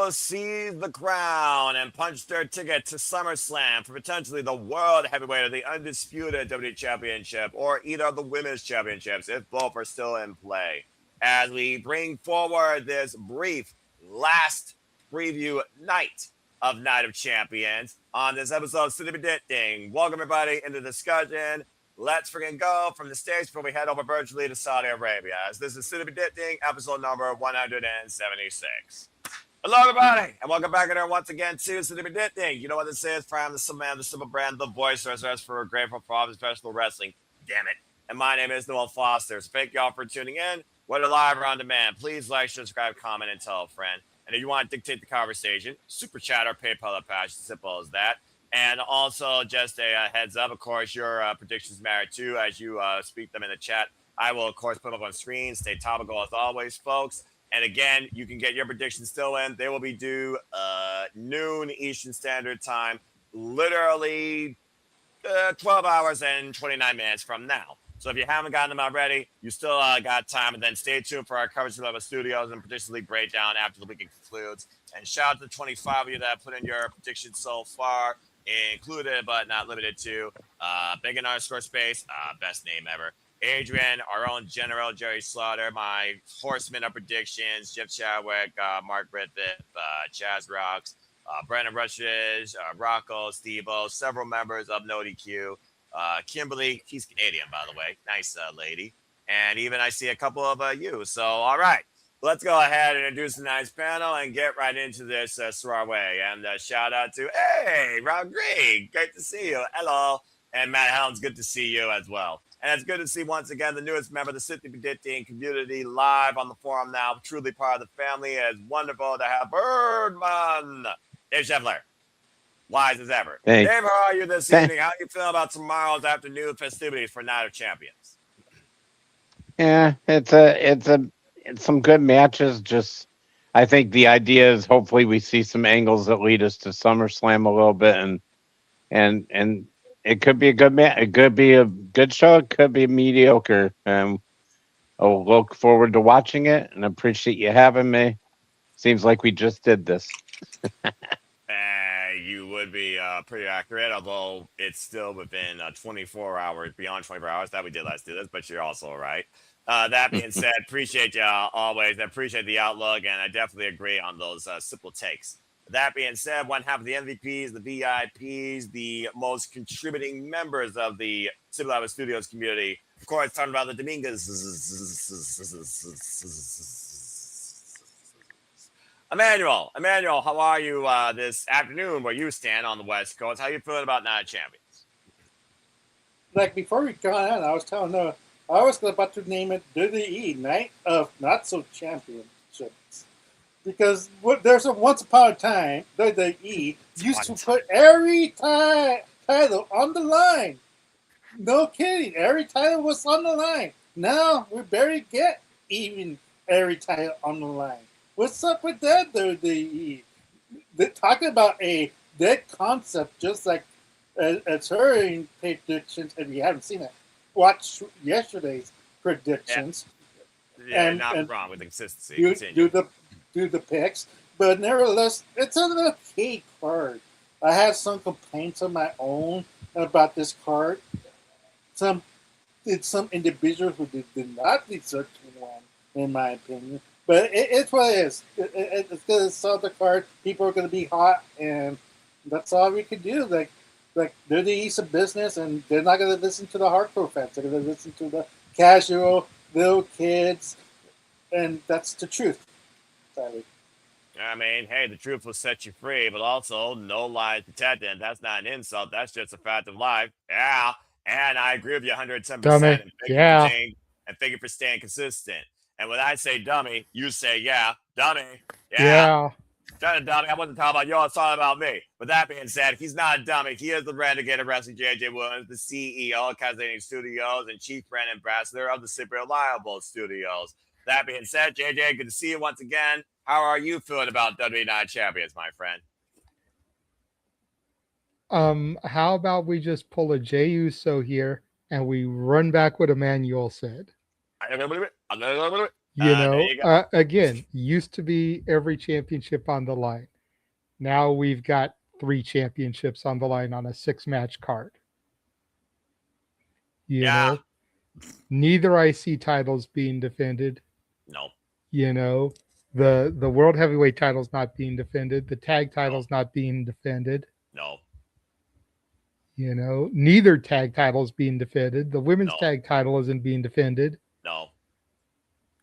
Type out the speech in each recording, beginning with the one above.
will seize the crown and punch their ticket to SummerSlam for potentially the World Heavyweight or the Undisputed WWE Championship or either of the Women's Championships if both are still in play. As we bring forward this brief last preview night of Night of Champions on this episode of City Predicting. Welcome everybody into the discussion. Let's freaking go from the States before we head over virtually to Saudi Arabia. As this is City Predicting, episode number 176. Hello, everybody, and welcome back here once again to City Predicting. You know what this is? From the Simple Man, the Simple Brand, the voice for Grateful for Professional Wrestling. Damn it. And my name is Noel Foster. So thank y'all for tuning in, whether live or on demand. Please like, subscribe, comment, and tell a friend. And if you want to dictate the conversation, super chat or PayPal or Patch, simple as that. And also, just a heads up, of course, your predictions matter too as you speak them in the chat. I will, of course, put them up on screen. Stay topical as always, folks. And again, you can get your predictions still in. They will be due noon Eastern Standard Time, literally 12 hours and 29 minutes from now. So if you haven't gotten them already, you still got time. And then stay tuned for our coverage of the studios and particularly breakdown after the weekend concludes. And shout out to the 25 of you that put in your predictions so far, included but not limited to Big and Underscore Space, best name ever. Adrian, our own General Jerry Slaughter, my horseman of predictions, Jeff Chadwick, Mark Griffith, Chaz Rocks, Brandon Rushes, Rocco, Steve-O, several members of No DQ, Kimberly, she's Canadian, by the way, nice lady, and even I see a couple of you. So, all right, let's go ahead and introduce the nice panel and get right into this Way. And shout out to, hey, Rob Green, great to see you. Hello. And Matt Helms, good to see you as well. And it's good to see once again the newest member of the City Predicting community live on the forum now, truly part of the family. It's wonderful to have Birdman, Dave Scheffler, wise as ever. Thanks. Dave, how are you this evening? How do you feel about tomorrow's afternoon festivities for Night of Champions? Yeah, it's some good matches. Just I think the idea is hopefully we see some angles that lead us to SummerSlam a little bit, and it could be a good match. It could be a good show. It could be mediocre. I'll look forward to watching it and appreciate you having me. Seems like we just did this. You would be pretty accurate, although it's still within 24 hours, beyond 24 hours that we did last do this, but you're also right. That being said, appreciate you always. I appreciate the outlook, and I definitely agree on those simple takes. That being said, one half of the MVPs, the VIPs, the most contributing members of the Civil Studios community. Of course, talking about the Dominguez. Emmanuel, how are you this afternoon where you stand on the West Coast? How you feeling about Night of Champions? Like before we got on, I was telling I was about to name it WWE Night of Not So Championships. Because there's a once upon a time, WWE used to put every title on the line. No kidding. Every title was on the line. Now we barely get even every title on the line. What's up with that, WWE? They're talking about a dead concept, just like as her in predictions. If you haven't seen it, watch yesterday's predictions. Yeah, not wrong with consistency. Do the picks, but nevertheless, it's an okay card. I have some complaints of my own about this card. Some individuals who did not deserve to win, in my opinion. But it's what it is. It's going to sell the card. People are going to be hot, and that's all we can do. Like they're the ease of business, and they're not going to listen to the hardcore fans. They're going to listen to the casual little kids, and that's the truth. I mean, hey, the truth will set you free, but also no lies detected. That's not an insult. That's just a fact of life. Yeah, and I agree with you 110%. Dummy. Yeah. And thank you for staying consistent. And when I say dummy, you say, yeah, dummy. Yeah. Dummy. I wasn't talking about you. It's all about me. With that being said, he's not a dummy. He is the renegade of wrestling, JJ Williams, the CEO of Kazani Studios and chief brand ambassador of the Super Reliable Studios. That being said, JJ, good to see you once again. How are you feeling about WWE Night Champions, my friend? How about we just pull a Jey Uso here and we run back what Emmanuel said? There you go. Again, used to be every championship on the line. Now we've got 3 championships on the line on a 6-match card. You Yeah. know, neither IC titles being defended. No. The world heavyweight title's not being defended. The tag title's not being defended. No. Neither tag title's being defended. The women's tag title isn't being defended. No.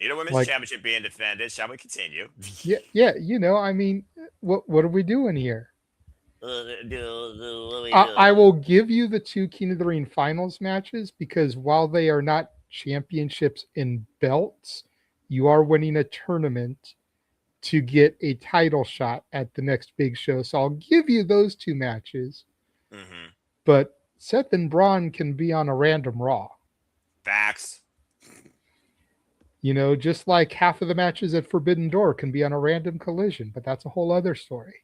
Neither women's championship being defended. Shall we continue? Yeah. I mean, what are we doing here? I will give you the 2 King of the Ring finals matches because while they are not championships in belts, you are winning a tournament to get a title shot at the next big show. So I'll give you those 2 matches. Mm-hmm. But Seth and Bron can be on a random Raw. Facts. Just like half of the matches at Forbidden Door can be on a random Collision, but that's a whole other story.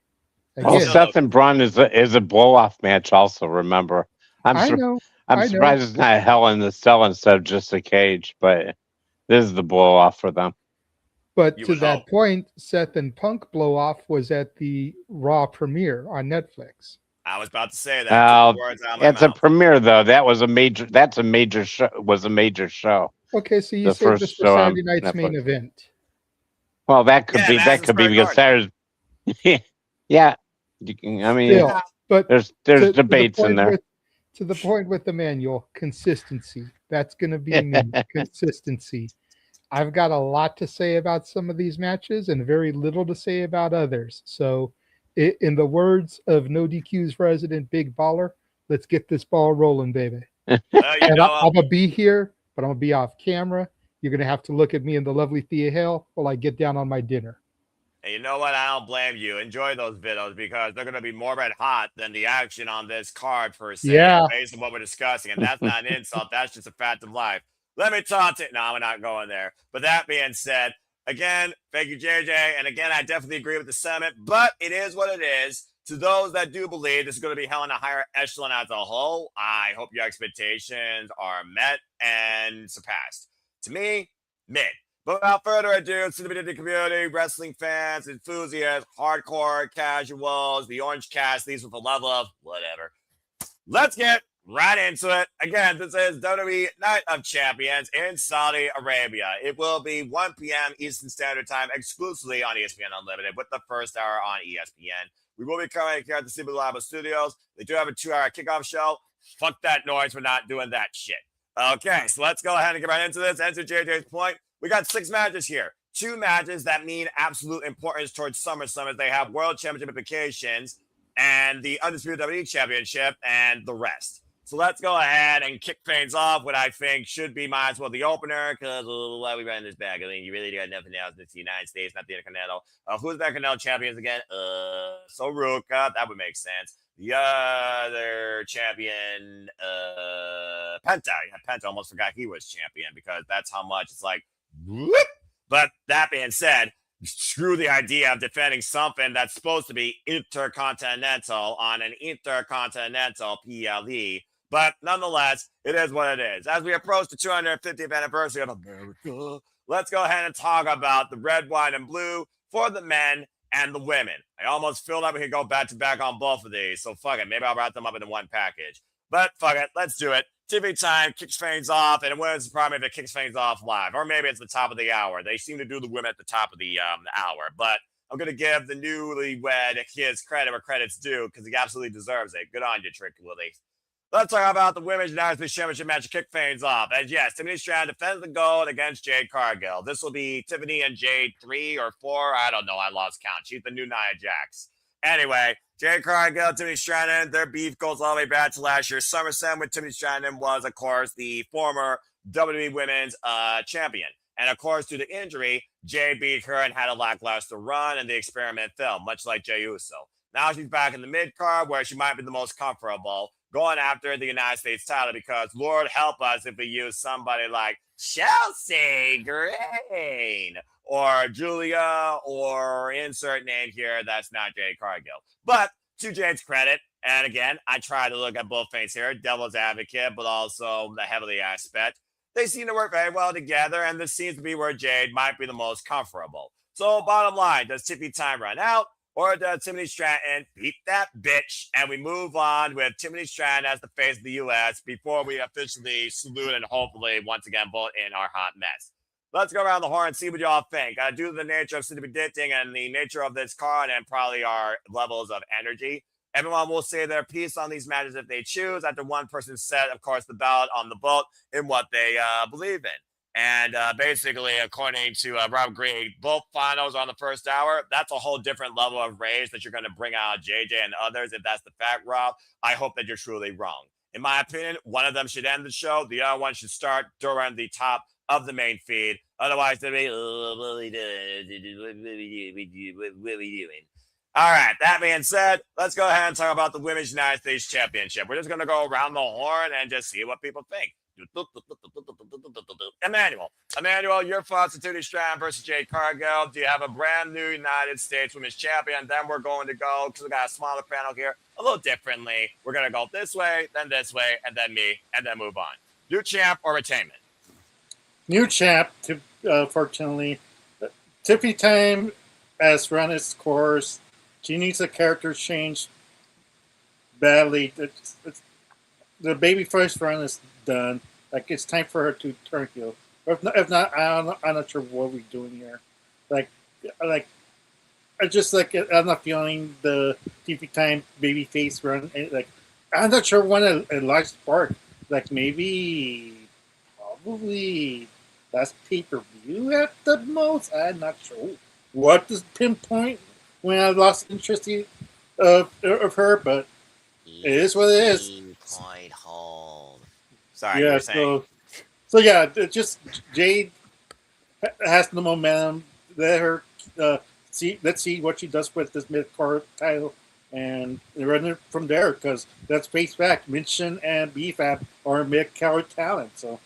Again, Seth and Bron is a blow-off match also, remember. I'm surprised it's not Hell in the Cell instead of just a cage, but this is the blow-off for them. But to that point, Seth and Punk blow-off was at the Raw premiere on Netflix. I was about to say that. It's a premiere, though. That's a major show. Was a major show. Okay, so you saved this for Saturday night's main event. Well, that could be because Saturday. Yeah, I mean, still, but there's debates in there. To the point with the manual, consistency. That's going to be me. Consistency. I've got a lot to say about some of these matches and very little to say about others. So, in the words of No DQ's resident Big Baller, let's get this ball rolling, baby. I'm going to be here, but I'm going to be off camera. You're going to have to look at me in the lovely Thea Hale while I get down on my dinner. And you know what? I don't blame you. Enjoy those videos because they're going to be more red hot than the action on this card per se. Yeah. Based on what we're discussing. And that's not an insult. That's just a fact of life. Let me talk to it. No, we're not going there. But that being said, again, thank you, JJ. And again, I definitely agree with the sentiment, but it is what it is. To those that do believe this is going to be held in a higher echelon as a whole, I hope your expectations are met and surpassed. To me, mid. But without further ado, to the community, wrestling fans, enthusiasts, hardcore casuals, the Orange Cast, these with a level of whatever. Let's get right into it. Again, this is WWE Night of Champions in Saudi Arabia. It will be 1 p.m. Eastern Standard Time exclusively on ESPN Unlimited with the first hour on ESPN. We will be coming here at the CB Labo Studios. They do have a 2-hour kickoff show. Fuck that noise. We're not doing that shit. Okay, so let's go ahead and get right into this. And to JJ's point, we got 6 matches here. 2 matches that mean absolute importance towards SummerSlam as they have World Championship implications and the Undisputed WWE Championship and the rest. So let's go ahead and kick things off what I think should be might as well the opener because why are we running this back? I mean, you really got nothing else. It's the United States, not the Intercontinental. Who's the Intercontinental champions again? So Ruka, that would make sense. The other champion, Penta. Penta almost forgot he was champion because that's how much it's like, whoop. But that being said, screw the idea of defending something that's supposed to be intercontinental on an intercontinental PLE. But nonetheless, it is what it is. As we approach the 250th anniversary of America, let's go ahead and talk about the red, white, and blue for the men and the women. I almost feel like we could go back to back on both of these. So fuck it. Maybe I'll wrap them up into one package. But fuck it. Let's do it. TV time kicks things off, and it wins probably if it kicks things off live. Or maybe it's the top of the hour. They seem to do the women at the top of the hour. But I'm going to give the newlywed his credit where credit's due because he absolutely deserves it. Good on you, Trick Willie. Let's talk about the Women's United States Championship match to kick things off. And yes, Tiffany Stratton defends the gold against Jade Cargill. This will be Tiffany and Jade 3 or 4. I don't know. I lost count. She's the new Nia Jax. Anyway, Jade Cargill, Tiffany Stratton, their beef goes all the way back to last year's SummerSlam when Tiffany Stratton was, of course, the former WWE Women's champion. And, of course, due to injury, Jade beat her and had a lackluster run in the experiment film, much like Jey Uso. Now she's back in the mid-card where she might be the most comfortable going after the United States title because Lord help us if we use somebody like Chelsea Green or Julia or insert name here that's not Jade Cargill. But to Jade's credit, and again, I try to look at both things here, devil's advocate, but also the heavily aspect. They seem to work very well together, and this seems to be where Jade might be the most comfortable. So, bottom line, does Tiffany time run out, or does Tiffany Stratton beat that bitch, and we move on with Tiffany Stratton as the face of the U.S. before we officially salute and hopefully once again vote in our hot mess? Let's go around the horn and see what y'all think. Due to the nature of city predicting and the nature of this card and probably our levels of energy, everyone will say their piece on these matches if they choose. After one person said, of course, the ballot on the vote in what they believe in. And basically, according to Rob Green, both finals on the first hour, that's a whole different level of rage that you're going to bring out JJ and others. If that's the fact, Rob, I hope that you're truly wrong. In my opinion, one of them should end the show. The other one should start during the top of the main feed. Otherwise, they'll be, what are we doing? All right, that being said, let's go ahead and talk about the Women's United States Championship. We're just going to go around the horn and just see what people think. Emmanuel, your thoughts on Tiffany Stratton versus Jade Cargill. Do you have a brand new United States Women's Champion? Then we're going to go, because we got a smaller panel here, a little differently. We're going to go this way, and then me, and then move on. New champ or retainment? New champ, fortunately. Tiffany time has run its course. She needs a character change badly. The babyface run is done. Like, it's time for her to turn heel. If not, I'm not sure what we're doing here. I'm not feeling the TV time babyface run. Like, I'm not sure when it likes spark. Like, probably last pay-per-view at the most. I'm not sure what does pinpoint when I lost interest of her, but it is what it is. Point hold. Sorry, yeah. You were saying. So yeah, just Jade has the momentum. Let her see. Let's see what she does with this mid-card title, and run it from there. Because let's face back, Minchin and BFAB are mid-card talent. So,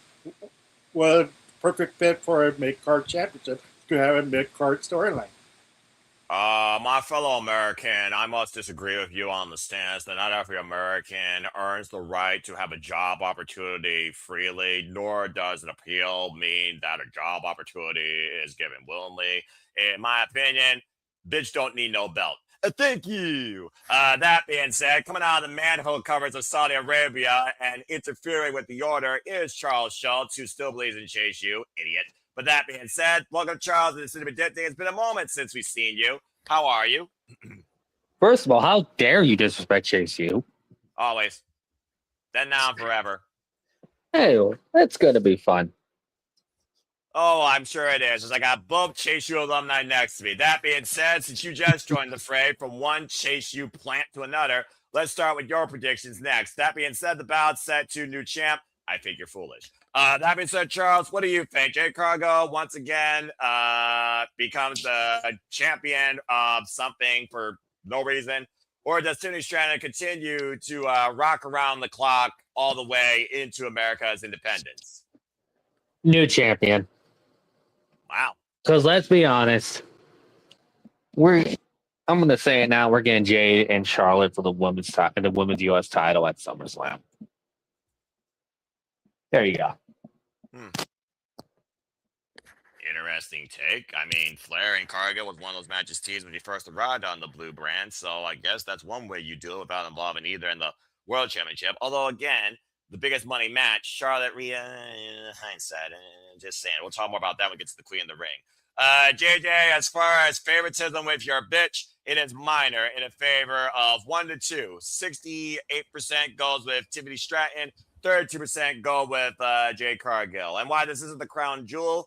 well, perfect fit for a mid-card championship to have a mid-card storyline. My fellow American, I must disagree with you on the stance that not every American earns the right to have a job opportunity freely, nor does an appeal mean that a job opportunity is given willingly. In my opinion, bitch don't need no belt. Thank you. That being said, coming out of the manhole covers of Saudi Arabia and interfering with the order is Charles Schultz, who still believes in Chase U, idiot. But that being said, welcome, Charles, to the City of Predicting. It's been a moment since we've seen you. How are you? First of all, how dare you disrespect Chase U? Always. Then, now, and forever. Hey, that's going to be fun. Oh, I'm sure it is, as I got both Chase U alumni next to me. That being said, since you just joined the fray from one Chase U plant to another, let's start with your predictions next. That being said, the ballot's set to new champ. I think you're foolish. That being said, Charles, what do you think? Jade Cargill once again becomes the champion of something for no reason? Or does Tiffany Stratton continue to rock around the clock all the way into America's independence? New champion. Wow. Because let's be honest, I'm going to say it now, we're getting Jade and Charlotte for the women's U.S. title at SummerSlam. There you go. Interesting take. I mean, Flair and Cargill was one of those matches teased when he first arrived on the blue brand, so I guess that's one way you do it without involving either in the World Championship. Although, again, the biggest money match, Charlotte Rhea, hindsight, just saying. We'll talk more about that when we get to the Queen in the Ring. JJ, as far as favoritism with your bitch, it is minor in a favor of 1 to 2. 68% goes with Tiffany Stratton, 32% go with Jade Cargill. And why this isn't the crown jewel,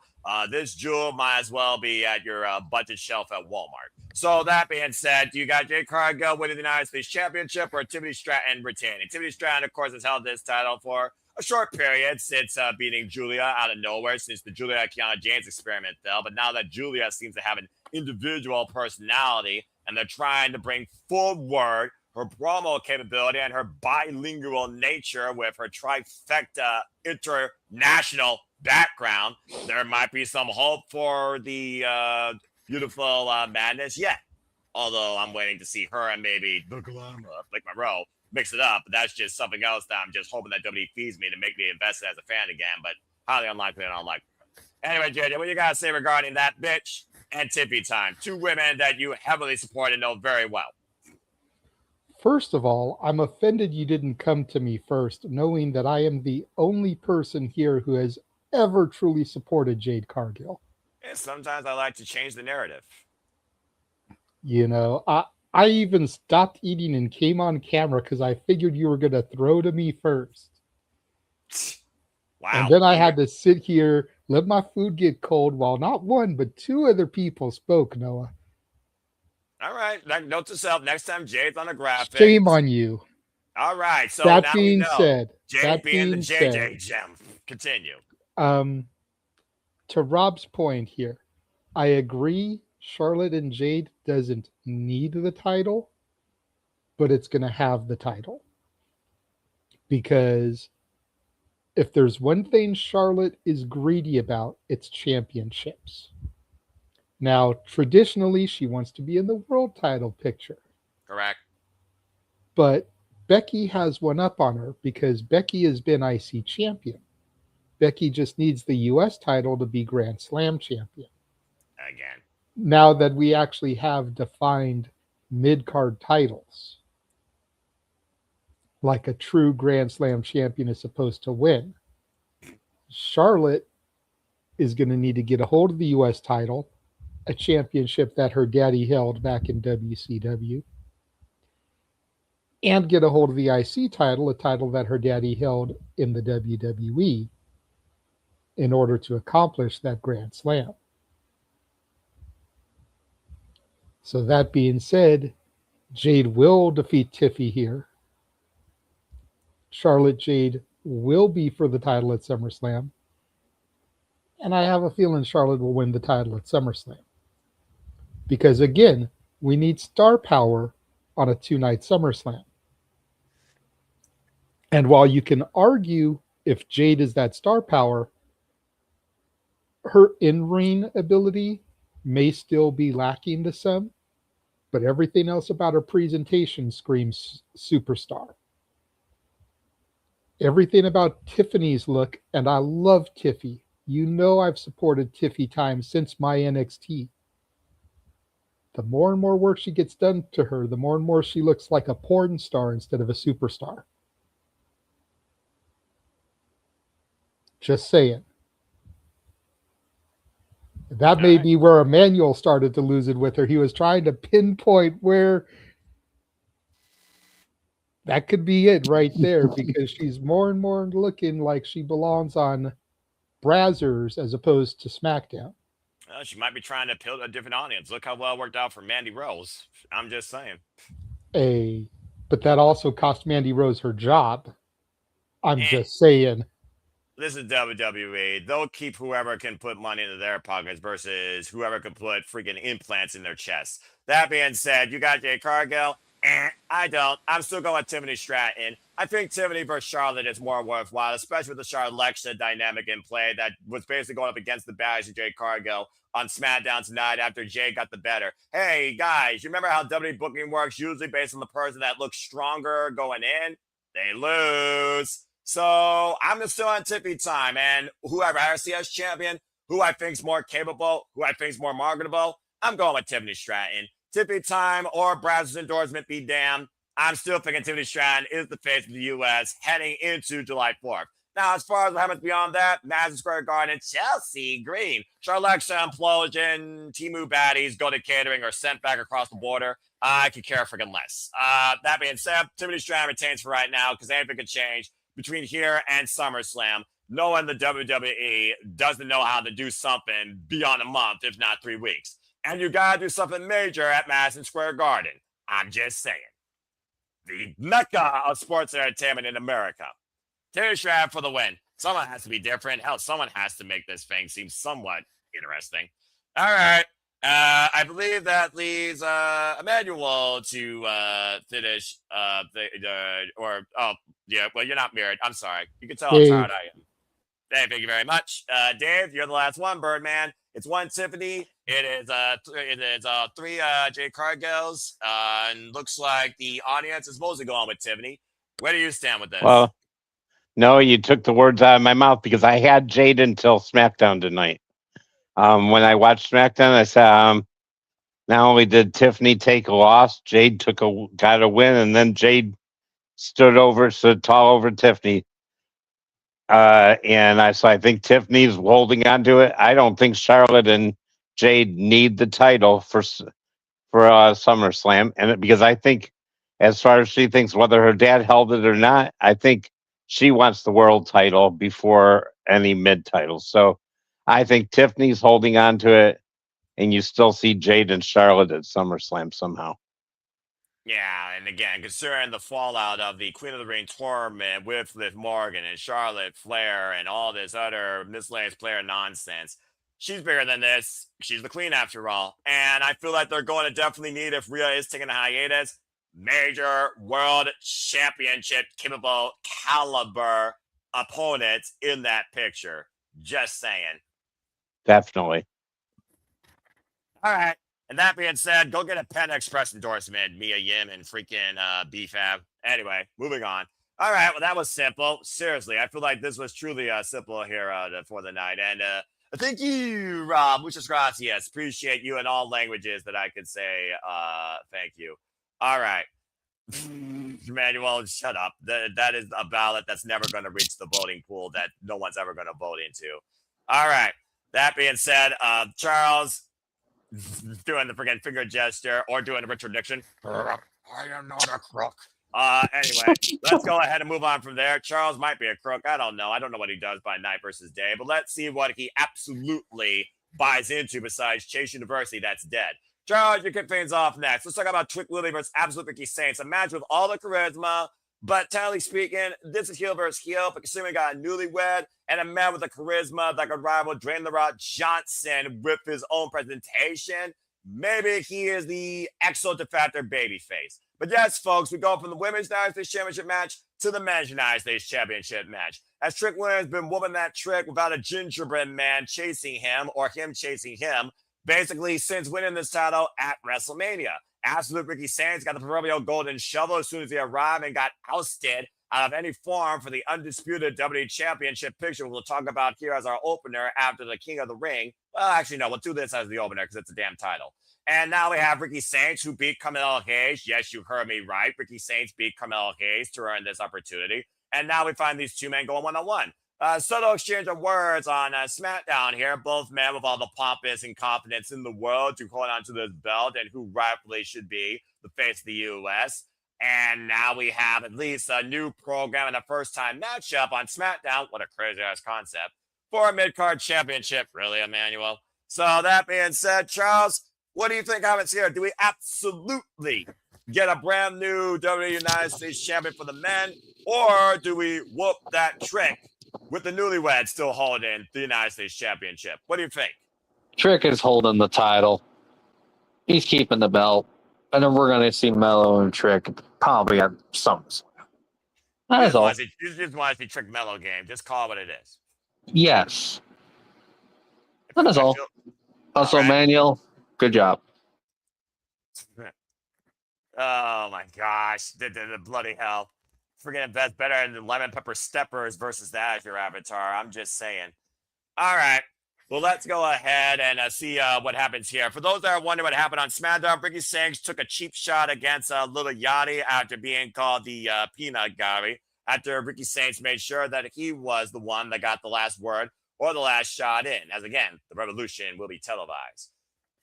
this jewel might as well be at your budget shelf at Walmart. So that being said, do you got Jade Cargill winning the United States Championship or Tiffany Stratton retaining? Tiffany Stratton, of course, has held this title for a short period since beating Julia out of nowhere, since the Julia Kiana James experiment fell. But now that Julia seems to have an individual personality and they're trying to bring forward her promo capability and her bilingual nature with her trifecta international background, there might be some hope for the beautiful madness yet. Although I'm waiting to see her and maybe the glamour, like Monroe, mix it up. But that's just something else that I'm just hoping that WWE feeds me to make me invested as a fan again. But highly unlikely and unlikely. Anyway, JJ, what you got to say regarding that bitch and Tiffy time? Two women that you heavily support and know very well. First of all, I'm offended you didn't come to me first, knowing that I am the only person here who has ever truly supported Jade Cargill. Yeah, sometimes I like to change the narrative. You know, I even stopped eating and came on camera because I figured you were going to throw to me first. Wow. And then I had to sit here, let my food get cold while not one, but two other people spoke, Noah. All right. Note to self, next time Jade's on a graphic. Shame on you. All right. So That now being we know. said, Jade being the JJ gem. Continue. To Rob's point here, I agree Charlotte and Jade doesn't need the title, but it's going to have the title. Because if there's one thing Charlotte is greedy about, it's championships. Now, traditionally, she wants to be in the world title picture. Correct. But Becky has one up on her because Becky has been IC champion. Becky just needs the US title to be Grand Slam champion. Again. Now that we actually have defined mid-card titles, like a true Grand Slam champion is supposed to win, Charlotte is going to need to get a hold of the US title, a championship that her daddy held back in WCW, and get a hold of the IC title, a title that her daddy held in the WWE, in order to accomplish that Grand Slam. So that being said, Jade will defeat Tiffy here. Charlotte Jade will be for the title at SummerSlam. And I have a feeling Charlotte will win the title at SummerSlam. Because again, we need star power on a 2-night SummerSlam. And while you can argue if Jade is that star power, her in-ring ability may still be lacking to some, but everything else about her presentation screams superstar. Everything about Tiffany's look, and I love Tiffy. You know I've supported Tiffy time since my NXT. The more and more work she gets done to her, the more and more she looks like a porn star instead of a superstar. Just saying. That may be where Emmanuel started to lose it with her. He was trying to pinpoint where that could be it right there, because she's more and more looking like she belongs on Brazzers as opposed to SmackDown. Well, she might be trying to appeal to a different audience. Look how well it worked out for Mandy Rose. I'm just saying. But that also cost Mandy Rose her job. I'm just saying. This is WWE. They'll keep whoever can put money into their pockets versus whoever can put freaking implants in their chests. That being said, you got Jade Cargill. I don't. I'm still going with Tiffany Stratton. I think Tiffany versus Charlotte is more worthwhile, especially with the Charlotte-Alexa dynamic in play that was basically going up against the badge of Jade Cargill on SmackDown tonight after Jade got the better. Hey, guys, you remember how WWE booking works? Usually based on the person that looks stronger going in, they lose. So I'm still on Tiffy time, and whoever RCS champion, who I think is more capable, who I think is more marketable, I'm going with Tiffany Stratton. Tiffy time or Brazzers endorsement be damned. I'm still thinking Tiffany Stratton is the face of the U.S. heading into July 4th. Now, as far as what happens beyond that, Madison Square Garden, Chelsea Green, Charlotte implosion, Temu baddies go to catering or sent back across the border. I could care freaking less. That being said, Tiffany Stratton retains for right now because anything could change between here and SummerSlam. Knowing the WWE doesn't know how to do something beyond a month, if not 3 weeks. And you got to do something major at Madison Square Garden. I'm just saying. The mecca of sports entertainment in America. Tiffany Stratton for the win. Someone has to be different. Hell, someone has to make this thing seem somewhat interesting. All right. I believe that leaves Emmanuel to finish. Well, you're not married. I'm sorry. You can tell how tired I am. Hey, thank you very much. Dave, you're the last one, Birdman. It's 1 Tiffany. It is 3 Jade Cargills. And looks like the audience is mostly going with Tiffany. Where do you stand with this? Well, No, you took the words out of my mouth because I had Jade until SmackDown tonight. When I watched SmackDown, I said, not only did Tiffany take a loss, Jade got a win, and then Jade stood tall over Tiffany. So I think Tiffany's holding on to it. I don't think Charlotte and Jade need the title for SummerSlam, and because I think, as far as she thinks, whether her dad held it or not, I think she wants the world title before any mid titles. So I think Tiffany's holding on to it, and you still see Jade and Charlotte at SummerSlam somehow. Yeah, and again, considering the fallout of the Queen of the Ring tournament with Liv Morgan and Charlotte Flair and all this other miscellaneous player nonsense, she's bigger than this. She's the queen after all. And I feel like they're going to definitely need, if Rhea is taking a hiatus, major world championship capable caliber opponents in that picture. Just saying. Definitely. All right. And that being said, go get a Pen Express endorsement, Mia Yim and freaking BFAB. Anyway, moving on. All right, well, that was simple. Seriously, I feel like this was truly simple here for the night. And thank you, Rob. Muchas gracias. Appreciate you in all languages that I could say thank you. All right. Manuel, shut up. That is a ballot that's never going to reach the voting pool that no one's ever going to vote into. All right. That being said, Charles, doing the freaking finger gesture or doing a Richard Nixon. I am not a crook. Anyway, let's go ahead and move on from there. Charles might be a crook. I don't know. I don't know what he does by night versus day, but let's see what he absolutely buys into besides Chase University that's dead. Charles, you kick things off next. Let's talk about Trick Willie versus Absolute Ricky Saints. A match with all the charisma, but technically speaking, this is heel versus heel, but considering we got a newlywed and a man with a charisma that could rival Dwayne The Rock Johnson with his own presentation, maybe he is the exo de facto babyface. But yes, folks, we go from the Women's United States Championship match to the Men's United States Championship match. As Trick Williams has been whooping that trick without a gingerbread man chasing him or him chasing him, basically since winning this title at WrestleMania. Absolute Ricky Saints got the proverbial golden shovel as soon as he arrived and got ousted out of any form for the Undisputed WWE Championship picture we'll talk about here as our opener after the King of the Ring. Well, actually, no, we'll do this as the opener because it's a damn title. And now we have Ricky Saints, who beat Carmelo Hayes. Yes, you heard me right. Ricky Saints beat Carmelo Hayes to earn this opportunity. And now we find these two men going one-on-one. Subtle exchange of words on SmackDown here. Both men with all the pompous and confidence in the world to hold on to this belt and who rightfully should be the face of the U.S. And now we have at least a new program and a first-time matchup on SmackDown. What a crazy-ass concept. For a mid-card championship. Really, Emmanuel? So that being said, Charles, what do you think happens here? Do we absolutely get a brand new WWE United States champion for the men? Or do we whoop that trick with the newlywed still holding the United States Championship? What do you think? Trick is holding the title. He's keeping the belt. And then we're going to see Mello and Trick probably at SummerSlam. That is all. You just want to see Trick Mello game. Just call it what it is. Yes. That is all. Also, all right. Manuel, good job. Oh, my gosh. The bloody hell. Freaking that's better than Lemon Pepper Steppers versus that as your avatar. I'm just saying. All right. Well, let's go ahead and see what happens here. For those that are wondering what happened on SmackDown, Ricky Saints took a cheap shot against Little Yachty after being called the Peanut Gallery. After Ricky Saints made sure that he was the one that got the last word or the last shot in. As again, the revolution will be televised.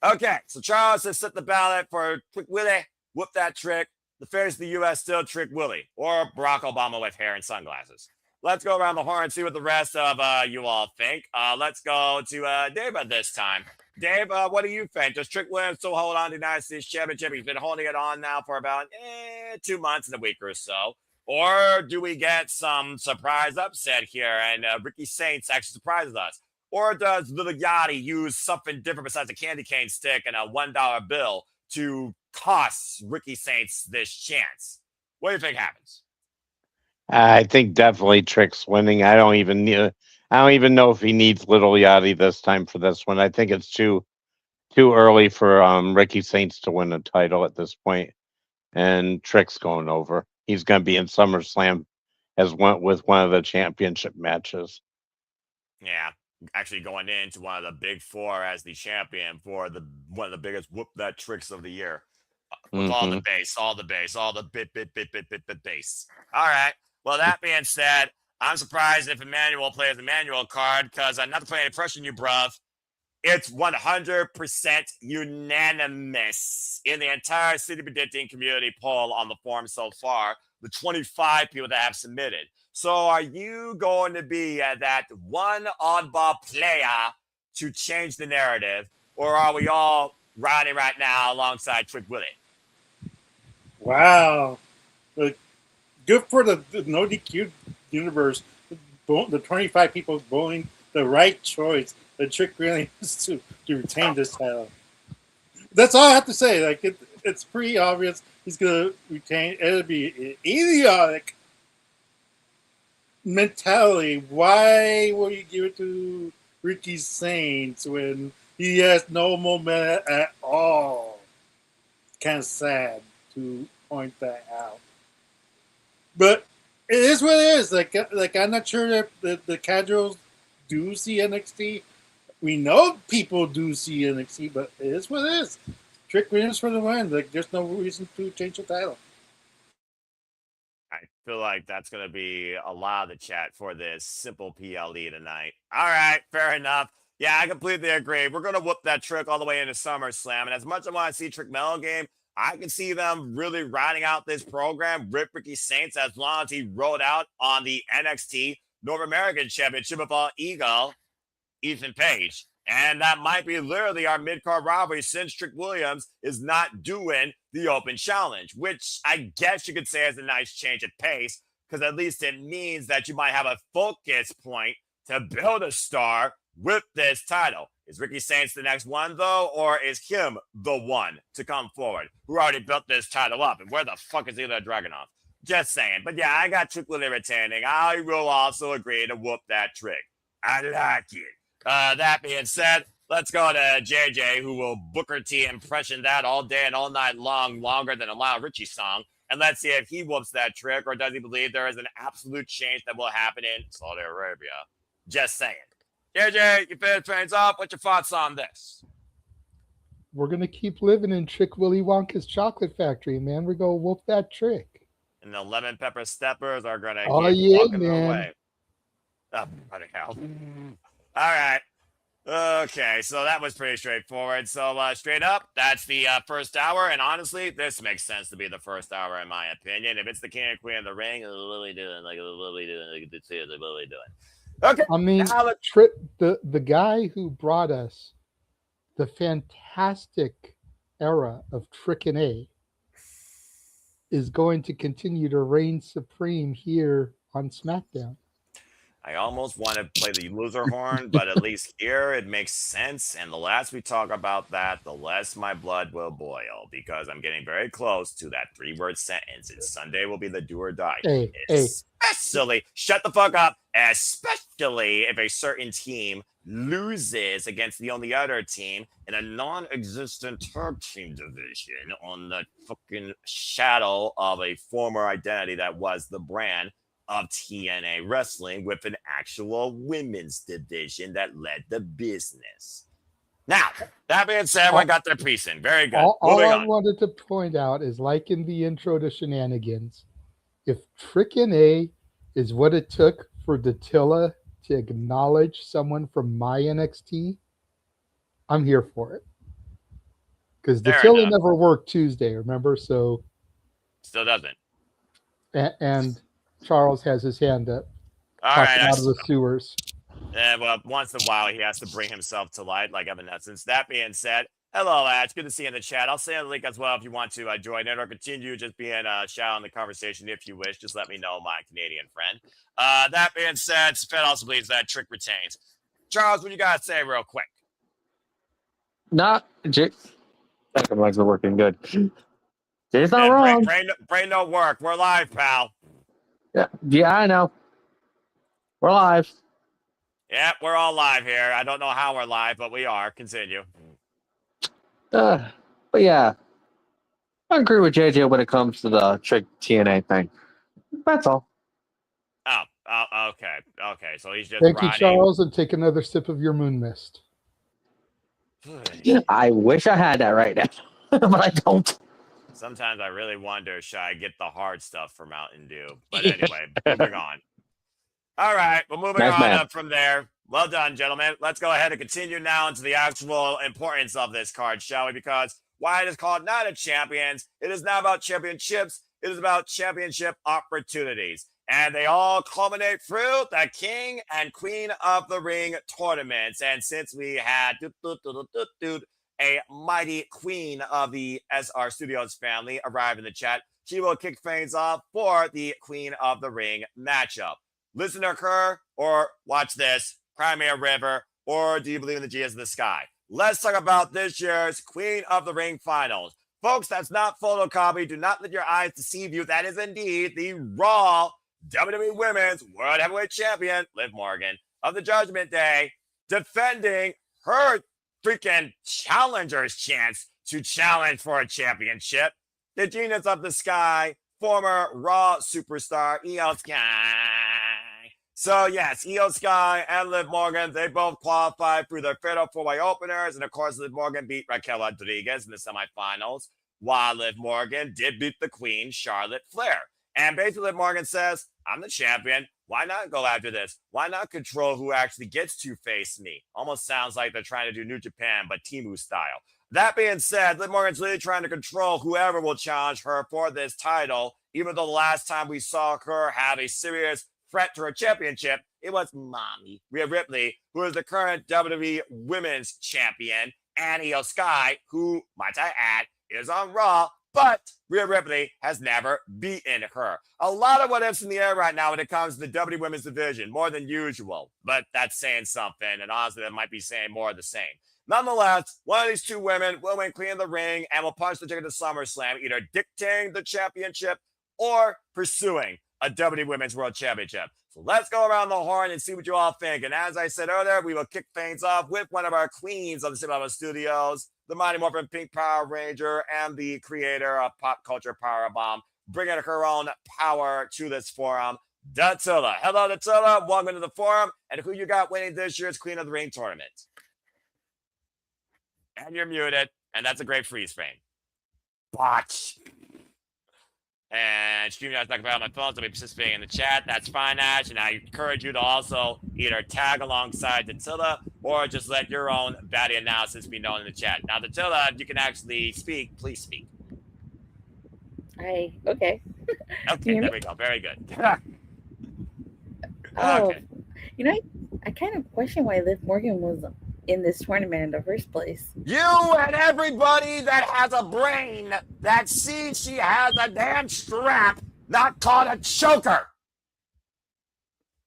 Okay, so Charles has set the ballot for Trick Willie. Whoop that trick. The face of the U.S. still Trick Willie or Barack Obama with hair and sunglasses. Let's go around the horn and see what the rest of you all think. Let's go to Dave this time. Dave, what do you think? Does Trick Williams still hold on to the United States Championship? He's been holding it on now for about 2 months and a week or so. Or do we get some surprise upset here and Ricky Saints actually surprises us? Or does Little Yachty use something different besides a candy cane stick and a $1 bill to cost Ricky Saints this chance? What do you think happens? I think definitely Trick's winning. I don't even know if he needs Little Yachty this time for this one. I think it's too early for Ricky Saints to win a title at this point. And Trick's going over. He's going to be in SummerSlam as one of the championship matches. Yeah, actually going into one of the big four as the champion for one of the biggest whoop that tricks of the year. With all the bass, all the bit bass. All right. Well, that being said, I'm surprised if Emmanuel plays Emmanuel card because I'm not to play any pressure on you, bruv. It's 100% unanimous in the entire City Predicting community poll on the forum so far. The 25 people that have submitted. So are you going to be that one oddball player to change the narrative, or are we all riding right now alongside Trick Willie? Wow. Good for the no DQ universe. The 25 people voting the right choice. The Trick really is to retain this title. That's all I have to say. Like it's pretty obvious he's gonna retain. It'll be an idiotic mentality. Why will you give it to Ricky Saints when he has no momentum at all? It's kind of sad to point that out. But it is what it is. Like I'm not sure that the casuals do see NXT. We know people do see NXT, but it is what it is. Trick Williams for the win. Like there's no reason to change the title. I feel like that's going to be a lot of the chat for this simple PLE tonight. All right, fair enough. Yeah, I completely agree. We're going to whoop that Trick all the way into SummerSlam. And as much as I want to see Trick Mello game, I can see them really riding out this program with Ricky Saints as long as he rolled out on the NXT North American Championship of all Eagle, Ethan Page. And that might be literally our mid-card rivalry since Trick Williams is not doing the open challenge, which I guess you could say is a nice change of pace because at least it means that you might have a focus point to build a star with this title. Is Ricky Saints the next one, though, or is him the one to come forward who already built this title up? And where the fuck is Ilya Dragunov? Just saying. But yeah, I got Trick Willie retaining. I will also agree to whoop that Trick. I like it. That being said, let's go to JJ, who will Booker T impression that all day and all night long, longer than a Lionel Richie song. And let's see if he whoops that Trick, or does he believe there is an absolute change that will happen in Saudi Arabia? Just saying. JJ, you finish things up. What's your thoughts on this? We're going to keep living in Trick Willy Wonka's chocolate factory, man. We're going to whoop that Trick. And the lemon pepper steppers are going to keep walking their way. Oh, bloody hell. All right. Okay, so that was pretty straightforward. So straight up, that's the first hour. And honestly, this makes sense to be the first hour, in my opinion. If it's the King and Queen of the Ring, what are we doing? What are we doing? Okay. I mean, the guy who brought us the fantastic era of Trick and A is going to continue to reign supreme here on SmackDown. I almost want to play the loser horn, but at least here it makes sense. And the less we talk about that, the less my blood will boil because I'm getting very close to that 3-word sentence. And Sunday will be the do or die. Especially, shut the fuck up, especially if a certain team loses against the only other team in a non-existent tag team division on the fucking shadow of a former identity that was the brand of TNA Wrestling with an actual women's division that led the business. Now, that being said, everyone got their piece in. Very good. All I wanted to point out is, like in the intro to Shenanigans, if Trick and A is what it took for Dattila to acknowledge someone from my NXT, I'm here for it. Because Dattila never worked Tuesday, remember? So still doesn't. And Charles has his hand up. All right, out of the sewers. Well, once in a while, he has to bring himself to light, like Evanescence. That being said, hello, lads. Good to see you in the chat. I'll send a link as well if you want to join in or continue just being shout in the conversation if you wish. Just let me know, my Canadian friend. That being said, Seth also believes that Trick retains. Charles, what you got to say real quick? Second legs are working good. Jay's not wrong. Brain don't work. We're live, pal. Yeah, I know. We're live. Yeah, we're all live here. I don't know how we're live, but we are. Continue. But yeah, I agree with JJ when it comes to the Trick TNA thing. That's all. Okay. Okay. So he's just Thank you, riding. Charles, and take another sip of your moon mist. I wish I had that right now, but I don't. Sometimes I really wonder, should I get the hard stuff for Mountain Dew? But anyway, moving on. All right, well, moving Nice on man. up from there. Well done, gentlemen. Let's go ahead and continue now into the actual importance of this card, shall we? Because why it is called Night of Champions, it is not about championships. It is about championship opportunities. And they all culminate through the King and Queen of the Ring tournaments. And since we had a mighty queen of the SR Studios family arrive in the chat, she will kick things off for the Queen of the Ring matchup. Listen to her or watch this, Crimea River, or do you believe in the Jesus of the sky? Let's talk about this year's Queen of the Ring finals. Folks, that's not photocopy. Do not let your eyes deceive you. That is indeed the Raw WWE Women's World Heavyweight Champion, Liv Morgan, of the Judgment Day, defending her freaking challenger's chance to challenge for a championship. The Genius of the Sky, former Raw superstar, Io Sky. So, yes, Io Sky and Liv Morgan, they both qualified through their fatal four-way openers. And, of course, Liv Morgan beat Raquel Rodriguez in the semifinals, while Liv Morgan did beat the queen, Charlotte Flair. And basically, Liv Morgan says, I'm the champion. Why not go after this? Why not control who actually gets to face me? Almost sounds like they're trying to do New Japan, but Timu style. That being said, Liv Morgan's really trying to control whoever will challenge her for this title, even though the last time we saw her have a serious threat to her championship, it was Mommy Rhea Ripley, who is the current WWE Women's Champion, and Io Sky, who, might I add, is on Raw, but Rhea Ripley has never beaten her. A lot of what ifs in the air right now when it comes to the WWE Women's Division, more than usual, but that's saying something, and honestly, that might be saying more of the same. Nonetheless, one of these two women will win Queen of the Ring and will punch the ticket to SummerSlam, either dictating the championship or pursuing a WWE Women's World Championship. So let's go around the horn and see what you all think. And as I said earlier, we will kick things off with one of our queens of the Cinema Studios, the Mighty Morphin Pink Power Ranger and the creator of Pop Culture Powerbomb, bringing her own power to this forum, Dattila. Hello, Dattila. Welcome to the forum. And who you got winning this year's Queen of the Ring tournament? And you're muted, and that's a great freeze frame. Watch. And StreamYard's not going to be on my phone, so I'll be participating in the chat. That's fine, Ash. And I encourage you to also either tag alongside Dattila or just let your own baddie analysis be known in the chat. Now, Dattila, if you can actually speak, please speak. Okay. Okay, there we go. Very good. Oh, Okay. you know, I kind of question why Liv Morgan was in this tournament in the first place. You and everybody that has a brain that sees she has a damn strap, not called a choker.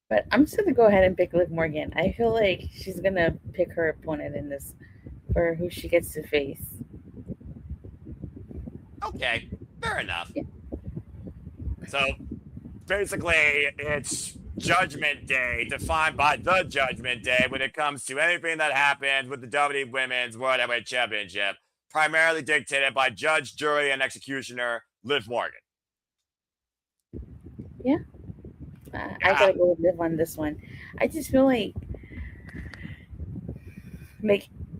But I'm just gonna go ahead and pick Liv Morgan. I feel like she's gonna pick her opponent in this for who she gets to face. Okay, fair enough. Yeah. So basically, it's Judgment Day, defined by the Judgment Day when it comes to anything that happens with the WWE Women's World Heavyweight Championship, primarily dictated by judge, jury, and executioner Liv Morgan. Yeah. I gotta go with Liv on this one. I just feel like,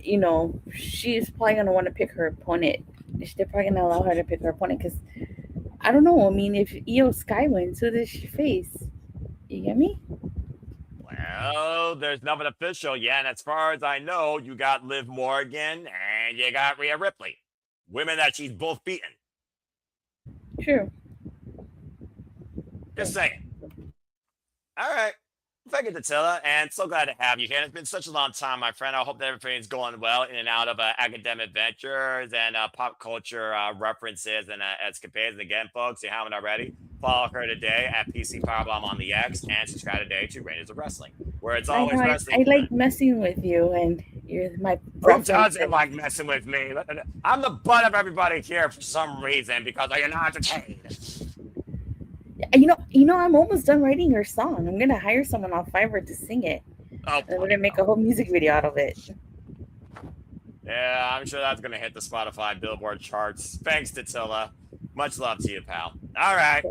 you know, she's probably gonna want to pick her opponent. They're probably gonna allow her to pick her opponent because I don't know. I mean, if Io Sky wins, who does she face? You get me? Well, there's nothing official yet, and as far as I know, you got Liv Morgan and you got Rhea Ripley, women that she's both beaten. True. Just saying. All right. Thank you, Dattila, and so glad to have you here. It's been such a long time, my friend. I hope that everything's going well in and out of academic ventures and pop culture references and escapades. And again, folks, if you haven't already, follow her today at PC Powerbomb on the X and subscribe today to Rangers of Wrestling, where it's always wrestling. I like messing with you, and you're my. Who doesn't like messing with me? I'm the butt of everybody here for some reason because I am not entertained. You know, I'm almost done writing your song. I'm gonna hire someone on Fiverr to sing it. Oh, and we're gonna make a whole music video out of it. Yeah, I'm sure that's gonna hit the Spotify Billboard charts. Thanks, Dattila. Much love to you, pal. All right.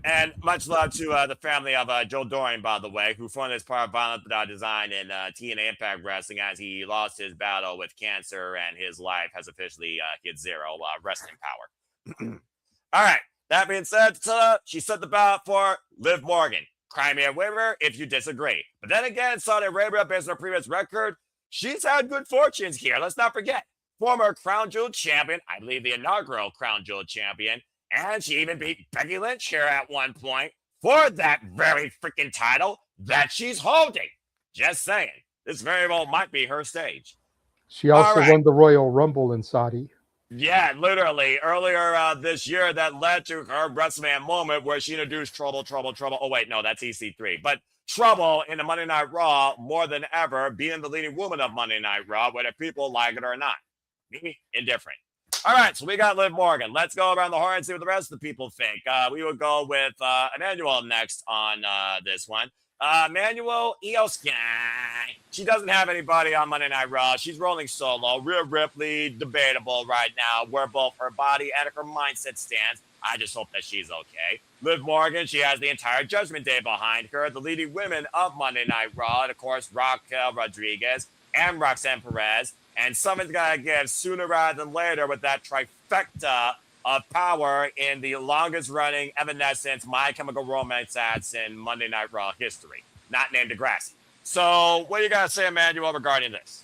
And much love to the family of Joe Dorian, by the way, who formed this part of Violent Design in TNA Impact Wrestling as he lost his battle with cancer and his life has officially hit zero wrestling power. All right. That being said, she set the ballot for Liv Morgan. Cry me a river if you disagree. But then again, Saudi Arabia, based on her previous record, she's had good fortunes here. Let's not forget. Former Crown Jewel champion, I believe the inaugural Crown Jewel champion, and she even beat Becky Lynch here at one point for that very freaking title that she's holding. Just saying. This very well might be her stage. She also won the Royal Rumble in Saudi. Yeah, literally. Earlier this year, that led to her WrestleMania moment where she introduced Trouble. Oh, wait, no, that's EC3. But Trouble in the Monday Night Raw more than ever, being the leading woman of Monday Night Raw, whether people like it or not. Me, indifferent. All right, so we got Liv Morgan. Let's go around the horn and see what the rest of the people think. We will go with Emmanuel next on this one. Emmanuel Io Sky. She doesn't have anybody on Monday Night Raw. She's rolling solo. Rhea Ripley, debatable right now where both her body and her mindset stands. I just hope that she's okay. Liv Morgan, she has the entire Judgment Day behind her. The leading women of Monday Night Raw, and of course, Raquel Rodriguez and Roxanne Perez. And someone's got to give sooner rather than later with that trifecta of power in the longest running Evanescence My Chemical Romance ads in Monday Night Raw history, not named Degrassi. So what do you got to say, Emmanuel, regarding this?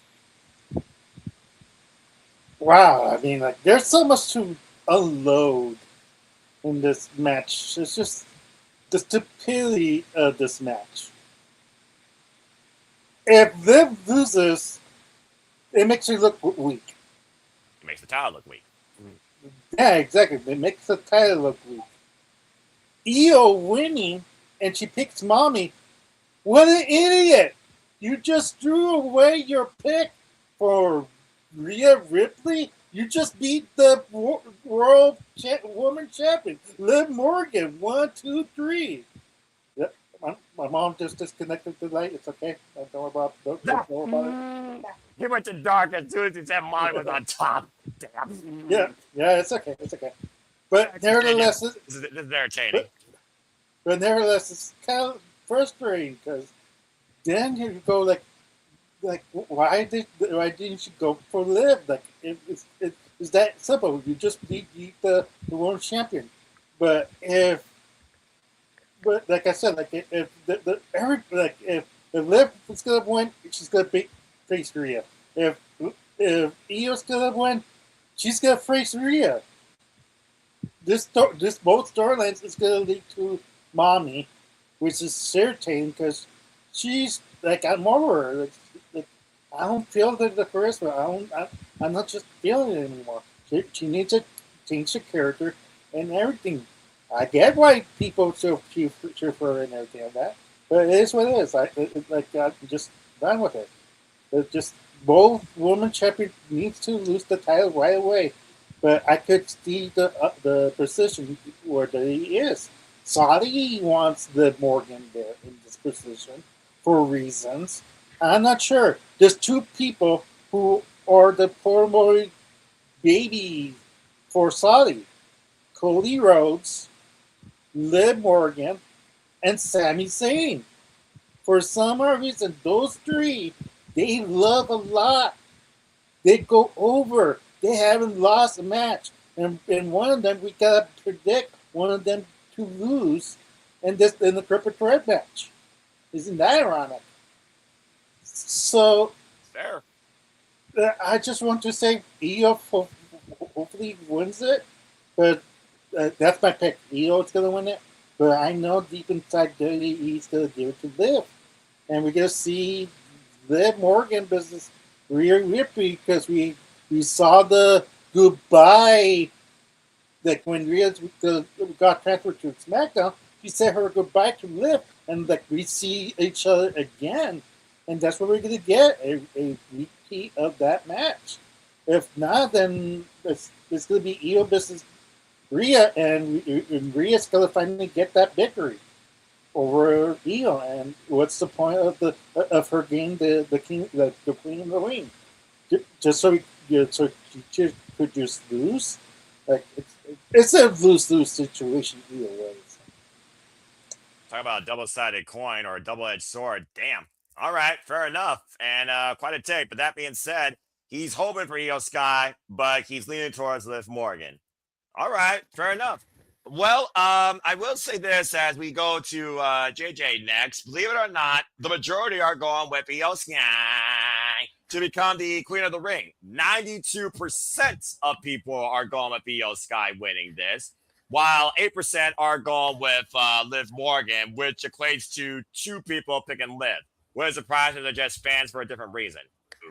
Wow, I mean, like, there's so much to unload in this match. It's just the stupidity of this match. If Liv loses, it makes her look weak. It makes the title look weak. Yeah, exactly. It makes the title look weak. Io winning, and she picks Mommy. What an idiot! You just threw away your pick for Rhea Ripley. You just beat the world woman champion, Liv Morgan. 1, 2, 3. Yep. My mom just disconnected the light. It's okay. Don't worry about it. He went to dark as soon as he said Molly was on top. Damn. Yeah, it's okay. It's okay. But nevertheless, this is entertaining. But nevertheless, it's kind of frustrating because then you go like why didn't you go for Liv? Like it's that simple. You just beat the world champion. But like I said, like if if Liv is gonna win, she's gonna beat face Rhea. If Io's gonna win, she's gonna face Rhea. This both storylines is gonna lead to Mommy, which is certain because she's like I'm over her. Like, I don't feel the charisma. I'm not just feeling it anymore. She needs to change the character and everything. I get why people cheer for her and everything like that, but it is what it is. I'm just done with it. It's just both women champion needs to lose the title right away. But I could see the position where he is. Saudi wants Liv Morgan there in this position for reasons. I'm not sure. There's two people who are the primary baby for Saudi. Cody Rhodes, Liv Morgan, and Sami Zayn. For some reason, those three, they love a lot. They go over. They haven't lost a match. And one of them, we got to predict one of them to lose in the triple threat match. Isn't that ironic? So, fair. I just want to say Io hopefully wins it. But that's my pick. Io's going to win it. But I know deep inside WWE's going to give it to Liv. And we're going to see Liv Morgan versus Rhea Ripley because we saw the goodbye. Like when Rhea got transferred to SmackDown, she said her goodbye to Liv. And like we see each other again. And that's what we're going to get, a repeat of that match. If not, then it's going to be Io versus Rhea, and Rhea's going to finally get that victory over Io. And what's the point of her getting the queen of the ring? Just so she could just lose? Like It's a lose-lose situation either way. Talk about a double-sided coin or a double-edged sword. Damn. All right, fair enough. And quite a take. But that being said, he's hoping for Io Sky, but he's leaning towards Liv Morgan. All right, fair enough. Well, I will say this as we go to JJ next. Believe it or not, the majority are going with Io Sky to become the Queen of the Ring. 92% of people are going with Io Sky winning this, while 8% are going with Liv Morgan, which equates to 2 people picking Liv. What is surprising, they're just fans for a different reason.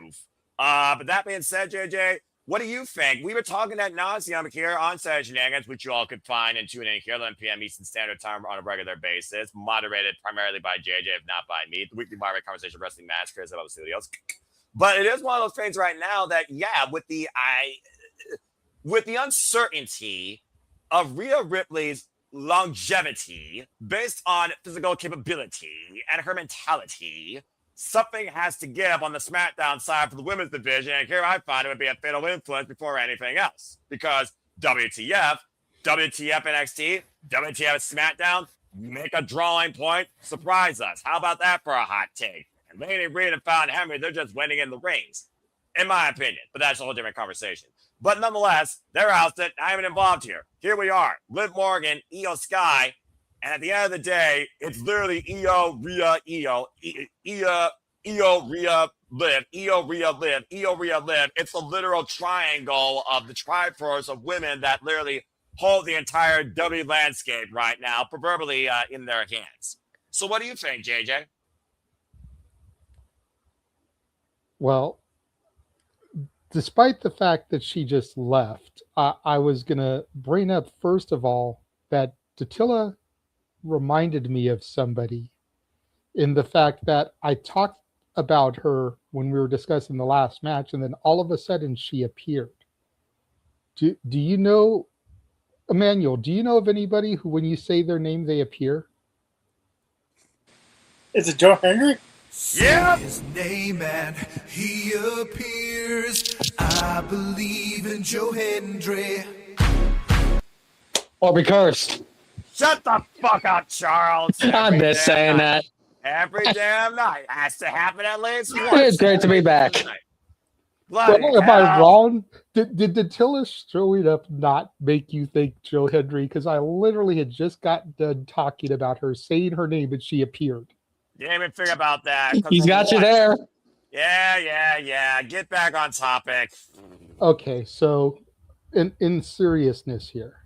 Oof. But that being said, JJ, what do you think? We were talking at nauseam here on Saturday Shenanigans, which you all could find and tune in here 11 p.m. Eastern Standard Time on a regular basis, moderated primarily by JJ, if not by me. The weekly moderate conversation wrestling massacres of other studios. But it is one of those things right now that, yeah, with the uncertainty of Rhea Ripley's longevity based on physical capability and her mentality, something has to give on the SmackDown side for the women's division. And here I find it would be a fatal influence before anything else. Because WTF NXT, WTF SmackDown, make a drawing point, surprise us. How about that for a hot take? And Lady Reed and Fallon Henry, they're just winning in the rings, in my opinion. But that's a whole different conversation. But nonetheless, they're ousted. Not even involved here. Here we are. Liv Morgan, Io Sky. And at the end of the day, it's literally Io, Rhea, Io, Rhea, Liv, Io, Rhea, Liv, Io, Rhea, Liv. It's the literal triangle of the Triforce of women that literally hold the entire WWE landscape right now, proverbially in their hands. So what do you think, JJ? Well, despite the fact that she just left, I was going to bring up, first of all, that Datilla reminded me of somebody in the fact that I talked about her when we were discussing the last match, and then all of a sudden she appeared. Do you know, Emmanuel, do you know of anybody who, when you say their name, they appear? Is it Joe Henry? Yeah. His name and he appears. I believe in Joe Hendry. Or be cursed. Shut the fuck up, Charles. I'm just saying that. Every damn night. Has to happen at least once. It's great to be back. Bloody Well, am I hell. wrong? Did Datilla showing up not make you think Joe Hendry? Because I literally had just got done talking about her, saying her name, and she appeared. You didn't even think about that. He's got you there. Yeah. Get back on topic. Okay, so in seriousness here,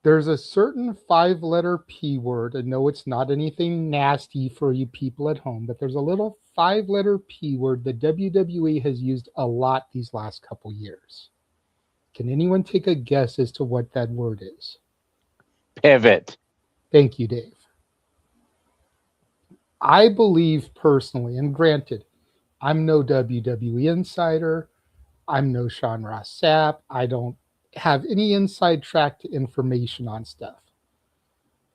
there's a certain 5-letter P word, and no, it's not anything nasty for you people at home, but there's a little 5-letter P word that WWE has used a lot these last couple years. Can anyone take a guess as to what that word is? Pivot. Thank you, Dave. I believe personally, and granted, I'm no WWE insider, I'm no Sean Ross Sapp, I don't have any inside track to information on stuff.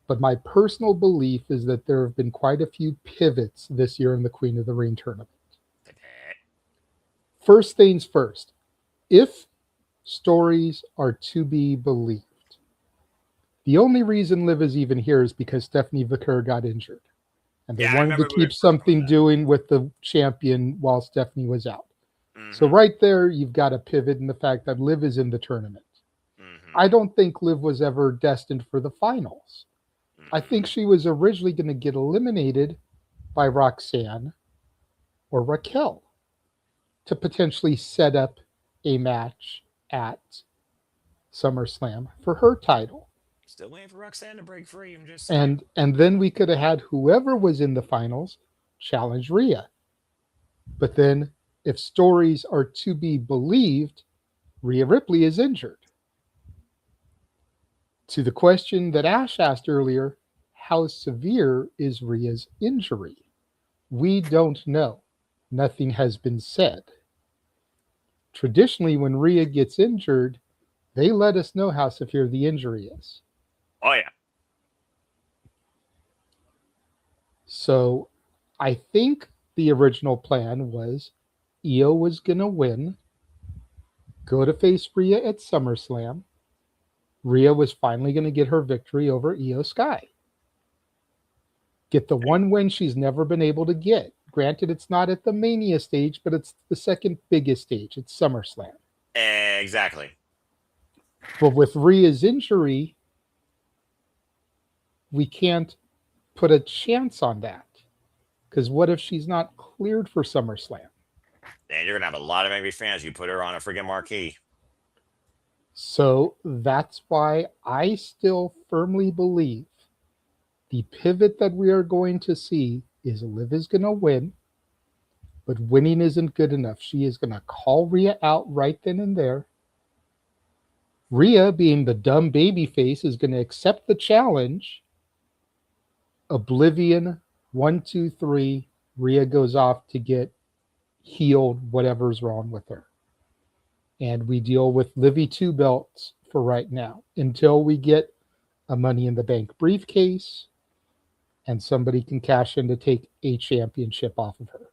But my personal belief is that there have been quite a few pivots this year in the Queen of the Ring tournament. First things first, if stories are to be believed, the only reason Liv is even here is because Stephanie Vicker got injured. And they wanted to keep something doing with the champion while Stephanie was out. Mm-hmm. So right there, you've got a pivot in the fact that Liv is in the tournament. Mm-hmm. I don't think Liv was ever destined for the finals. Mm-hmm. I think she was originally going to get eliminated by Roxanne or Raquel to potentially set up a match at SummerSlam for her title. Still waiting for Roxanne to break free. I'm just and then we could have had whoever was in the finals challenge Rhea. But then, if stories are to be believed, Rhea Ripley is injured. To the question that Ash asked earlier, how severe is Rhea's injury? We don't know. Nothing has been said. Traditionally, when Rhea gets injured, they let us know how severe the injury is. Oh, yeah. So I think the original plan was Io was going to win, go to face Rhea at SummerSlam. Rhea was finally going to get her victory over Io Sky. Get the one win she's never been able to get. Granted, it's not at the Mania stage, but it's the second biggest stage. It's SummerSlam. Exactly. But with Rhea's injury, we can't put a chance on that. Because what if she's not cleared for SummerSlam? And you're going to have a lot of angry fans. You put her on a friggin' marquee. So that's why I still firmly believe the pivot that we are going to see is Liv is going to win, but winning isn't good enough. She is going to call Rhea out right then and there. Rhea, being the dumb baby face, is going to accept the challenge. Oblivion, 1, 2, 3. Rhea goes off to get healed, whatever's wrong with her. And we deal with Livy 2 belts for right now until we get a Money in the Bank briefcase and somebody can cash in to take a championship off of her.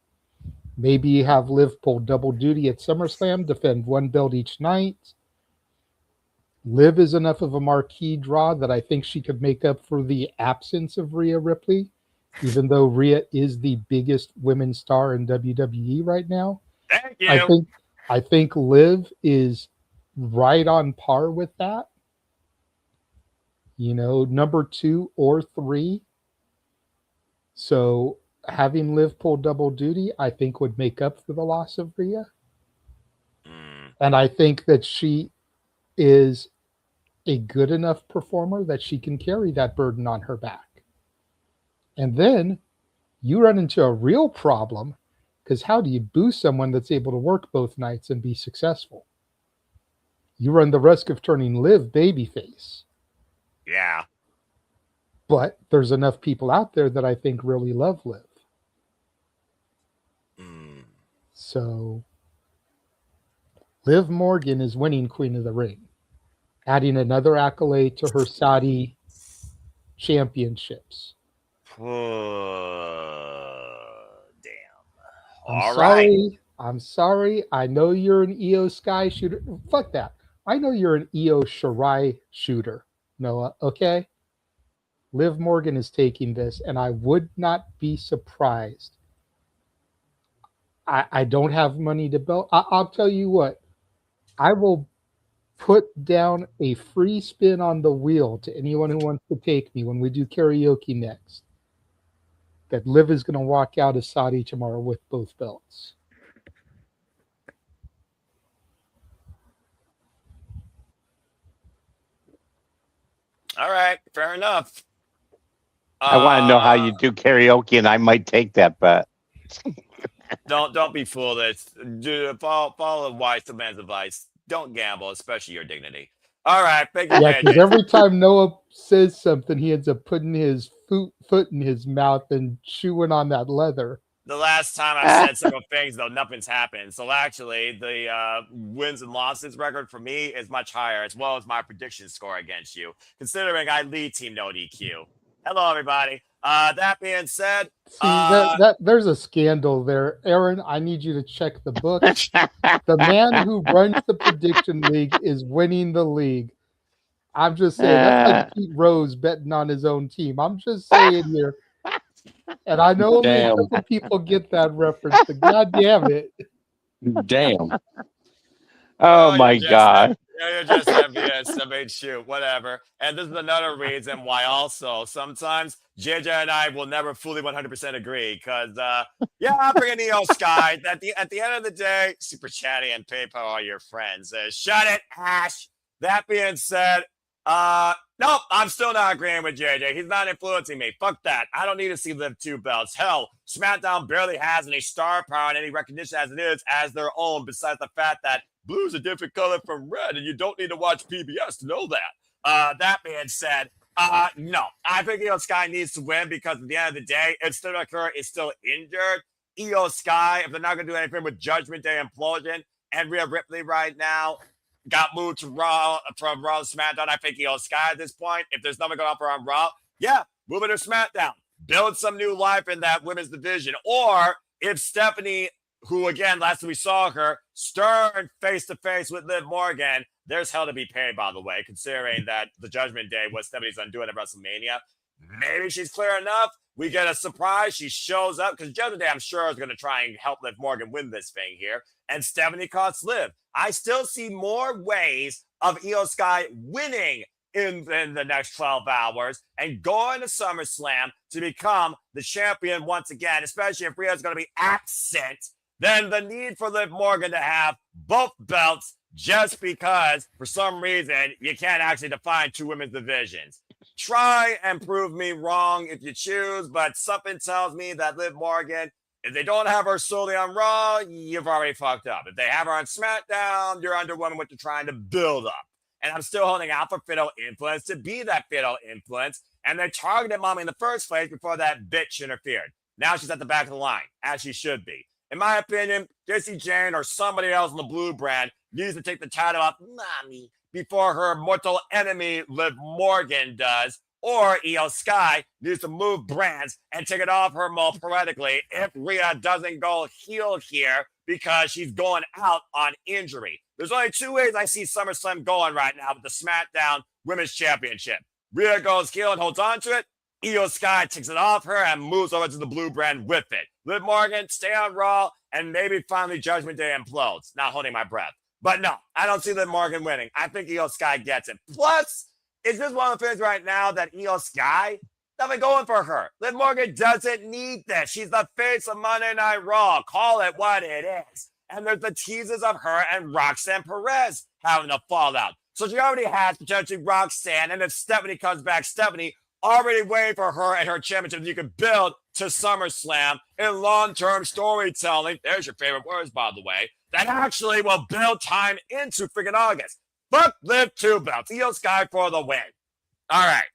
Maybe have Liv pull double duty at SummerSlam, defend one belt each night. Liv is enough of a marquee draw that I think she could make up for the absence of Rhea Ripley, even though Rhea is the biggest women's star in WWE right now. Thank you. I think Liv is right on par with that. You know, number 2 or 3. So having Liv pull double duty, I think would make up for the loss of Rhea. And I think that she is a good enough performer that she can carry that burden on her back. And then you run into a real problem, because how do you boo someone that's able to work both nights and be successful? You run the risk of turning Liv babyface. Yeah. But there's enough people out there that I think really love Liv. So Liv Morgan is winning Queen of the Ring, adding another accolade to her Saudi championships. Damn. I'm sorry. I know you're an Io Sky shooter. Fuck that. I know you're an Io Shirai shooter, Noah. Okay? Liv Morgan is taking this, and I would not be surprised. I don't have money to belt. I'll tell you what. I will put down a free spin on the wheel to anyone who wants to take me when we do karaoke next. That Liv is going to walk out of Saudi tomorrow with both belts. All right, fair enough. I want to know how you do karaoke, and I might take that bet. Don't be foolish. Follow wise man's advice. Don't gamble, especially your dignity. All right, thank you, Yeah, because JJ. every time Noah says something, he ends up putting his foot in his mouth and chewing on that leather. The last time I've said several things, though, nothing's happened. So actually, the wins and losses record for me is much higher, as well as my prediction score against you, considering I lead Team No DQ. Hello, everybody. That being said, See, there's a scandal there. Aaron, I need you to check the book. The man who runs the prediction league is winning the league. I'm just saying, that's like Pete Rose betting on his own team. I'm just saying here. And I know only a couple people get that reference, but God damn it. Damn. Oh my God. You're just envious. I mean, shoot, whatever. And this is another reason why also sometimes JJ and I will never fully 100% agree because, yeah, I'm bringing Io Sky. At the end of the day, super chatty and PayPal are your friends. Shut it, Ash. That being said, nope, I'm still not agreeing with JJ. He's not influencing me. Fuck that. I don't need to see Liv 2 belts. Hell, SmackDown barely has any star power and any recognition as it is as their own, besides the fact that blue's a different color from red, and you don't need to watch PBS to know that. That being said, no. I think Io Sky needs to win because at the end of the day, it's still occur. It's still injured. Io Sky, if they're not going to do anything with Judgment Day Implosion, and Rhea Ripley right now got moved to Raw from Raw to SmackDown. I think Io Sky at this point, if there's nothing going on for her on Raw, yeah, move it to SmackDown. Build some new life in that women's division. Or if Stephanie who, again, last time we saw her, stern face-to-face with Liv Morgan. There's hell to be paid, by the way, considering that the Judgment Day was Stephanie's undoing at WrestleMania. Maybe she's clear enough. We get a surprise. She shows up because Judgment Day, I'm sure, is going to try and help Liv Morgan win this thing here. And Stephanie costs Liv. I still see more ways of Io Sky winning in the next 12 hours and going to SummerSlam to become the champion once again, especially if Rhea's going to be absent. Then the need for Liv Morgan to have both belts just because, for some reason, you can't actually define two women's divisions. Try and prove me wrong if you choose, but something tells me that Liv Morgan, if they don't have her solely on Raw, you've already fucked up. If they have her on SmackDown, you're underwhelming what you're trying to build up. And I'm still holding out for Fatal Influence to be that Fatal Influence. And they targeted Mommy in the first place before that bitch interfered. Now she's at the back of the line, as she should be. In my opinion, Jessie Jane or somebody else in the blue brand needs to take the title off Mommy before her mortal enemy, Liv Morgan, does. Or Io Sky needs to move brands and take it off her more poetically if Rhea doesn't go heel here because she's going out on injury. There's only two ways I see SummerSlam going right now with the SmackDown Women's Championship. Rhea goes heel and holds on to it. Io Sky takes it off her and moves over to the blue brand with it. Liv Morgan, stay on Raw, and maybe finally Judgment Day implodes. Not holding my breath. But no, I don't see Liv Morgan winning. I think Io Sky gets it. Plus, it's just one of the things right now that Io Sky, nothing going for her. Liv Morgan doesn't need this. She's the face of Monday Night Raw. Call it what it is. And there's the teases of her and Roxanne Perez having a fallout. So she already has potentially Roxanne. And if Stephanie comes back, Stephanie already waiting for her and her championship you can build to SummerSlam in long-term storytelling. There's your favorite words, by the way. That actually will build time into freaking August. Fuck Liv 2 belts. Io Sky for the win. All right.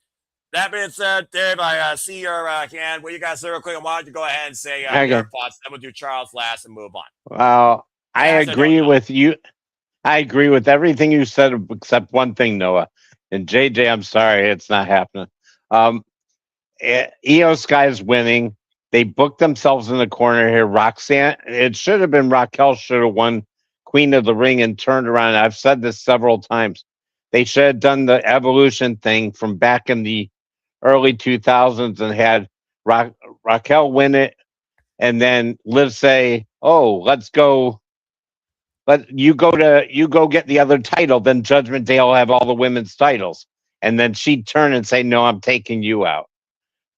That being said, Dave, I see your hand. Will you guys say real quick? Why don't you go ahead and say your thoughts? Then we'll do Charles last and move on. Well, I agree with you. I agree with everything you said except one thing, Noah. And JJ, I'm sorry, it's not happening. Io Sky's winning. They booked themselves in the corner here. Roxanne, it should have been Raquel should have won Queen of the Ring and turned around. I've said this several times. They should have done the Evolution thing from back in the early 2000s and had Raquel win it and then Liv say, "Oh, let's go. You go get the other title. Then Judgment Day will have all the women's titles." And then she'd turn and say, "No, I'm taking you out."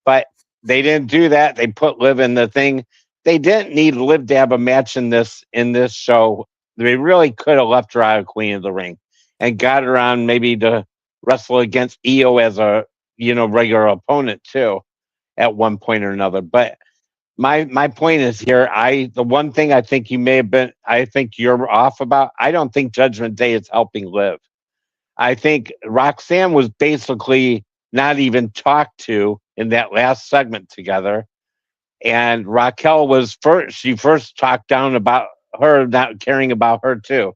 But they didn't do that. They put Liv in the thing. They didn't need Liv to have a match in this show. They really could have left her out of Queen of the Ring and got her on maybe to wrestle against Io as a regular opponent too at one point or another. But my point is here, the one thing I think I think you're off about, I don't think Judgment Day is helping Liv. I think Roxanne was basically not even talked to in that last segment together. And Raquel was first talked down about her not caring about her too.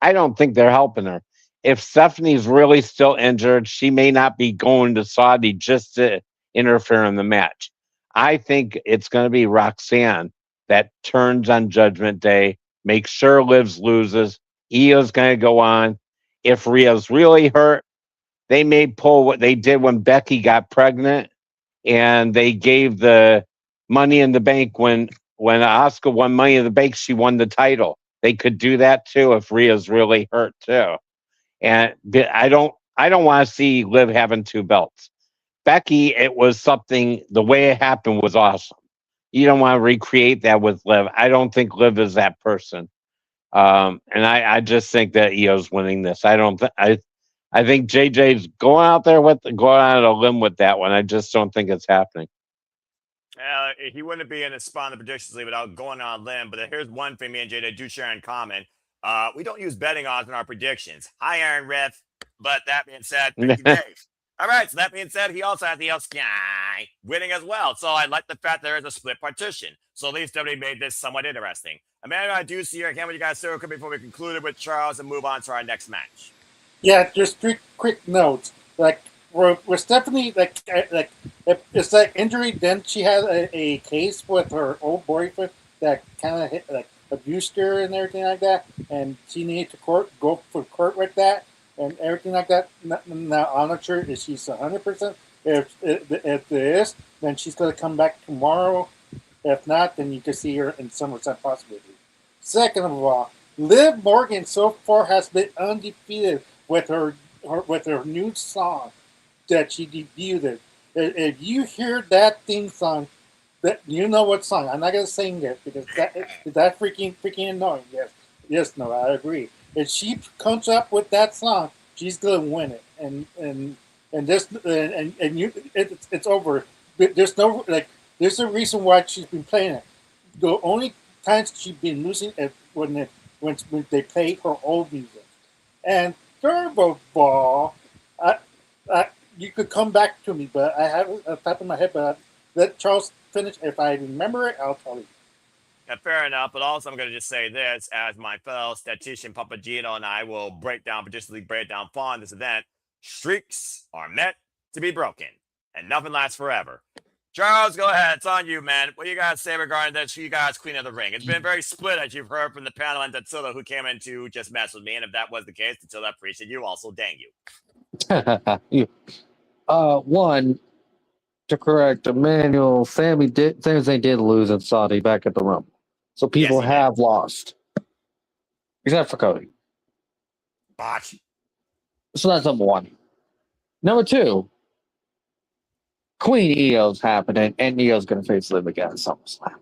I don't think they're helping her. If Stephanie's really still injured, she may not be going to Saudi just to interfere in the match. I think it's going to be Roxanne that turns on Judgment Day, makes sure Liv loses. Io's going to go on. If Rhea's really hurt, they may pull what they did when Becky got pregnant and they gave the Money in the Bank when Asuka won Money in the Bank, she won the title. They could do that too if Rhea's really hurt too. And I don't want to see Liv having two belts. Becky, it was something, the way it happened was awesome. You don't want to recreate that with Liv. I don't think Liv is that person. And I just think that Io's winning this. I think JJ's going out on a limb with that one. I just don't think it's happening. He wouldn't be in a spot in the predictions league without going on a limb. But here's one thing me and JJ do share in common. We don't use betting odds in our predictions. Hi, Aaron Riff. But that being said, thank you, Dave. All right, so that being said, he also has the Io Sky winning as well. So I like the fact there is a split partition. So at least WWE made this somewhat interesting. Amanda, I do see your hand. What you guys say before we conclude with Charles and move on to our next match? Yeah, just three quick notes. Like with Stephanie, if it's injury, then she had a case with her old boyfriend that kind of abused her and everything like that, and she needed to go for court with that and everything like that. Now I'm not sure if she's 100%. If it is, then she's gonna come back tomorrow. If not, then you can see her in SummerSlam possibly. Second of all, Liv Morgan so far has been undefeated with her new song that she debuted. If you hear that theme song, that you know what song. I'm not gonna sing it because that freaking annoying. Yes, no, I agree. If she comes up with that song, she's gonna win it, and this and you it's over. There's no there's a reason why she's been playing it. The only times she's been losing it when they play her old music. And third of all, you could come back to me, but I have it at the top of my head. But let Charles finish. If I remember it, I'll tell you. Yeah, fair enough. But also, I'm going to just say this as my fellow statistician Papagino and I will particularly break down fun this event. Streaks are meant to be broken, and nothing lasts forever. Charles, go ahead. It's on you, man. What do you got to say regarding this? You guys, Queen of the Ring. It's been very split, as you've heard from the panel and Tatsula, who came in to just mess with me. And if that was the case, Tatsula, appreciate you. Also, dang you. One, to correct Emmanuel, Femi did lose in Saudi back at the Rumble. So people have lost. Except for Cody. Botch. So that's number one. Number two, Queen Io's happening, and Io's going to face Liv again at SummerSlam.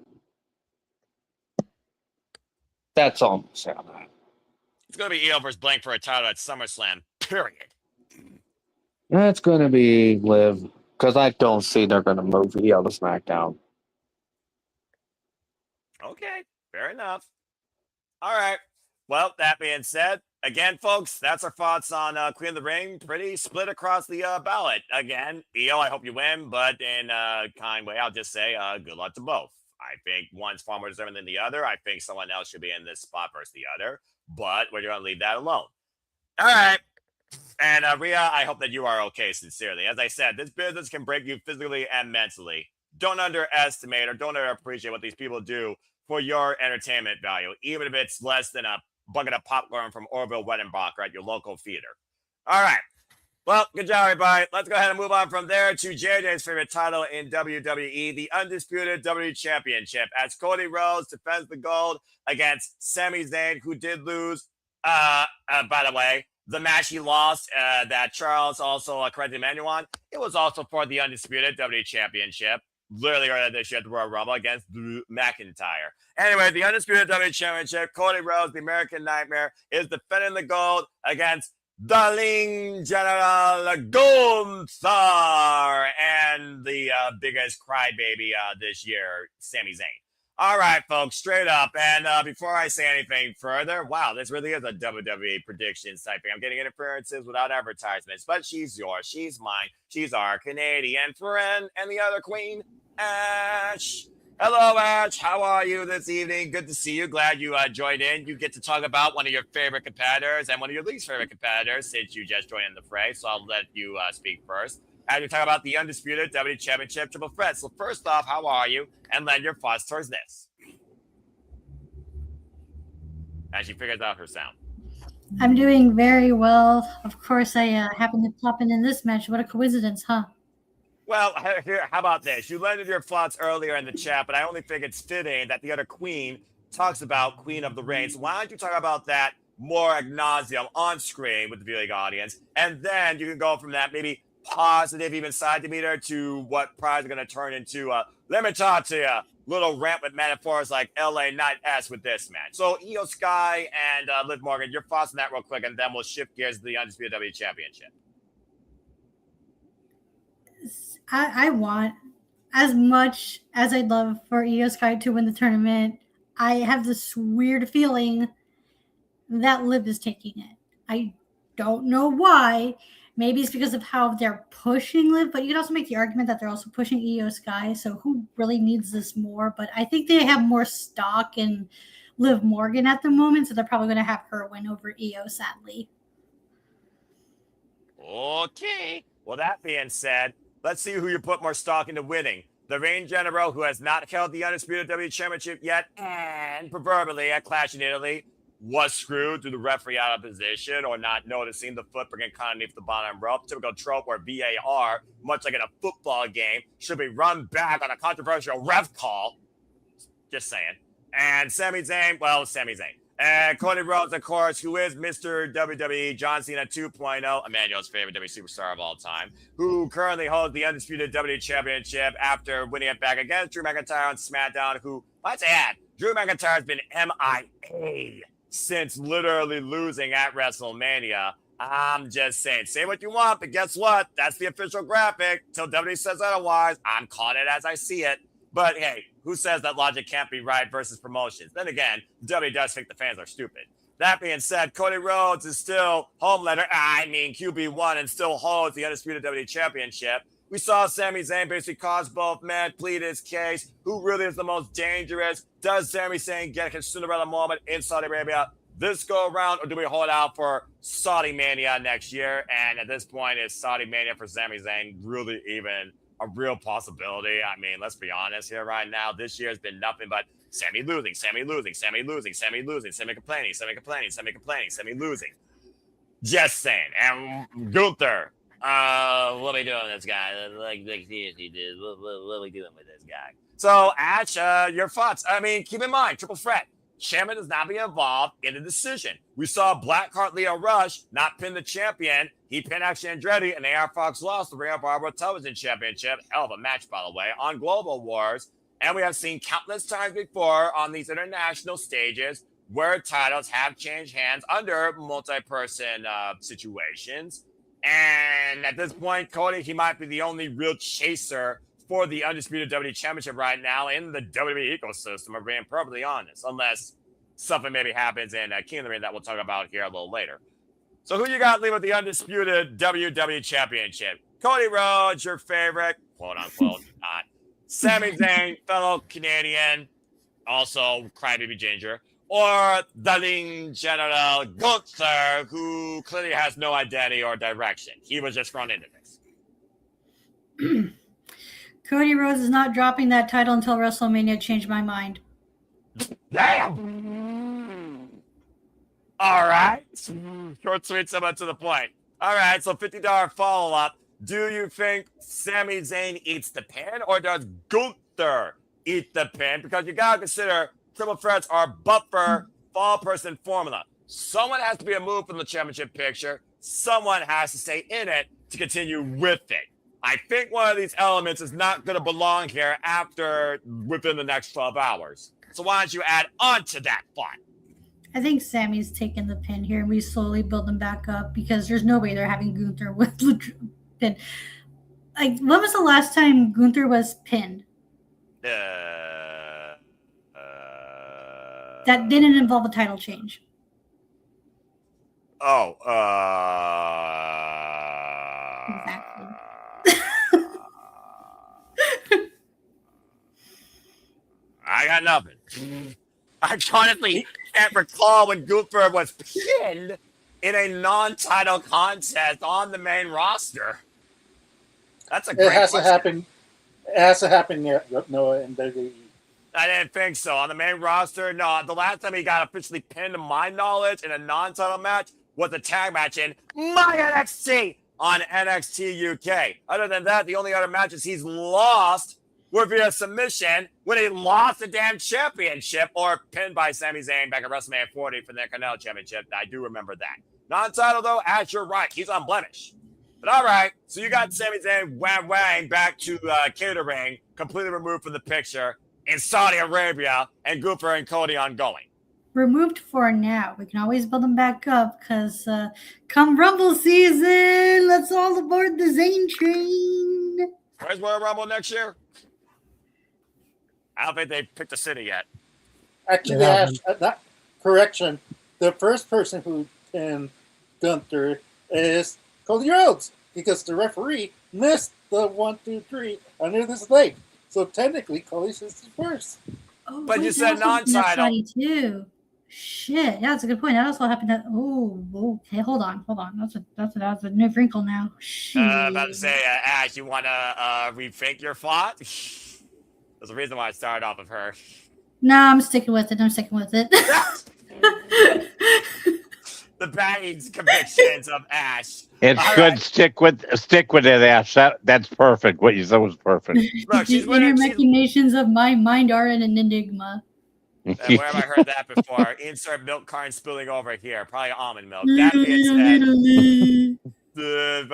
That's all I'm going to say on that. It's going to be Io versus Blank for a title at SummerSlam, period. That's going to be Liv, because I don't see they're going to move Io to SmackDown. Okay, fair enough. All right. Well, that being said, again, folks, that's our thoughts on Queen of the Ring. Pretty split across the ballot. Again, Io, I hope you win, but in a kind way, I'll just say good luck to both. I think one's far more deserving than the other. I think someone else should be in this spot versus the other, but we're going to leave that alone. All right. And Rhea, I hope that you are okay, sincerely. As I said, this business can break you physically and mentally. Don't underestimate or don't underappreciate what these people do for your entertainment value, even if it's less than a bucket of popcorn from Orville Wedenbacher at your local theater. All right. Well, good job, everybody. Let's go ahead and move on from there to JJ's favorite title in WWE, the Undisputed WWE Championship, as Cody Rhodes defends the gold against Sami Zayn, who did lose, by the way, the match he lost that Charles also corrected Emmanuel on. It was also for the Undisputed WWE Championship. Literally earlier this year at the Royal Rumble against Drew McIntyre. Anyway, the Undisputed WWE Championship, Cody Rhodes, the American Nightmare, is defending the gold against Darling General GUNTHER and the biggest crybaby this year, Sami Zayn. All right, folks, straight up. And before I say anything further, wow, this really is a WWE predictions type thing. I'm getting interferences without advertisements, but she's yours, she's mine, she's our Canadian friend and the other queen, Ash. Hello, Ash. How are you this evening? Good to see you. Glad you joined in. You get to talk about one of your favorite competitors and one of your least favorite competitors since you just joined in the fray. So I'll let you speak first. As we talk about the Undisputed WWE Championship Triple Threat. So first off, how are you? And lend your thoughts towards this. As she figures out her sound. I'm doing very well. Of course, I happened to pop in this match. What a coincidence, huh? Well, here, how about this? You lended your thoughts earlier in the chat, but I only think it's fitting that the other queen talks about Queen of the Ring. So why don't you talk about that more ad nauseum on screen with the viewing audience, and then you can go from that maybe positive, even side demeanor, to what prize are going to turn into. Let me talk to you. Little rant with metaphors like LA Knight S with this match. So Io Sky and Liv Morgan, your thoughts on that real quick, and then we'll shift gears to the Undisputed WWE Championship. I want, as much as I'd love for Io Sky to win the tournament, I have this weird feeling that Liv is taking it. I don't know why. Maybe it's because of how they're pushing Liv, but you can also make the argument that they're also pushing Io Sky, so who really needs this more? But I think they have more stock in Liv Morgan at the moment, so they're probably going to have her win over Io, sadly. Okay. Well, that being said, let's see who you put more stock into winning. the reigning general who has not held the Undisputed WWE Championship yet, and proverbially at Clash in Italy, was screwed through the referee out of position or not noticing the foot bringing underneath the bottom rope. Typical trope where VAR, much like in a football game, should be run back on a controversial ref call. Just saying. And Sami Zayn. And Cody Rhodes, of course, who is Mr. WWE John Cena 2.0, Emmanuel's favorite WWE superstar of all time, who currently holds the Undisputed WWE Championship after winning it back against Drew McIntyre on SmackDown, who, let's add, Drew McIntyre has been MIA since literally losing at WrestleMania. I'm just saying, say what you want, but guess what? That's the official graphic. Till WWE says otherwise, I'm calling it as I see it. But hey, who says that logic can't be right versus promotions? Then again, WWE does think the fans are stupid. That being said, Cody Rhodes is still QB1 and still holds the Undisputed WWE Championship. We saw Sami Zayn basically cause both men, plead his case. Who really is the most dangerous? Does Sami Zayn get a Cinderella moment in Saudi Arabia this go around, or do we hold out for Saudi Mania next year? And at this point, is Saudi Mania for Sami Zayn really even a real possibility? I mean, let's be honest here right now. This year has been nothing but Sami losing, Sami losing, Sami losing, Sami losing, Sami complaining, Sami complaining, Sami complaining, Sami losing. Just saying. And Gunther, what are we doing with this guy? Like seriously, dude, what are we doing with this guy? So, Ash, your thoughts? I mean, keep in mind, triple threat. Chairman does not be involved in the decision. We saw Blackheart Leo Rush not pin the champion. He pinned Action Andretti, and AR Fox lost the Ring of Barbara Television Championship. Hell of a match, by the way, on Global Wars. And we have seen countless times before on these international stages where titles have changed hands under multi-person situations. And at this point, Cody, he might be the only real chaser for the Undisputed WWE Championship right now in the WWE ecosystem, of being perfectly honest, unless something maybe happens in King of the Ring that we'll talk about here a little later. So who you got leaving with the Undisputed WWE Championship? Cody Rhodes, your favorite, quote unquote, not. Sami Zayn, fellow Canadian, also Crybaby Ginger, or the Ring General Gunther, who clearly has no identity or direction. He was just thrown into this. Cody Rhodes is not dropping that title until WrestleMania changed my mind. Damn! All right. Short, sweet, somewhat to the point. All right, so $50 follow-up. Do you think Sami Zayn eats the pin, or does Gunther eat the pin? Because you got to consider triple threats are buffer, fall person formula. Someone has to be removed from the championship picture. Someone has to stay in it to continue with it. I think one of these elements is not going to belong here within the next 12 hours. So why don't you add on to that thought? I think Sammy's taking the pin here, and we slowly build them back up because there's no way they're having Gunther with the pin. Like, when was the last time Gunther was pinned? That didn't involve a title change. Exactly. I got nothing. I honestly can't recall when Gunther was pinned in a non-title contest on the main roster. That's a great question. It has to happen there, Noah, in WWE. I didn't think so. On the main roster, no. The last time he got officially pinned, to my knowledge, in a non-title match was a tag match in my NXT on NXT UK. Other than that, the only other matches he's lost were via submission when he lost the damn championship or pinned by Sami Zayn back at WrestleMania 40 for the Canelo Championship. I do remember that. Non-title, though, Ash, you're right. He's unblemished. But all right, so you got Sami Zayn wang back to King of the Ring, completely removed from the picture in Saudi Arabia, and Gunther and Cody ongoing. Removed for now. We can always build them back up because come Rumble season, let's all aboard the Zayn train. Where's Royal Rumble next year? I don't think they picked a city yet. Actually, correction. The first person who pinned Gunther is Cody Rhodes because the referee missed the 1, 2, 3 under this leg. So technically, Cody's is the first. Oh, but you said non-title. Too. Shit, yeah, that's a good point. That also happened. Okay, hold on. That's a new wrinkle now. Shit. About to say, Ash, you want to rethink your thought? There's a reason why I started off with her. No, I'm sticking with it. The baggage convictions of Ash. It's All good. right. Stick with it, Ash. That's perfect. What you said was perfect. Look, she's The winning. inner machinations of my mind are an enigma. Where have I heard that before? Insert milk carton spilling over here. Probably almond milk. That being said,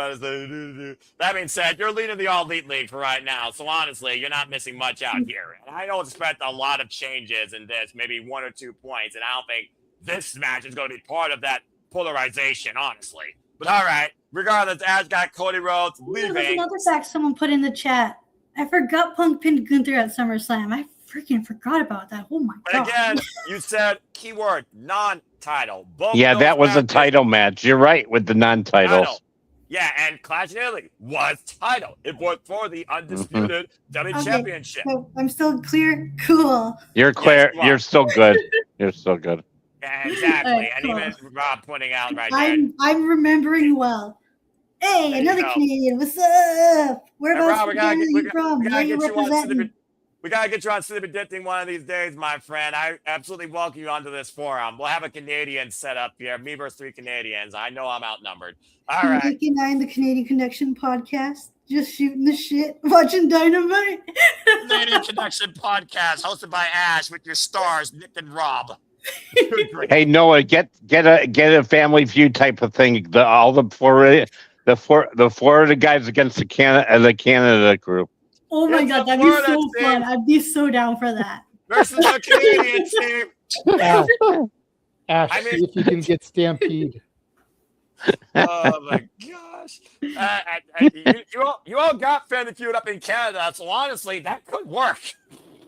that being said, you're leading the All Elite League for right now. So honestly, you're not missing much out here. And I don't expect a lot of changes in this, maybe 1 or 2 points. And I don't think this match is going to be part of that polarization, honestly. But all right, regardless, Ash got Cody Rhodes leaving. There's another fact someone put in the chat. I forgot Punk pinned Gunther at SummerSlam. I freaking forgot about that. Oh my god. But again, you said keyword non-title. Both Yeah, those that was a matches- title match. You're right with the non-titles. Title. Yeah, and Clash of Italy was title. It was for the Undisputed WWE Okay, Championship. so I'm still clear. Cool. You're clear. you are. You're still good. You're still good. Yeah, exactly. Alright, And cool. even Rob pointing out right there. I'm remembering well. Hey, There you another go. Canadian. What's up? Whereabouts Rob, we gotta get- we from? we Where gotta you get you on representing? We gotta get you on City Predicting one of these days, my friend. I absolutely welcome you onto this forum. We'll have a Canadian set up here. Me versus 3 Canadians. I know I'm outnumbered. All right. Nick and I in the Canadian Connection podcast. Just shooting the shit, watching Dynamite. Canadian Connection podcast hosted by Ash with your stars, Nick and Rob. Hey Noah, get a Family Feud type of thing. The Florida guys against the Canada group. Oh my It's god, the that'd be Florida so team. fun. I'd be so down for that. Versus the Canadian team. Ash, I mean- see if you can get Stampede. Oh my gosh. You all got Family Feud up in Canada, so honestly, that could work.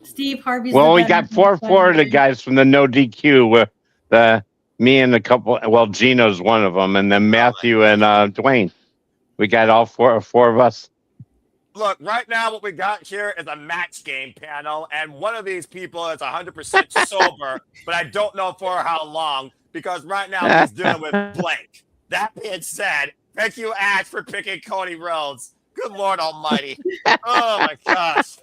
Steve Harvey's. Well, the we better got 4 Florida friend. guys from the No DQ. With me and a couple. Well, Gino's one of them, and then Matthew and Dwayne. We got all four of us. Look, right now what we got here is a match game panel, and one of these people is 100% sober, but I don't know for how long, because right now he's dealing with blank. That being said, thank you, Ash, for picking Cody Rhodes. Good Lord Almighty. Oh my gosh.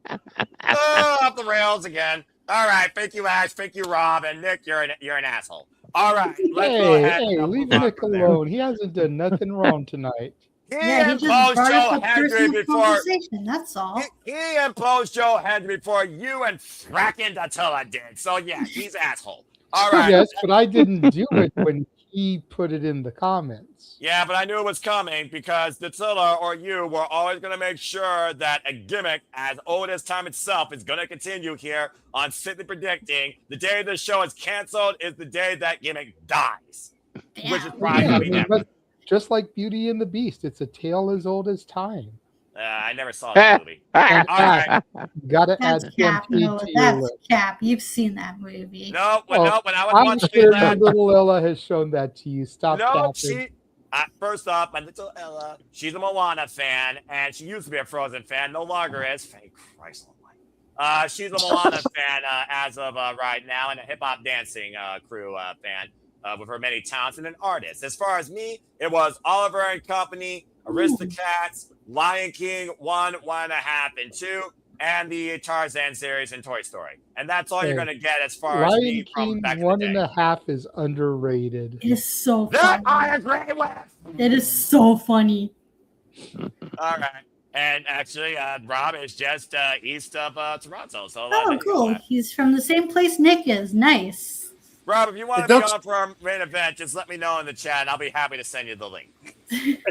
Oh, off the rails again. All right, thank you, Ash. Thank you, Rob, and Nick. You're an asshole. All right, let's go ahead. Hey, and leave move on Nick from there. alone. He hasn't done nothing wrong tonight. He Yeah, he just imposed brought Joe up a Hendry personal before. conversation. That's all. He imposed Joe Hendry before you and fracking Attila did. So yeah, he's asshole. All right. Yes, but I didn't do it when he put it in the comments. Yeah, but I knew it was coming because Attila or you were always going to make sure that a gimmick as old as time itself is going to continue here on Simply Predicting. The day the show is canceled is the day that gimmick dies, which is Damn. probably Yeah, going I to be mean, never. but just like Beauty and the Beast, it's a tale as old as time. I never saw that movie. And All right. Gotta That's add cap. Stampede No, to your that's list. cap. You've seen that movie. No, Oh, when I was I'm watching sure that, my little Ella has shown that to you. Stop no, capping. first off, my little Ella, she's a Moana fan, and she used to be a Frozen fan, no longer is. Thank Christ almighty. She's a Moana fan as of right now, and a hip hop dancing crew fan with her many talents and an artist. As far as me, it was Oliver and Company, Aristocats, Lion King 1, 1.5, and 2, and the Tarzan series and Toy Story. And that's all you're Hey, going to get as far as Lion me from King back in the day. 1.5 is underrated. It is so That funny. I agree with. It is so funny. All right. And actually, Rob is just east of Toronto. So Oh, there you cool. go. He's from the same place Nick is. Nice. Rob, if you want to Don't- be on for our main event, just let me know in the chat. I'll be happy to send you the link.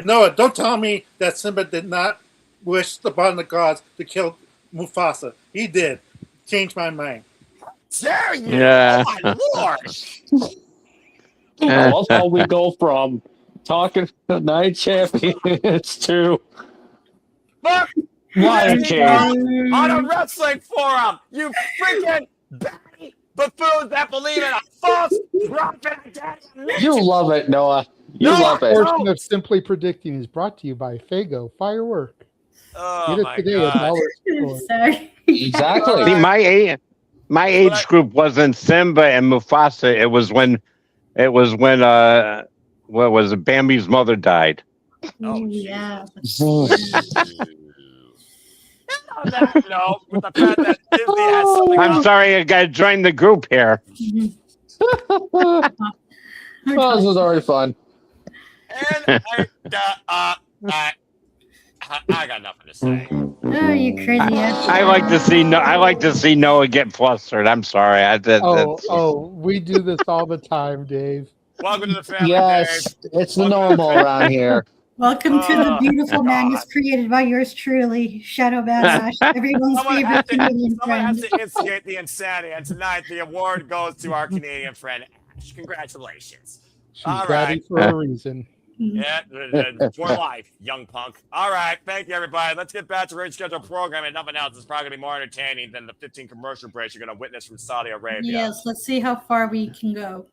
Noah, don't tell me that Simba did not wish upon the gods to kill Mufasa. He did. Changed my mind. Dare you? Yeah. Oh, my Lord. I love how we go from talking to night champions to Fuck Lion you King. on a wrestling forum. You freaking batty buffoons that believe in a false prophet identity. You love it, Noah. You No, love it. Portion of Simply Predicting is brought to you by Fago Firework. Oh, Get it my today at God. Dollar Store. Sorry. Exactly. See, my age group wasn't Simba and Mufasa. It was when what was it? Bambi's mother died. Oh, Ooh, yeah. Ooh. On that note, with the fact that Disney has something I'm up, sorry, I got to join the group here. Oh, this was already fun. and I got nothing to say. Oh, you crazy ass. I like to see Noah get flustered. I'm sorry. We do this all the time, Dave. Welcome to the family, Yes, Dave. it's the Welcome to the normal family. around here. Welcome to the beautiful God. madness created by yours truly, Shadow Badass, everyone's Someone favorite Canadian someone has friend. to instigate the insanity, and tonight the award goes to our Canadian friend Ash. Congratulations. She's All daddy right. for a reason. Yeah, for life, young punk. All right, thank you, everybody. Let's get back to our scheduled program, and nothing else is probably going to be more entertaining than the 15 commercial breaks you're going to witness from Saudi Arabia. Yes, let's see how far we can go.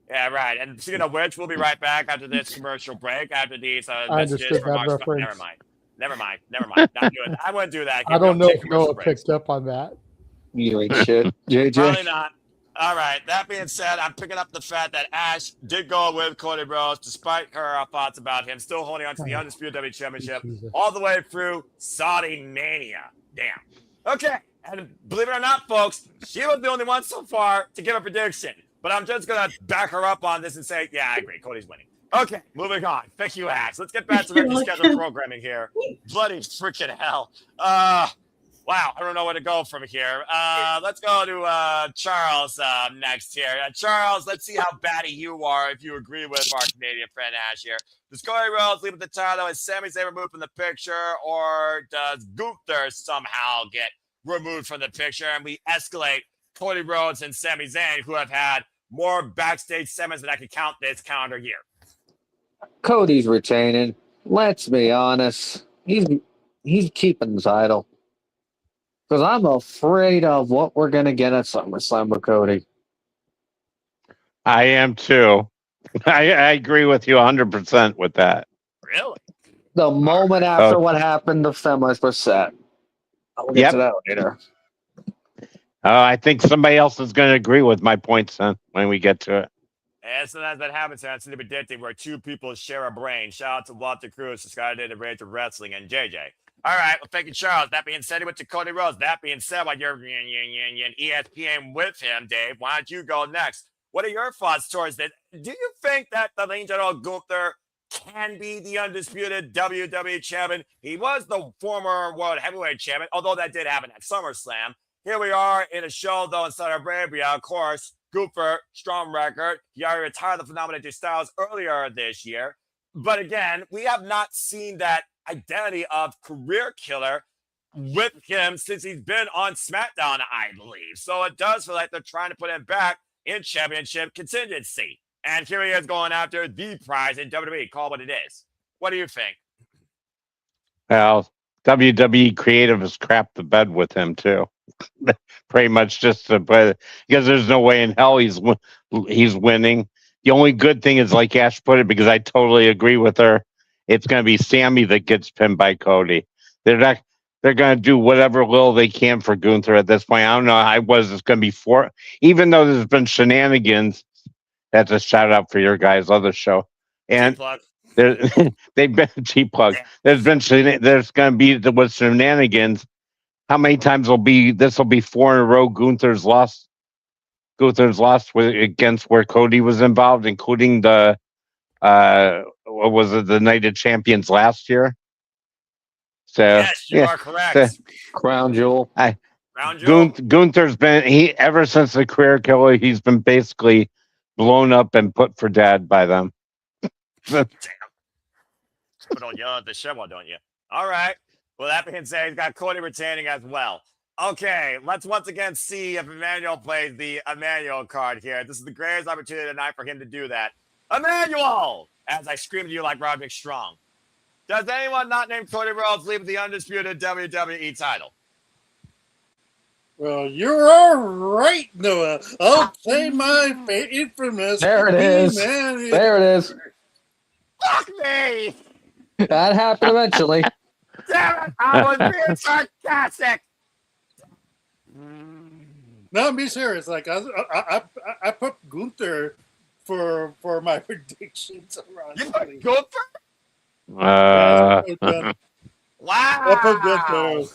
Yeah, right. And speaking of which, we'll be right back after this commercial break, after these I messages understood from that our... reference. Never mind. Not doing that. I wouldn't do that. I don't know if Noah picked up on that. You ain't shit, JJ. Probably not. All right. That being said, I'm picking up the fact that Ash did go with Cody Rhodes, despite her thoughts about him still holding on to the Undisputed WWE Championship all the way through Saudi Mania. Damn. Okay. And believe it or not, folks, she was the only one so far to give a prediction. But I'm just going to back her up on this and say, yeah, I agree. Cody's winning. Okay, moving on. Thank you, Ash. Let's get back to the scheduled programming here. Bloody freaking hell. Wow, I don't know where to go from here. Let's go to Charles next here. Charles, let's see how batty you are if you agree with our Canadian friend Ash here. Does Cody Rhodes leave the title? Is Sami Zayn removed from the picture? Or does Gunther somehow get removed from the picture and we escalate Cody Rhodes and Sami Zayn, who have had more backstage segments than I could count this calendar year? Cody's retaining. Let's be honest. He's keeping the title. Because I'm afraid of what we're going to get at SummerSlam with Cody. I am too. I agree with you 100% with that. Really? The moment after what happened to Femi for Seth. I'll get to that later. I think somebody else is going to agree with my points then when we get to it. And sometimes that happens, and it's predicting where two people share a brain. Shout out to Walter Cruz, Sky to Rage of Wrestling, and JJ. All right, well, thank you, Charles. That being said, he went to Cody Rhodes. That being said, while you're ESPN with him, Dave, why don't you go next? What are your thoughts towards this? Do you think that the Lane General Gunther can be the undisputed WWE champion? He was the former World Heavyweight champion, although that did happen at SummerSlam. Here we are in a show, though, in Saudi Arabia, of course. Gunther, strong record. He already retired the phenomenon to Styles earlier this year. But again, we have not seen that identity of career killer with him since he's been on SmackDown, I believe. So it does feel like they're trying to put him back in championship contingency. And here he is going after the prize in WWE. Call what it is. What do you think? Well, WWE creative has crapped the bed with him too. Pretty much just because there's no way in hell he's winning. The only good thing is, like Ash put it, because I totally agree with her, it's going to be Sami that gets pinned by Cody. They're going to do whatever little they can for Gunther at this point. I don't know how it's going to be for, even though there's been shenanigans. That's a shout out for your guys' other show. And they've been cheap plug. There's going to be with shenanigans. How many times this will be 4 in a row Gunther's lost against where Cody was involved, including the what was it, the Night of Champions last year? So yes, you are correct. Crown Jewel. Gunther's been ever since the career killer, he's been basically blown up and put for dead by them. Damn. Put on the show, don't you? All right. Well, that being said, he's got Cody retaining as well. Okay, let's once again see if Emmanuel plays the Emmanuel card here. This is the greatest opportunity tonight for him to do that. Emmanuel! As I scream to you like Roderick Strong. Does anyone not named Cody Rhodes leave the undisputed WWE title? Well, you're all right, Noah. I'll play my infamous. There it is. There it is. Fuck me! That happened eventually. Damn it! I was being sarcastic. No, be serious. Like I put Gunther for my predictions. You put Gunther? Wow. I put Gunther.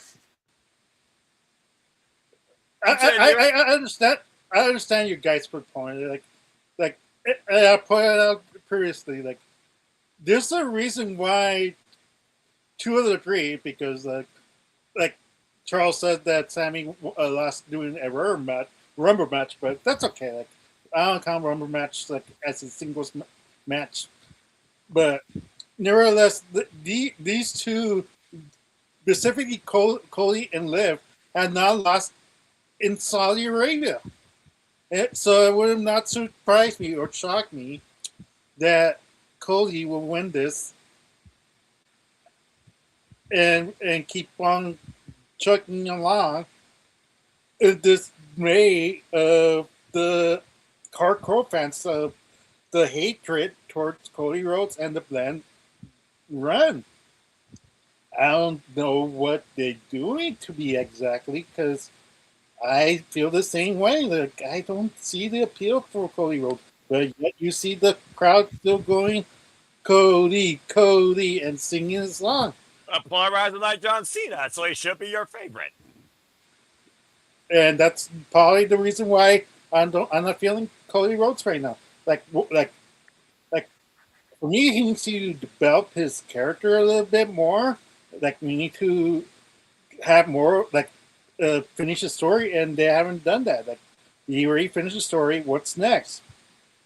I understand. I understand your guys' point. Like I pointed out previously. Like, there's a reason why two of the three, because like Charles said that Sami lost doing a rumble match, but that's okay. Like, I don't count rumble match like as a singles match, but nevertheless, these two, specifically Cody and Liv, had not lost in Saudi Arabia. So it would have not surprised me or shocked me that Cody will win this and keep on chugging along in this way of the hardcore fans of the hatred towards Cody Rhodes and the Blend run. I don't know what they're doing to be exactly, because I feel the same way. Like, I don't see the appeal for Cody Rhodes, but yet you see the crowd still going, Cody, Cody, and singing his song. Polarizing like John Cena, so he should be your favorite. And that's probably the reason why I'm not feeling Cody Rhodes right now. Like for me, he needs to develop his character a little bit more. Like, we need to have more, like, finish the story, and they haven't done that. Like, he already finished the story. What's next?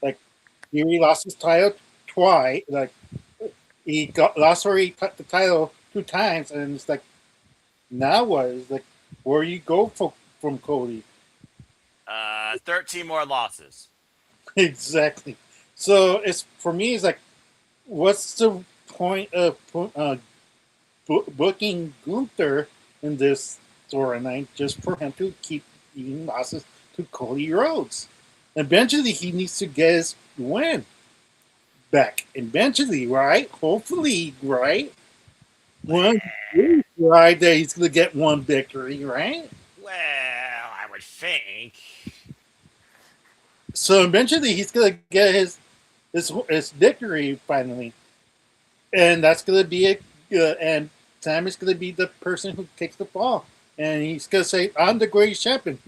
Like, he already lost his title twice. Like, he already cut the title 2 times, and it's like, now what? It's like, where you go from Cody? 13 more losses. Exactly. So it's, for me, it's like, what's the point of booking Gunther in this storyline just for him to keep eating losses to Cody Rhodes? Eventually, he needs to get his win back. Eventually, right? Hopefully, right? Right, that he's going to get one victory, right? Well, I would think. So eventually, he's going to get his victory finally, and that's going to be and Sami's going to be the person who takes the fall, and he's going to say, "I'm the greatest champion,"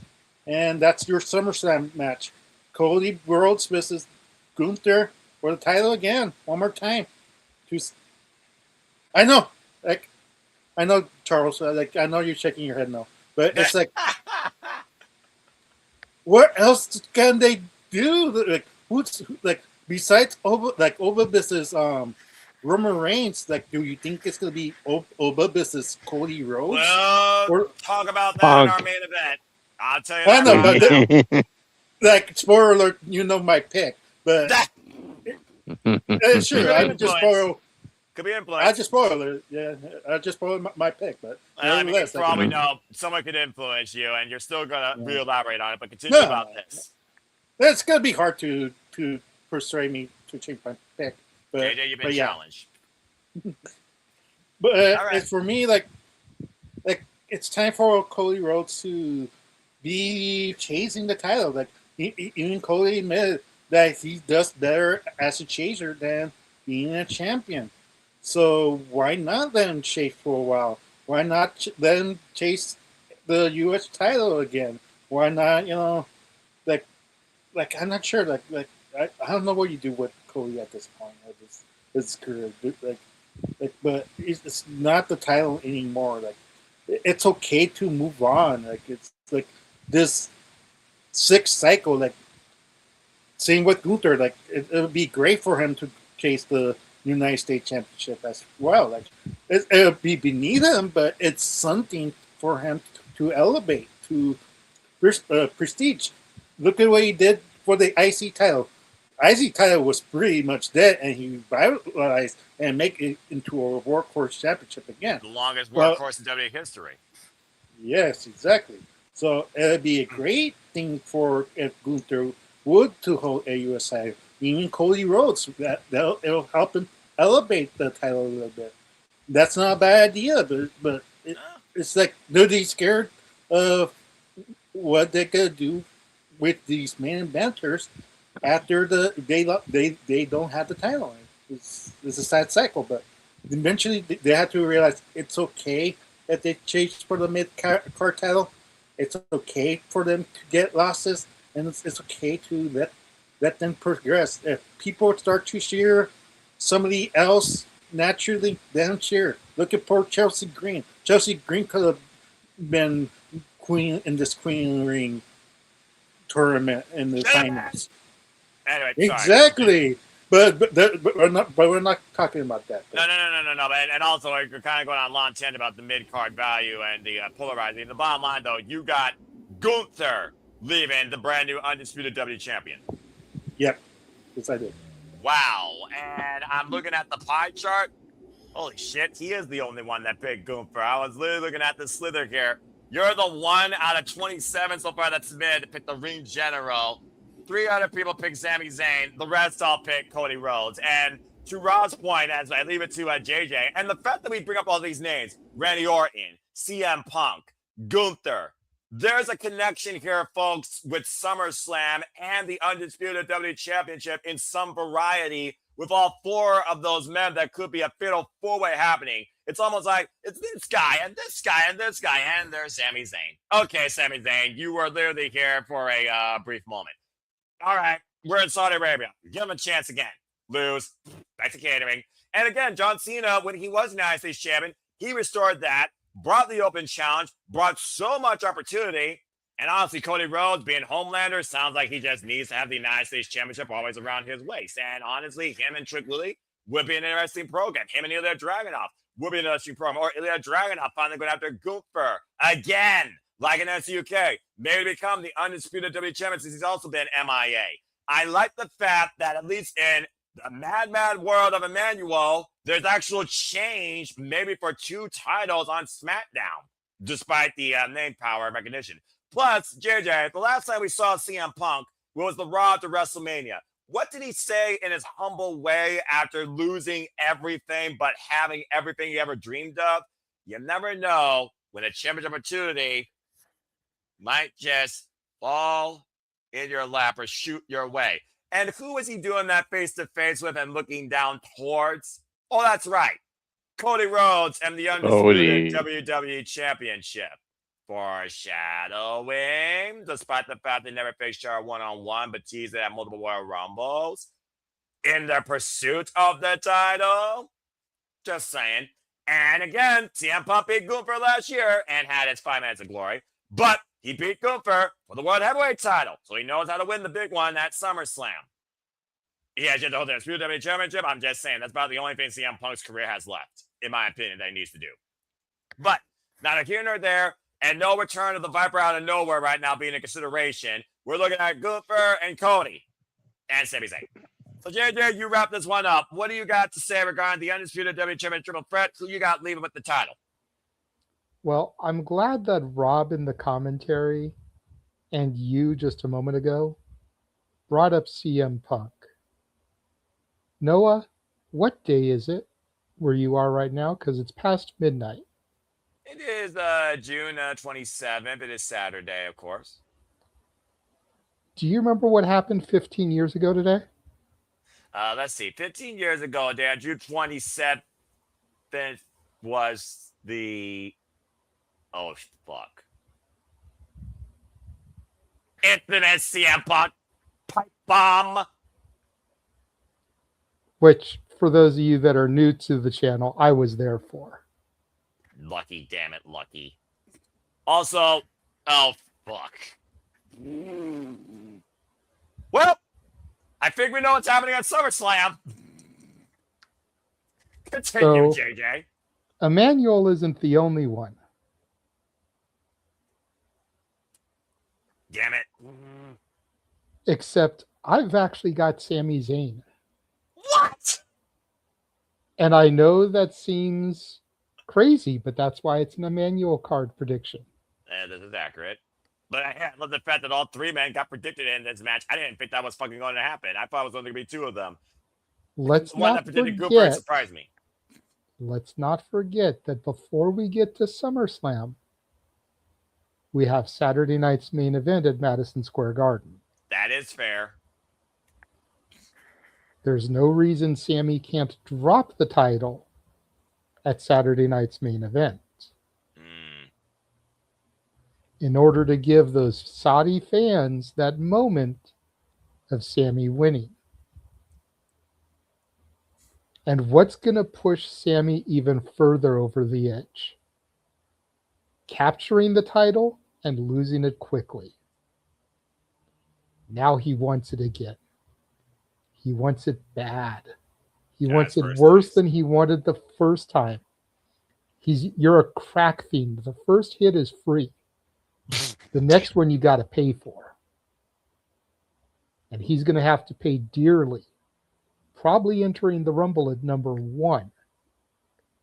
and that's your SummerSlam match: Cody Rhodes versus Gunther for the title again, one more time. I know, like, I know, Charles. Like, I know you're shaking your head no, but it's like, what else can they do? Like, who's like, besides Oba versus Roman Reigns? Like, do you think it's gonna be Oba versus Cody Rhodes? Well, talk about that in our main event. I'll tell you that. I know, but like, spoiler alert, you know my pick, but sure, I just spoil. Could be influence. I just spoiled it. Yeah, I just spoiled my pick, but I mean, you probably know someone could influence you, and you're still gonna re-elaborate on it. But continue about this. It's gonna be hard to persuade me to change my pick. But JJ, you've been challenged. But it's for me, like it's time for Cody Rhodes to be chasing the title. Like, even Cody admitted that he does better as a chaser than being a champion. So why not let him chase for a while? Why not let him chase the U.S. title again? Why not, like I'm not sure. Like I don't know what you do with Cody at this point of his career. But it's not the title anymore. Like, it's okay to move on. Like, it's like this 6th cycle. Like, same with Gunther. Like, it would be great for him to chase the United States Championship as well. Like, it would be beneath him, but it's something for him to elevate to prestige. Look at what he did for the IC title. IC title was pretty much dead, and he revitalized and make it into a workhorse championship again. The longest workhorse in WWE history. Yes, exactly. So it would be a great thing for if Gunther would to hold a US title. Even Cody Rhodes, it'll help him elevate the title a little bit. That's not a bad idea, but it's like, they're scared of what they're gonna do with these main eventers after they don't have the title. It's a sad cycle, but eventually they have to realize it's okay if they chase for the mid card title. It's okay for them to get losses, and it's okay to let them progress. If people start to cheer somebody else naturally, then cheer. Look at poor Chelsea Green. Chelsea Green could have been queen in this Queen Ring tournament in the finals. Anyway, exactly. But we're not talking about that. No. And also, we're kind of going on a long tangent about the mid-card value and the polarizing. The bottom line, though, you got Gunther leaving the brand new Undisputed WWE champion. Yep. Yes, I did. Wow. And I'm looking at the pie chart. Holy shit, he is the only one that picked Gunther. I was literally looking at the slither here. You're the one out of 27 so far that's submitted to pick the ring general. 3 other people pick Sami Zayn. The rest all pick Cody Rhodes. And to Rob's point, as I leave it to JJ, and the fact that we bring up all these names, Randy Orton, CM Punk, Gunther, there's a connection here, folks, with SummerSlam and the Undisputed WWE Championship in some variety with all 4 of those men that could be a fatal 4-way happening. It's almost like it's this guy and this guy and this guy, and there's Sami Zayn. Okay, Sami Zayn, you were literally here for a brief moment. All right, we're in Saudi Arabia. Give him a chance again. Lose. Back to catering. And again, John Cena, when he was United States champion, he restored that, brought the open challenge, brought so much opportunity. And honestly, Cody Rhodes, being Homelander, sounds like he just needs to have the United States championship always around his waist. And honestly, him and Trick Willie would be an interesting program. Him and Ilya Dragunov would be an interesting program. Or Ilya Dragunov finally going after Gunther again. Like in SUK, maybe become the Undisputed WWE Champion since he's also been MIA. I like the fact that at least in the mad world of Emmanuel, there's actual change maybe for 2 titles on SmackDown, despite the name power and recognition. Plus, JJ, the last time we saw CM Punk was the Raw to WrestleMania. What did he say in his humble way after losing everything but having everything he ever dreamed of? You never know when a championship opportunity might just fall in your lap or shoot your way. And who is he doing that face-to-face with and looking down towards? Oh, that's right. Cody Rhodes and the Undisputed WWE Championship. Foreshadowing, despite the fact they never faced each other one-on-one, but teased it at multiple Royal Rumbles. In their pursuit of the title. Just saying. And again, CM Punk beat Gunther last year and had his 5 minutes of glory. But he beat Gunther for the World Heavyweight title, so he knows how to win the big one at SummerSlam. He has yet to hold the Undisputed WWE Championship. I'm just saying, that's about the only thing CM Punk's career has left, in my opinion, that he needs to do. But not here nor there, and no return of the Viper out of nowhere right now being a consideration. We're looking at Gunther and Cody and Sami Zayn. So, JJ, you wrap this one up. What do you got to say regarding the Undisputed WWE Championship Triple Threat? Who you got leaving with the title? Well, I'm glad that Rob in the commentary and you just a moment ago brought up CM Punk. Noah, what day is it where you are right now? Because it's past midnight. It is June 27th. It is Saturday, of course. Do you remember what happened 15 years ago today? Let's see. 15 years ago, Dan, June 27th was the... Oh, fuck. Infamous CM Punk pipe bomb. Which, for those of you that are new to the channel, I was there for. Lucky, damn it, lucky. Also, oh, fuck. Well, I think we know what's happening at SummerSlam. Continue, So, JJ. Emmanuel isn't the only one. Damn it. Except I've actually got Sami Zayn. What? And I know that seems crazy, but that's why it's an Emmanuel card prediction. This is accurate. But I love the fact that all 3 men got predicted in this match. I didn't think that was fucking going to happen. I thought it was only going to be 2 of them. Let's The one not that predicted Cooper forget. surprised me. Let's not forget that before we get to SummerSlam, we have Saturday night's main event at Madison Square Garden. That is fair. There's no reason Sami can't drop the title at Saturday night's main event. in order to give those Saudi fans that moment of Sami winning. And what's going to push Sami even further over the edge? Capturing the title and losing it quickly. Now he wants it again. He wants it bad. He wants it worse than he wanted the first time. You're a crack fiend. The first hit is free. The next one you got to pay for. And he's going to have to pay dearly, probably entering the Rumble at number 1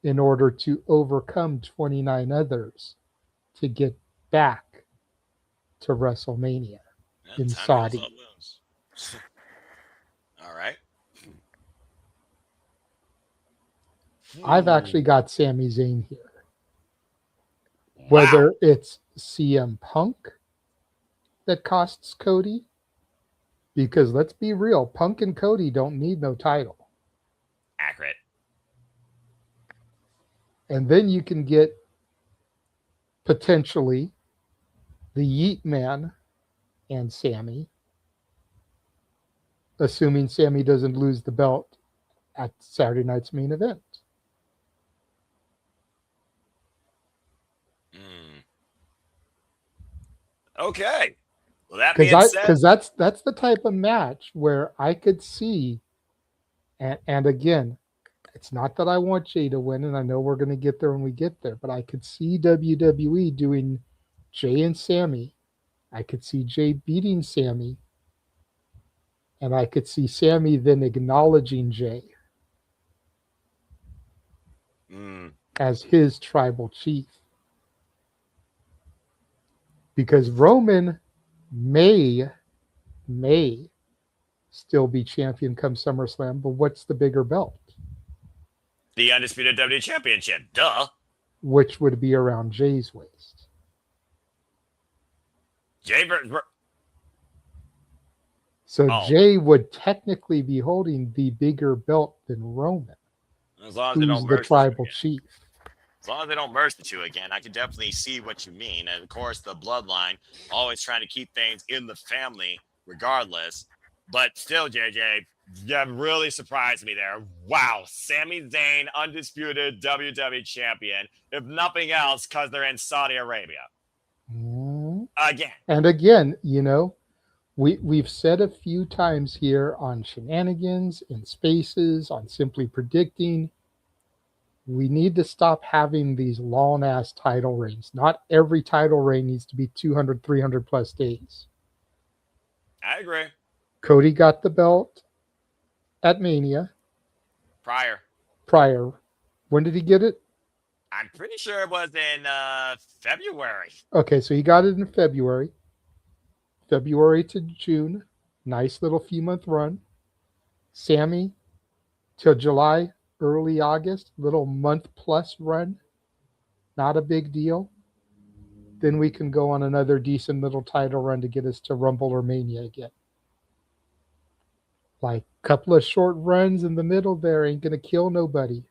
in order to overcome 29 others to get back to WrestleMania in Saudi. All right. I've actually got Sami Zayn here. Whether it's CM Punk that costs Cody, because let's be real, Punk and Cody don't need no title. Accurate. And then you can get potentially the Yeet Man and Sami, assuming Sami doesn't lose the belt at Saturday night's main event. Okay. Well, that being said, because that's the type of match where I could see, and again, it's not that I want Jade to win, and I know we're going to get there when we get there, but I could see WWE doing Jay and Sami. I could see Jay beating Sami, and I could see Sami then acknowledging Jay as his tribal chief. Because Roman may still be champion come SummerSlam, but what's the bigger belt? The Undisputed WWE Championship. Duh. Which would be around Jay's waist. Jay would technically be holding the bigger belt than Roman. As long as who's they don't the merge tribal chief. As long as they don't merge the two again, I can definitely see what you mean. And of course, the bloodline, always trying to keep things in the family regardless. But still, JJ, you really surprised me there. Wow, Sami Zayn, Undisputed WWE Champion. If nothing else, because they're in Saudi Arabia. Again. And again, you know, we've said a few times here on Shenanigans, in Spaces, on Simply Predicting, we need to stop having these long-ass title reigns. Not every title reign needs to be 200, 300 plus days. I agree. Cody got the belt at Mania. Prior. When did he get it? I'm pretty sure it was in February. Okay, so he got it in February. February to June. Nice little few-month run. Sami till July, early August. Little month-plus run. Not a big deal. Then we can go on another decent little title run to get us to Rumble or Mania again. Like a couple of short runs in the middle there ain't going to kill nobody.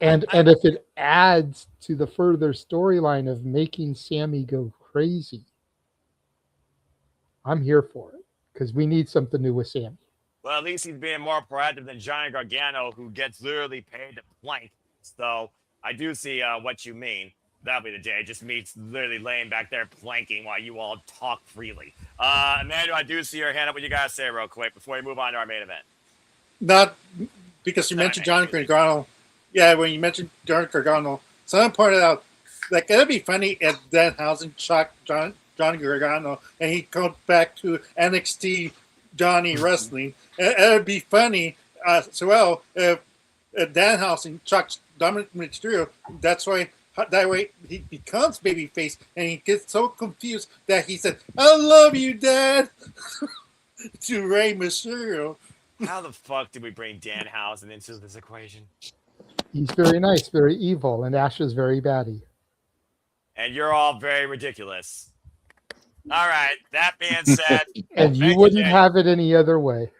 And if it adds to the further storyline of making Sami go crazy, I'm here for it because we need something new with Sami. Well, at least he's being more proactive than Johnny Gargano, who gets literally paid to plank. So I do see what you mean. That'll be the day. Just me literally laying back there planking while you all talk freely. Emmanuel, I do see your hand up. What you guys say real quick before we move on to our main event? Not because you mentioned Johnny Gargano. Yeah, when you mentioned Johnny Gargano, someone pointed out, like, it'd be funny if Danhausen shocked Johnny Gargano and he goes back to NXT Johnny Wrestling. It would be funny as well if Danhausen shocks Dominic Mysterio. That way he becomes babyface and he gets so confused that he said, "I love you, Dad," to Rey Mysterio. How the fuck did we bring Danhausen into this equation? He's very nice, very evil, and Ash is very batty. And you're all very ridiculous. All right, that being said... And you wouldn't have it any other way.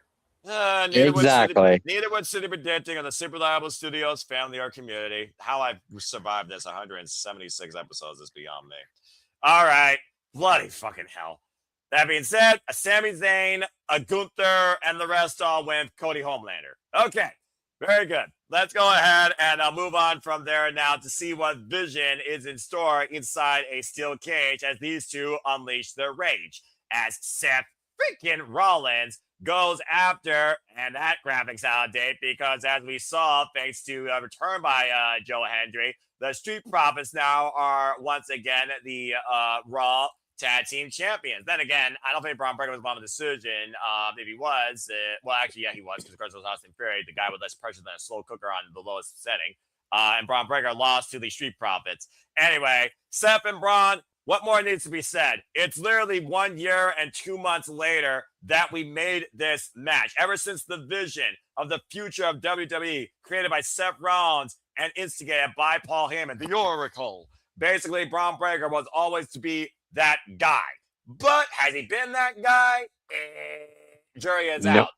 Exactly. Neither would City Predicting on the Super Reliable Studios family or community. How I've survived this 176 episodes is beyond me. All right. Bloody fucking hell. That being said, a Sami Zayn, a Gunther, and the rest all win Cody Homelander. Okay. Very good. Let's go ahead and I'll move on from there now to see what vision is in store inside a steel cage as these two unleash their rage. As Seth freaking Rollins goes after, and that graphics out of date because as we saw, thanks to a return by Joe Hendry, the Street Profits now are once again the Raw Tag Team Champions. Then again, I don't think Bron Breakker was on the decision. If he was, well, actually, yeah, he was because of course it was Austin Fury, the guy with less pressure than a slow cooker on the lowest setting. And Bron Breakker lost to the Street Profits. Anyway, Seth and Bron, what more needs to be said? It's literally 1 year and 2 months later that we made this match. Ever since the vision of the future of WWE created by Seth Rollins and instigated by Paul Heyman, the Oracle. Basically, Bron Breakker was always to be that guy. But has he been that guy? Jury is out,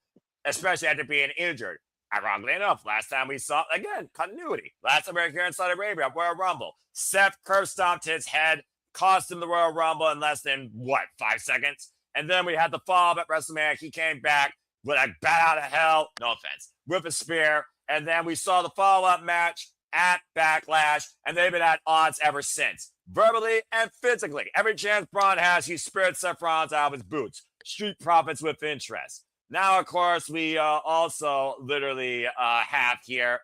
especially after being injured. Ironically enough, last time we saw, again, continuity. Last time we were here in Saudi Arabia, Royal Rumble. Seth curb stomped his head, cost him the Royal Rumble in less than, 5 seconds? And then we had the follow-up at WrestleMania. He came back with a bat out of hell, no offense, with a spear. And then we saw the follow-up match at Backlash, and they've been at odds ever since. Verbally and physically. Every chance Braun has, he spared Seth Rollins out of his boots. Street Profits with interest. Now, of course, we also literally have here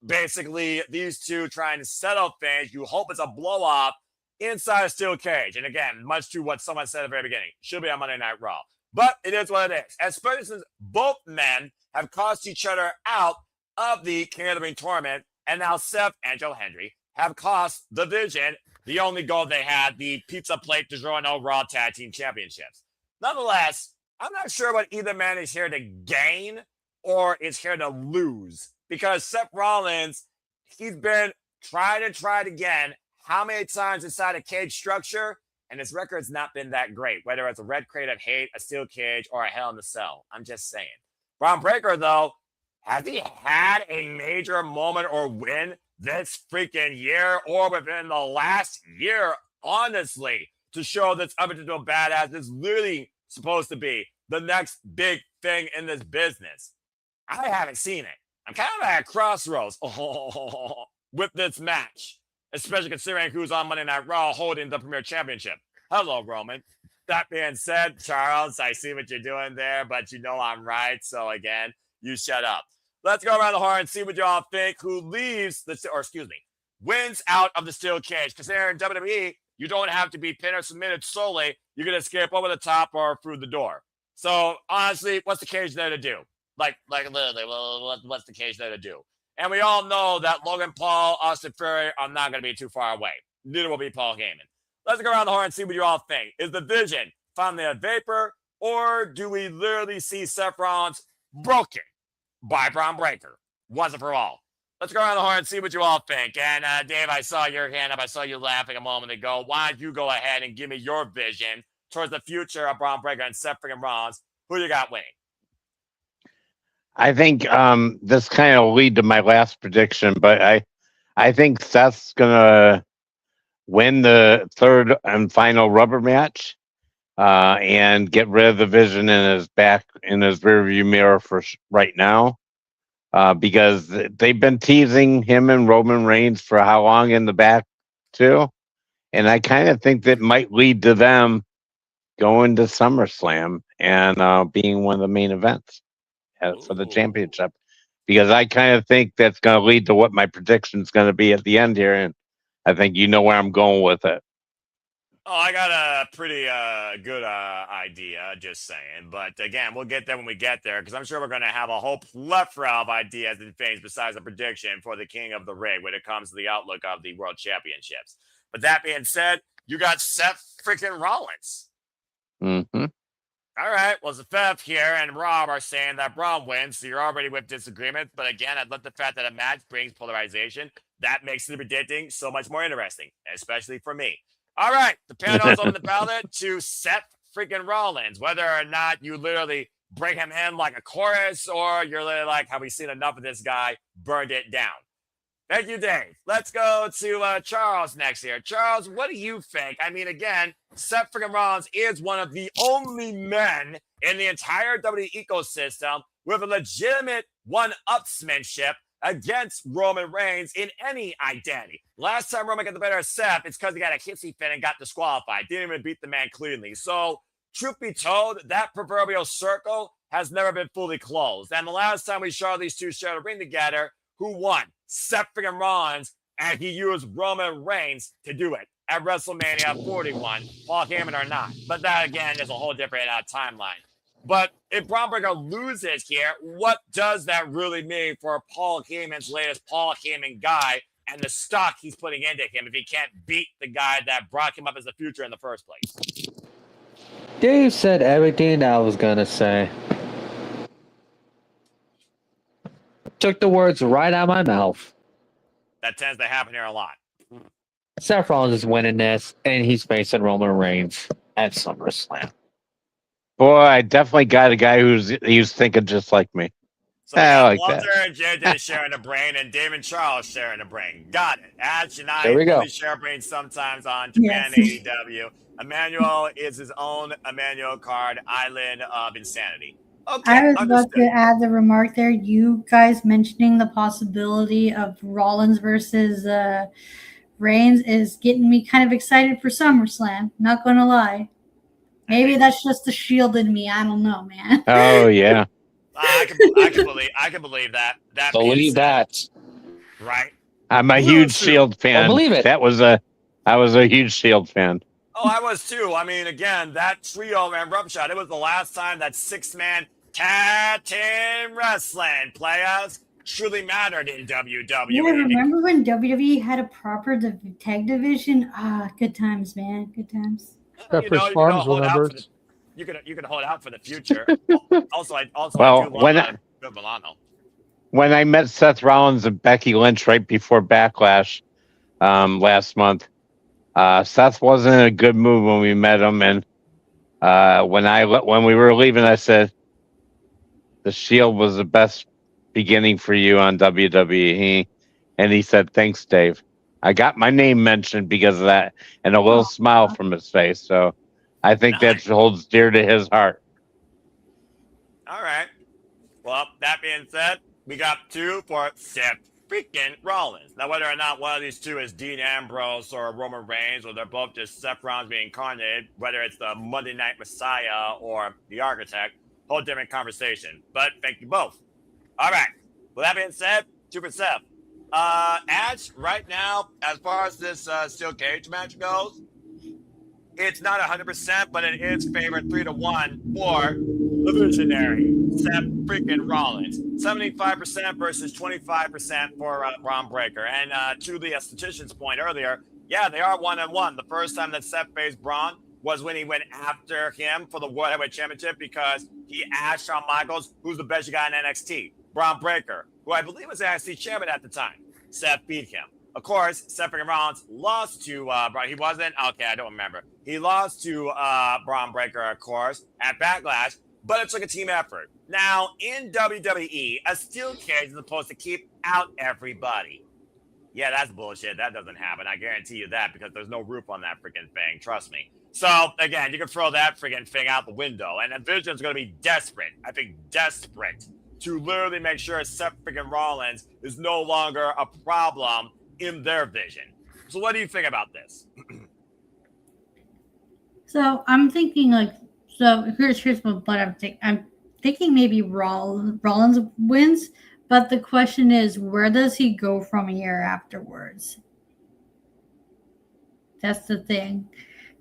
basically these two trying to settle things. You hope it's a blow-up inside a steel cage. And again, much to what someone said at the very beginning, should be on Monday Night Raw. But it is what it is. Especially since both men have cost each other out of the King of the Ring tournament, and now Seth and Joe Hendry have cost the Vision the only goal they had, the Pizza Plate DiGiorno Raw Tag Team Championships. Nonetheless, I'm not sure what either man is here to gain or is here to lose, because Seth Rollins, he's been tried again how many times inside a cage structure, and his record's not been that great, whether it's a red crate of hate, a steel cage, or a Hell in the Cell. I'm just saying. Bron Breakker, though, has he had a major moment or win this freaking year or within the last year, honestly, to show this unpredictable badass is literally supposed to be the next big thing in this business? I haven't seen it. I'm kind of at a crossroads with this match, especially considering who's on Monday Night Raw holding the Premier Championship. Hello, Roman. That being said, Charles, I see what you're doing there, but you know I'm right. So again, you shut up. Let's go around the horn and see what y'all think. Who leaves wins out of the steel cage? Because there in WWE, you don't have to be pinned or submitted solely. You can escape over the top or through the door. So honestly, what's the cage there to do? Like literally, what's the cage there to do? And we all know that Logan Paul, Austin Fury are not going to be too far away. Neither will be Paul Heyman. Let's go around the horn and see what you all think. Is the Vision finally a vapor, or do we literally see Seth Rollins broken by Bron Breakker once and for all? Let's go around the horn and see what you all think. And Dave, I saw your hand up. I saw you laughing a moment ago. Why don't you go ahead and give me your vision towards the future of Bron Breakker and Seth freaking Rollins? Who you got winning? I think this kind of lead to my last prediction, but I think Seth's gonna win the third and final rubber match and get rid of the Vision in his rearview mirror for right now, because they've been teasing him and Roman Reigns for how long in the back too, and I kind of think that might lead to them going to SummerSlam and being one of the main events for the championship, because I kind of think that's going to lead to what my prediction is going to be at the end here, and I think you know where I'm going with it. Oh, I got a pretty good idea, just saying. But again, we'll get there when we get there, because I'm sure we're going to have a whole plethora of ideas and things besides a prediction for the King of the Ring when it comes to the outlook of the World Championships. But that being said, you got Seth freaking Rollins. Mm-hmm. All right. Well, Seth here and Rob are saying that Braun wins, so you're already with disagreement. But again, I love the fact that a match brings polarization. That makes the predicting so much more interesting, especially for me. All right. The panel's on the ballot to Seth freaking Rollins. Whether or not you literally bring him in like a chorus, or you're really like, have we seen enough of this guy? Burned it down. Thank you, Dave. Let's go to Charles next here. Charles, what do you think? I mean, again, Seth freaking Rollins is one of the only men in the entire WWE ecosystem with a legitimate one-upsmanship against Roman Reigns in any identity. Last time Roman got the better of Seth, it's because he got a hissy fit and got disqualified. Didn't even beat the man cleanly. So, truth be told, that proverbial circle has never been fully closed. And the last time we saw these two share a ring together, who won? Seth freaking Rollins, and he used Roman Reigns to do it at WrestleMania 41, Paul Heyman or not. But that, again, is a whole different timeline. But if Bron Breakker loses here, what does that really mean for Paul Heyman's latest Paul Heyman guy and the stock he's putting into him if he can't beat the guy that brought him up as the future in the first place? Dave said everything I was going to say. Took the words right out of my mouth. That tends to happen here a lot. Seth Rollins is winning this, and he's facing Roman Reigns at SummerSlam. Boy, I definitely got a guy who's thinking just like me. So I like Walter that. and Jade sharing a brain, and Dave and Charles sharing a brain. Got it. Ash and I There we go. only share brains sometimes on Japan AEW. Emmanuel is his own Emmanuel Card Island of Insanity. Okay, I was about understood. to add the remark there. You guys mentioning the possibility of Rollins versus Reigns is getting me kind of excited for SummerSlam. Not going to lie. Maybe that's just the Shield in me. I don't know, man. Oh yeah. I can believe that. Believe that. Right. I'm a huge Shield fan. I believe it. I was a huge Shield fan. Oh, I was too. I mean, again, that trio man Roughshot, it was the last time that 6-man tag team wrestling players truly mattered in WWE. Yeah, remember when WWE had a proper tag division? Good times, man. Good times. Pepper's Farms remembers. You could hold out for the future. Also, I do love Bill Milano. When I met Seth Rollins and Becky Lynch right before Backlash last month, Seth wasn't in a good mood when we met him, and when we were leaving, I said, "The Shield was the best beginning for you on WWE," and he said, "Thanks, Dave." I got my name mentioned because of that, and a little smile from his face. So I think that holds dear to his heart. All right. Well, that being said, we got 2 for Seth freaking Rollins. Now, whether or not one of these two is Dean Ambrose or Roman Reigns, or they're both just Seth Rollins being incarnated, whether it's the Monday Night Messiah or the Architect, whole different conversation. But thank you both. All right. With that being said, 2 for Seth. Ash, right now, as far as this steel cage match goes, it's not 100%, but it is favored 3-1 for the visionary, Seth freaking Rollins. 75% versus 25% for Bron Breakker. And to the esthetician's point earlier, yeah, they are 1-1. The first time that Seth faced Bron was when he went after him for the World Heavyweight Championship because he asked Shawn Michaels, who's the best you got in NXT? Bron Breakker, who I believe was the NXT champion at the time. Seth beat him. Of course, Seth freaking Rollins lost to Bron. He wasn't? Okay, I don't remember. He lost to Bron Breakker, of course, at Backlash, but it took a team effort. Now, in WWE, a steel cage is supposed to keep out everybody. Yeah, that's bullshit. That doesn't happen. I guarantee you that because there's no roof on that freaking thing. Trust me. So, again, you can throw that freaking thing out the window. And Envision's going to be desperate. I think desperate to literally make sure Seth freaking Rollins is no longer a problem in their vision. So what do you think about this? So I'm thinking here's what I'm thinking. I'm thinking maybe Rollins wins, but the question is, where does he go from here afterwards? That's the thing,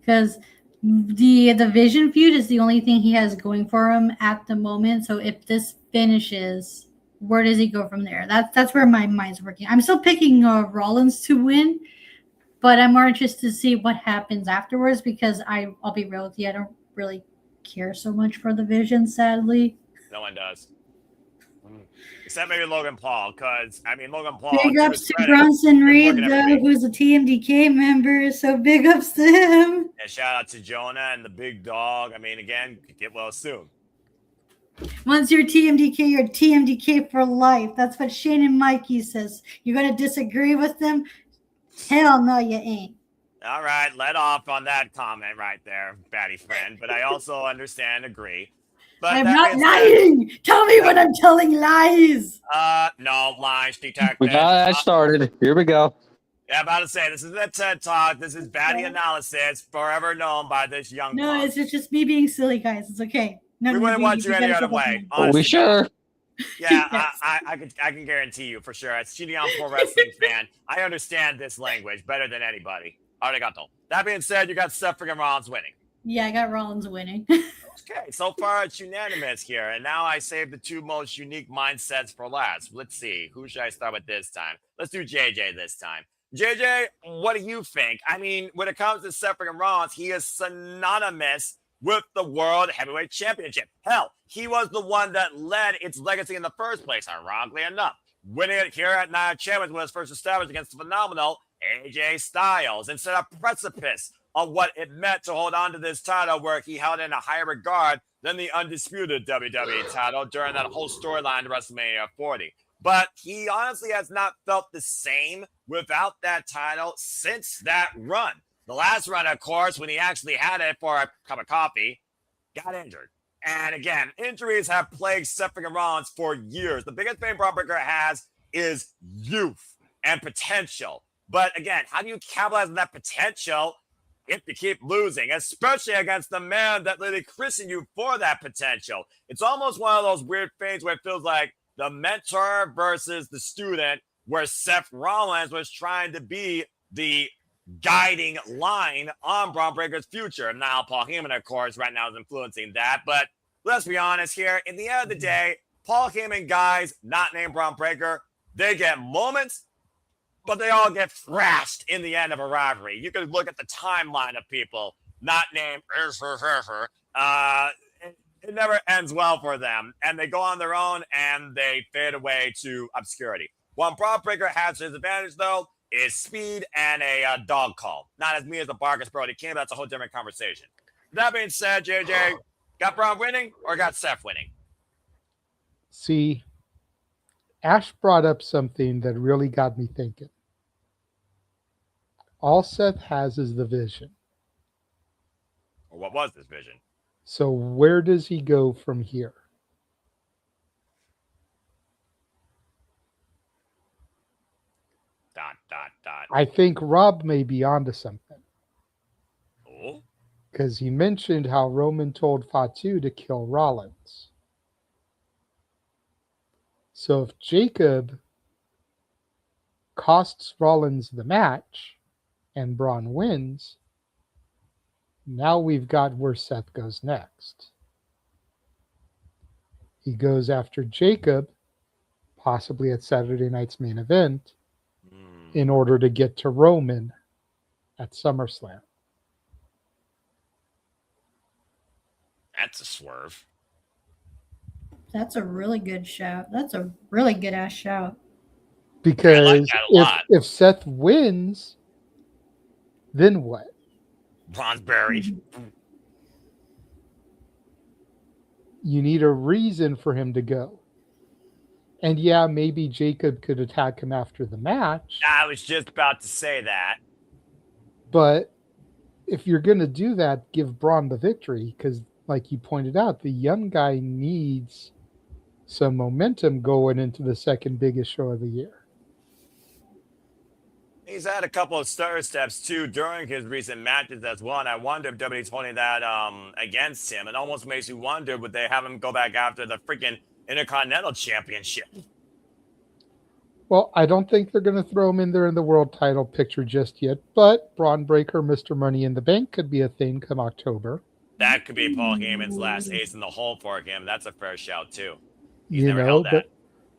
because the Vision feud is the only thing he has going for him at the moment. So if this finishes, where does he go from there? That's where my mind's working. I'm still picking Rollins to win, but I'm more interested to see what happens afterwards because I'll be real with you, I don't really care so much for the Vision, sadly. No one does. Except maybe Logan Paul, because, I mean, Logan Paul... Big ups to Bronson Reed, though, who's a TMDK member, so big ups to him. And shout out to Jonah and the big dog. I mean, again, get well soon. Once you're TMDK for life. That's what Shane and Mikey says. You're gonna disagree with them? Hell no, you ain't. All right, let off on that comment right there, Batty friend. But I also understand, agree. But I'm that not being said, lying. Tell me when I'm telling lies. no lies We detected. got that started. Here we go. Yeah, I'm about to say this is a TED Talk. This is Batty analysis, forever known by this young No, punk. it's just me being silly, guys. It's okay. We wouldn't want you any other way. Are we Honestly, sure? yeah, Yes. I can guarantee you for sure. As cheating on pro wrestling fan, I understand this language better than anybody. Arigato. That being said, you got Seth freaking Rollins winning. Yeah, I got Rollins winning. Okay, so far it's unanimous here, and now I saved the two most unique mindsets for last. Let's see, who should I start with this time? Let's do JJ this time. JJ, what do you think? I mean, when it comes to Seth freaking Rollins, he is synonymous with the World Heavyweight Championship. Hell, he was the one that led its legacy in the first place, ironically enough. Winning it here at Night of Champions when it was first established against the phenomenal AJ Styles, and set a precipice on what it meant to hold on to this title, where he held in a higher regard than the undisputed WWE title during that whole storyline to WrestleMania 40. But he honestly has not felt the same without that title since that run. The last run, of course, when he actually had it for a cup of coffee, got injured. And again, injuries have plagued Seth freaking Rollins for years. The biggest thing Bron Breakker has is youth and potential. But again, how do you capitalize on that potential if you keep losing, especially against the man that literally christened you for that potential? It's almost one of those weird things where it feels like the mentor versus the student, where Seth Rollins was trying to be the guiding line on Bron Breakker's future. And now Paul Heyman, of course, right now is influencing that. But let's be honest here. In the end of the day, Paul Heyman guys not named Bron Breakker, they get moments, but they all get thrashed in the end of a rivalry. You can look at the timeline of people not named it never ends well for them, and they go on their own and they fade away to obscurity. One Bron Breakker has his advantage, though, is speed and a dog call. Not as mean as the Barkus Brody King, but that's a whole different conversation. That being said, JJ, got Bron winning or got Seth winning? See, Ash brought up something that really got me thinking. All Seth has is the vision. Or what was this vision? So where does he go from here? Dot, dot, dot. I think Rob may be onto something. Oh? Because he mentioned how Roman told Fatu to kill Rollins. So if Jacob costs Rollins the match and Braun wins, now we've got where Seth goes next. He goes after Jacob, possibly at Saturday night's main event, in order to get to Roman at SummerSlam. That's a swerve. That's a really good shout. That's a really good ass shout. Because I like that a lot. if Seth wins, then what? Bron's buried. You need a reason for him to go. And yeah, maybe Jacob could attack him after the match. I was just about to say that. But if you're going to do that, give Braun the victory. Because like you pointed out, the young guy needs some momentum going into the second biggest show of the year. He's had a couple of stutter steps too during his recent matches as well, and I wonder if WWE's holding that against him. It almost makes you wonder, would they have him go back after the freaking Intercontinental Championship? Well, I don't think they're going to throw him in there in the world title picture just yet, but Braun Breaker, Mr. Money in the Bank could be a thing come October. That could be Paul Heyman's last ace in the hole for him. That's a fair shout too. He's You never know, held that.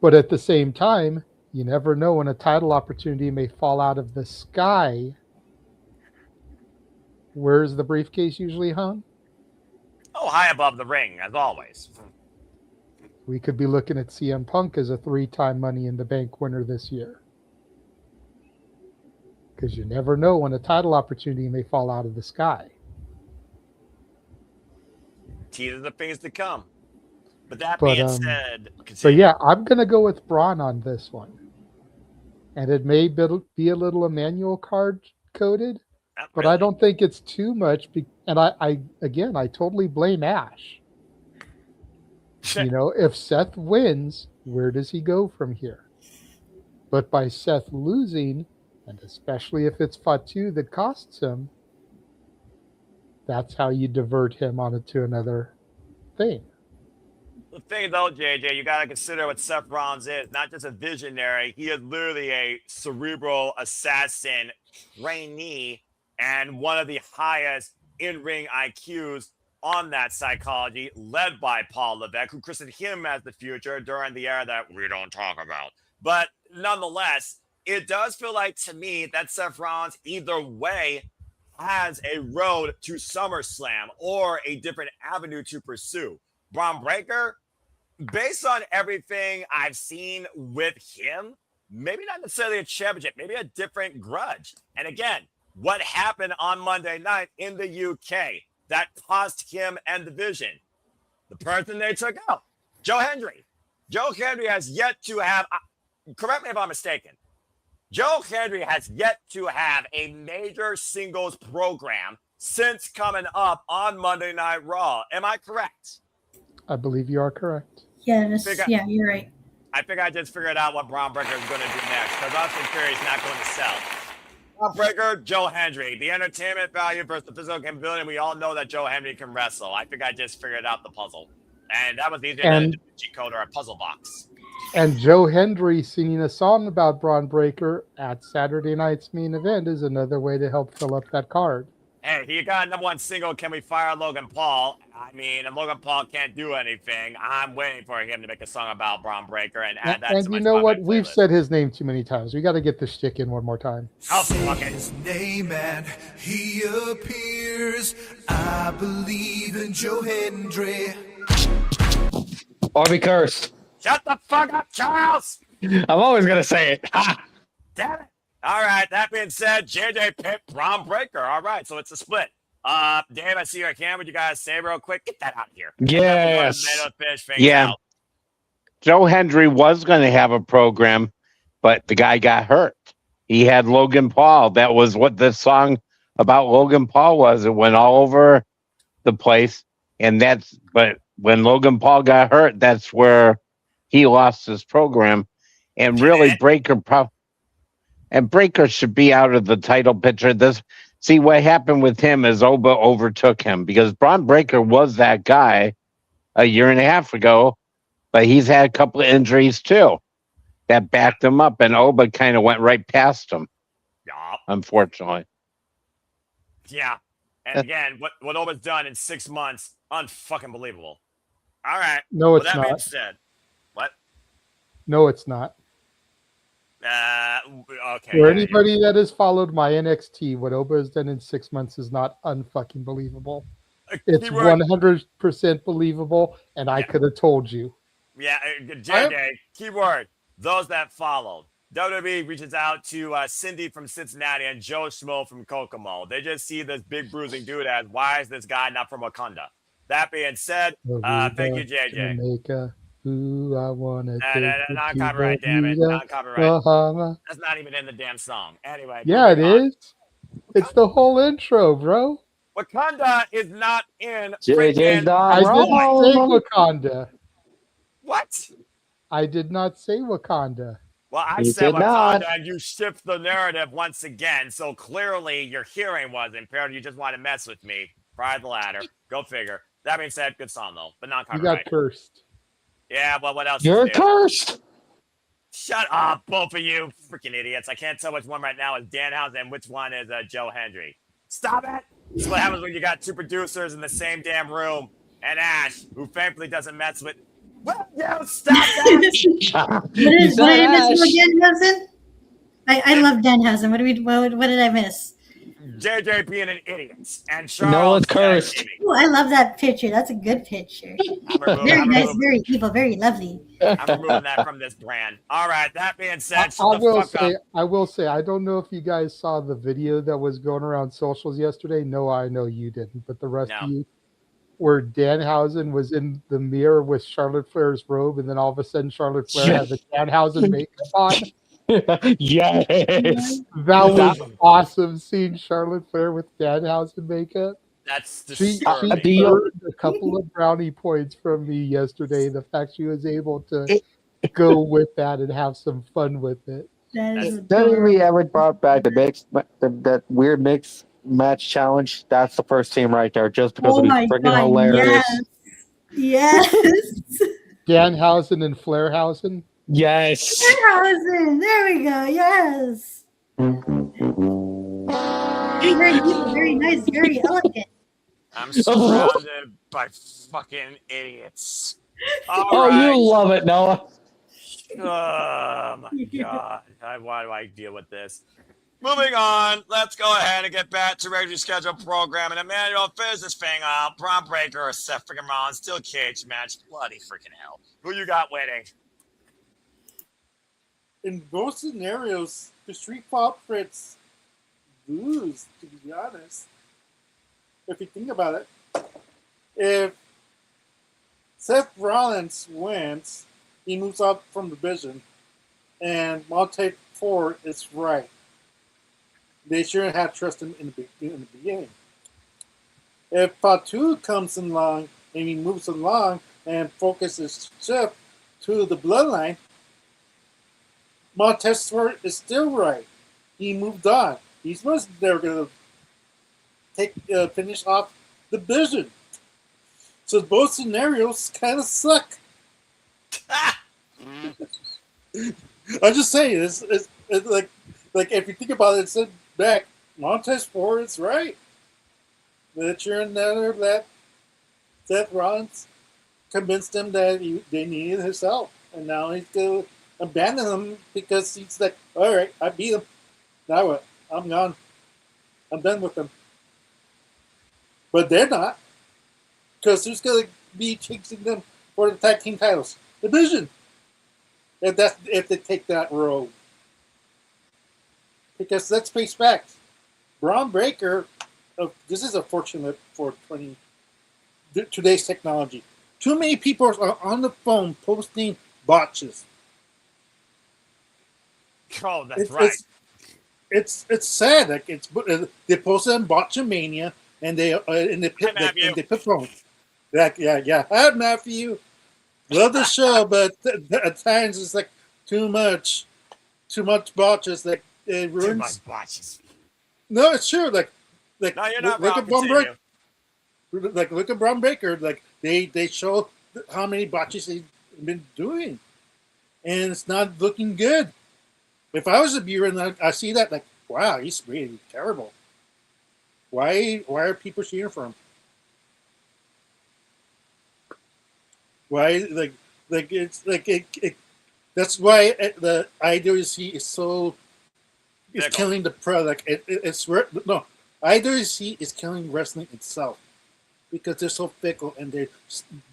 but at the same time, you never know when a title opportunity may fall out of the sky. Where's the briefcase usually hung? Oh, high above the ring, as always. We could be looking at CM Punk as a 3-time Money in the Bank winner this year. Because you never know when a title opportunity may fall out of the sky. Teases the things to come. But that But, being said, So continue. yeah, I'm gonna go with Braun on this one, and it may be a little Emmanuel card coded, Not but really. I don't think it's too much. And I totally blame Ash. If Seth wins, where does he go from here? But by Seth losing, and especially if it's Fatu that costs him, that's how you divert him onto another thing. The thing though, JJ, you gotta consider what Seth Rollins is. Not just a visionary, he is literally a cerebral assassin trainee and one of the highest in-ring IQs on that psychology, led by Paul Levesque, who christened him as the future during the era that we don't talk about. But nonetheless, it does feel like to me that Seth Rollins either way has a road to SummerSlam or a different avenue to pursue. Bron Breakker, based on everything I've seen with him, maybe not necessarily a championship, maybe a different grudge. And again, what happened on Monday night in the UK that cost him and the division? The person they took out, Joe Hendry. Joe Hendry has yet to have, correct me if I'm mistaken, Joe Hendry has yet to have a major singles program since coming up on Monday Night Raw. Am I correct? I believe you are correct. Yes, yeah, you're right. I think I just figured out what Bron Breakker is going to do next, because Austin Theory is not going to sell. Bron Breakker, Joe Hendry. The entertainment value versus the physical capability. We all know that Joe Hendry can wrestle. I think I just figured out the puzzle. And that was easier than a G-code or a puzzle box. And Joe Hendry singing a song about Bron Breakker at Saturday night's main event is another way to help fill up that card. Hey, he got number one single, Can We Fire Logan Paul? I mean, and Logan Paul can't do anything. I'm waiting for him to make a song about Bron Breakker and add that to my And you know what? Spotify We've playlist. said his name too many times. We got to get the shtick in one more time. Oh, fuck it. His name and he appears. I believe in Joe Hendry. Or be cursed. Shut the fuck up, Charles! I'm always gonna say it. Ha! Damn it. All right, that being said, JJ picked Bron Breakker. All right, so it's a split. Dave, I see your camera. You guys say real quick, get that out of here. Yes. Yeah. Joe Hendry was going to have a program, but the guy got hurt. He had Logan Paul. That was what the song about Logan Paul was. It went all over the place. But when Logan Paul got hurt, that's where he lost his program. And really, Breakker should be out of the title picture. See, what happened with him is Oba overtook him because Bron Breakker was that guy a year and a half ago, but he's had a couple of injuries too that backed him up, and Oba kind of went right past him, unfortunately. Yeah. And again, what Oba's done in 6 months, unfucking believable. All right. No, it's that not. being said, what? No, it's not. Okay. For anybody that has followed my NXT, what Oba has done in 6 months is not unfucking believable. It's 100% believable, and I could have told you. Yeah, JJ, keyword, those that followed. WWE reaches out to Cindy from Cincinnati and Joe Schmo from Kokomo. They just see this big bruising dude as, why is this guy not from Wakanda? That being said, thank you, JJ. Jamaica, who I wanna non-copyright, damn it. Non-copyright. That's not even in the damn song. Anyway. Yeah, it is. It's the whole intro, bro. Wakanda is not in JJ I didn't say Wakanda. What? I did not say Wakanda. Well, I said Wakanda, and you shift the narrative once again. So clearly your hearing was impaired. You just want to mess with me. Pride the ladder. Go figure. That being said, good song, though, but not copyright. You got cursed. Yeah, well, what else? You're cursed. Shut up, both of you freaking idiots. I can't tell which one right now is Danhausen and which one is Joe Hendry. Stop it. This is what happens when you got two producers in the same damn room and Ash, who thankfully doesn't mess with. Well, yo, stop that. What did I miss again, Danhausen? I love Danhausen. What did I miss? JJ being an idiot and Charles. No one's cursed. Oh, I love that picture. That's a good picture. Very nice, very evil, very lovely. I'm removing that from this brand. All right, that being said, I will say, I don't know if you guys saw the video that was going around socials yesterday. No, I know you didn't, but the rest of you, where Danhausen was in the mirror with Charlotte Flair's robe, and then all of a sudden Charlotte Flair had the Danhausen makeup on? Yes. That was awesome, seeing Charlotte Flair with Danhausen makeup. That's She disturbing. earned a couple of brownie points from me yesterday. The fact she was able to go with that and have some fun with it. That is WWE adorable. ever brought back that weird mix match challenge? That's the first team right there, just because Oh it'd be my freaking god, hilarious. yes. Yes. Danhausen and Flairhausen. Yes. Danhausen. There we go. Yes. Very neat, very nice, very elegant. I'm surrounded by fucking idiots. All Oh, right. you love it, Noah. Oh my god. Why do I deal with this? Moving on, let's go ahead and get back to regularly scheduled program. And Emmanuel, finish this thing out. Bron Breakker or Seth freaking Rollins, still cage match. Bloody freaking hell. Who you got winning? In both scenarios, the Street Profits lose, to be honest. If you think about it, if Seth Rollins wins, he moves up from the division, and Monte Ford is right. They shouldn't have trust him in the beginning. If Fatu comes along and he moves along and focuses shift to the bloodline, Montez Ford is still right. He moved on. He's supposed they're going to finish off the division. So both scenarios kind of suck. I'm just saying, it's like if you think about it, sit back. Montez Ford is right. That you're another that Seth Rollins convinced him that they needed his help, and now he's going to abandon him because he's like, all right, I beat him. Now what? I'm gone. I'm done with them. But they're not, because who's going to be chasing them for the tag team titles? The Vision. If they take that road. Because let's face facts. Bron Breakker, this is unfortunate for today's technology. Too many people are on the phone posting botches. Oh, that's right. It's sad. Like they posted on Botchamania and they put phone. Like yeah. Hi Matthew. Love the show, but at times it's like too much botches. Like it ruins. Too much botches. No, it's true. Like no, you're not look wrong. at Bron Breakker. Like look at Bron Breakker. Like they show how many botches he's been doing, and it's not looking good. If I was a viewer and I see that, like, wow, he's really terrible. Why are people cheering for him? Why it's like it that's why the IWC is so is killing the product. IWC is killing wrestling itself because they're so fickle and they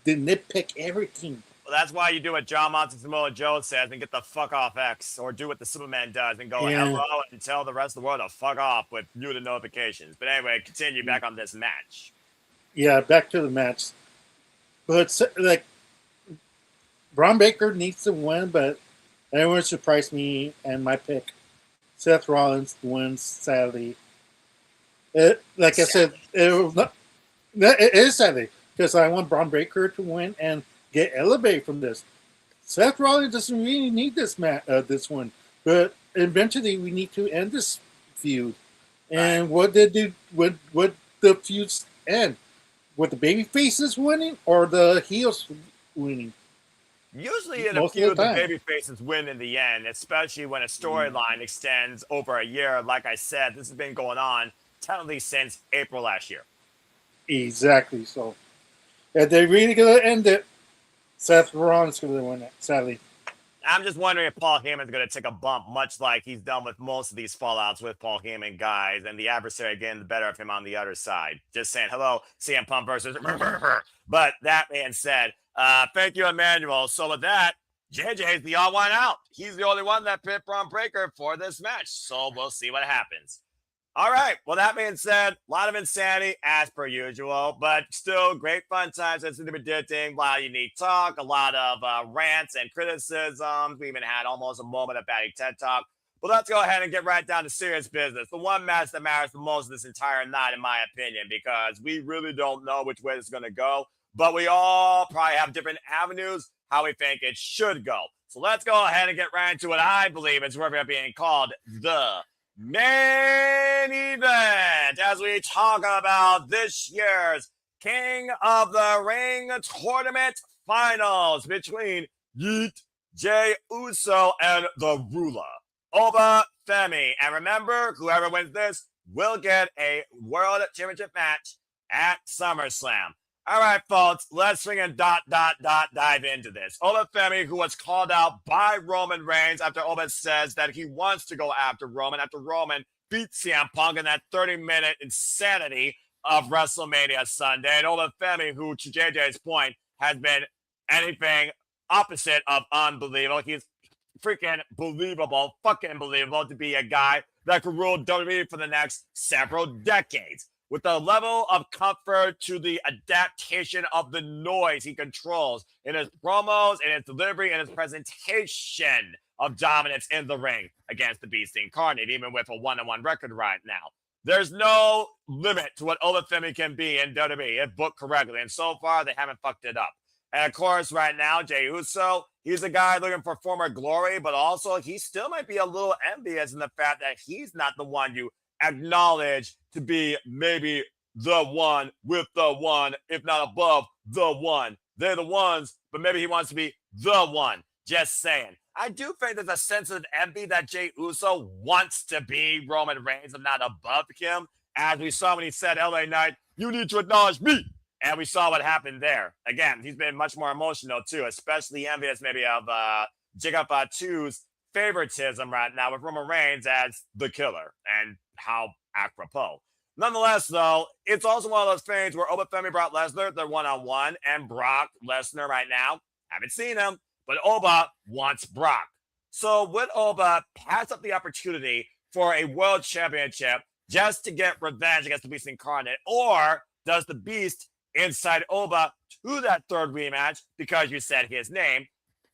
nitpick everything. Well, that's why you do what John Samoa Joe says and get the fuck off X, or do what the Superman does and go hello and tell the rest of the world to fuck off with muted notifications. But anyway, continue back on this match. Yeah, back to the match. But like, Bron Breakker needs to win, but everyone surprised me and my pick. Seth Rollins wins sadly. Like I said, it is sadly because I want Bron Breakker to win and get elevated from this. Seth Rollins doesn't really need this one, but eventually we need to end this feud. And what did the feuds end? With the baby faces winning or the heels winning? Usually in a feud, the baby faces win in the end, especially when a storyline extends over a year. Like I said, this has been going on technically since April last year. Exactly. So, if they're really going to end it, Seth Rollins going to win it, sadly. I'm just wondering if Paul Heyman's going to take a bump, much like he's done with most of these fallouts with Paul Heyman guys, and the adversary getting the better of him on the other side. Just saying, hello, CM Punk versus... But that being said, thank you, Emmanuel. So with that, JJ's the odd one out. He's the only one that picked Bron Breakker for this match, so we'll see what happens. All right. Well, that being said, a lot of insanity as per usual, but still great fun times. It's the predicting, a lot of unique talk, a lot of rants and criticisms. We even had almost a moment of batting TED talk. But let's go ahead and get right down to serious business. The one match that matters the most this entire night, in my opinion, because we really don't know which way this is going to go, but we all probably have different avenues how we think it should go. So let's go ahead and get right into what I believe is worthy of being called the main event as we talk about this year's King of the Ring tournament finals between Yeet, Jey Uso, and the Ruler, Oba Femi. And remember, whoever wins this will get a World Championship match at SummerSlam. All right, folks, let's swing and dive into this. Oba Femi, who was called out by Roman Reigns after Oba says that he wants to go after Roman beat CM Punk in that 30-minute insanity of WrestleMania Sunday. And Oba Femi, who, to JJ's point, has been anything opposite of unbelievable. He's freaking believable, fucking believable to be a guy that could rule WWE for the next several decades. With the level of comfort to the adaptation of the noise he controls in his promos, in his delivery, and his presentation of dominance in the ring against the Beast Incarnate, even with a 1-1 record right now. There's no limit to what Oba Femi can be in WWE if booked correctly, and so far they haven't fucked it up. And of course, right now, Jey Uso, he's a guy looking for former glory, but also he still might be a little envious in the fact that he's not the one you acknowledge to be maybe the one with the one, if not above the one. They're the ones, but maybe he wants to be the one. Just saying. I do think there's a sense of envy that Jey Uso wants to be Roman Reigns and not above him, as we saw when he said, LA Knight, you need to acknowledge me. And we saw what happened there. Again, he's been much more emotional too, especially envious maybe of Jigga 2's favoritism right now with Roman Reigns as the killer, and how apropos. Nonetheless, though, it's also one of those things where Oba Femi brought Lesnar, they're one-on-one, and Brock Lesnar right now, haven't seen him, but Oba wants Brock. So would Oba pass up the opportunity for a world championship just to get revenge against the Beast Incarnate, or does the Beast incite Oba to that third rematch because you said his name?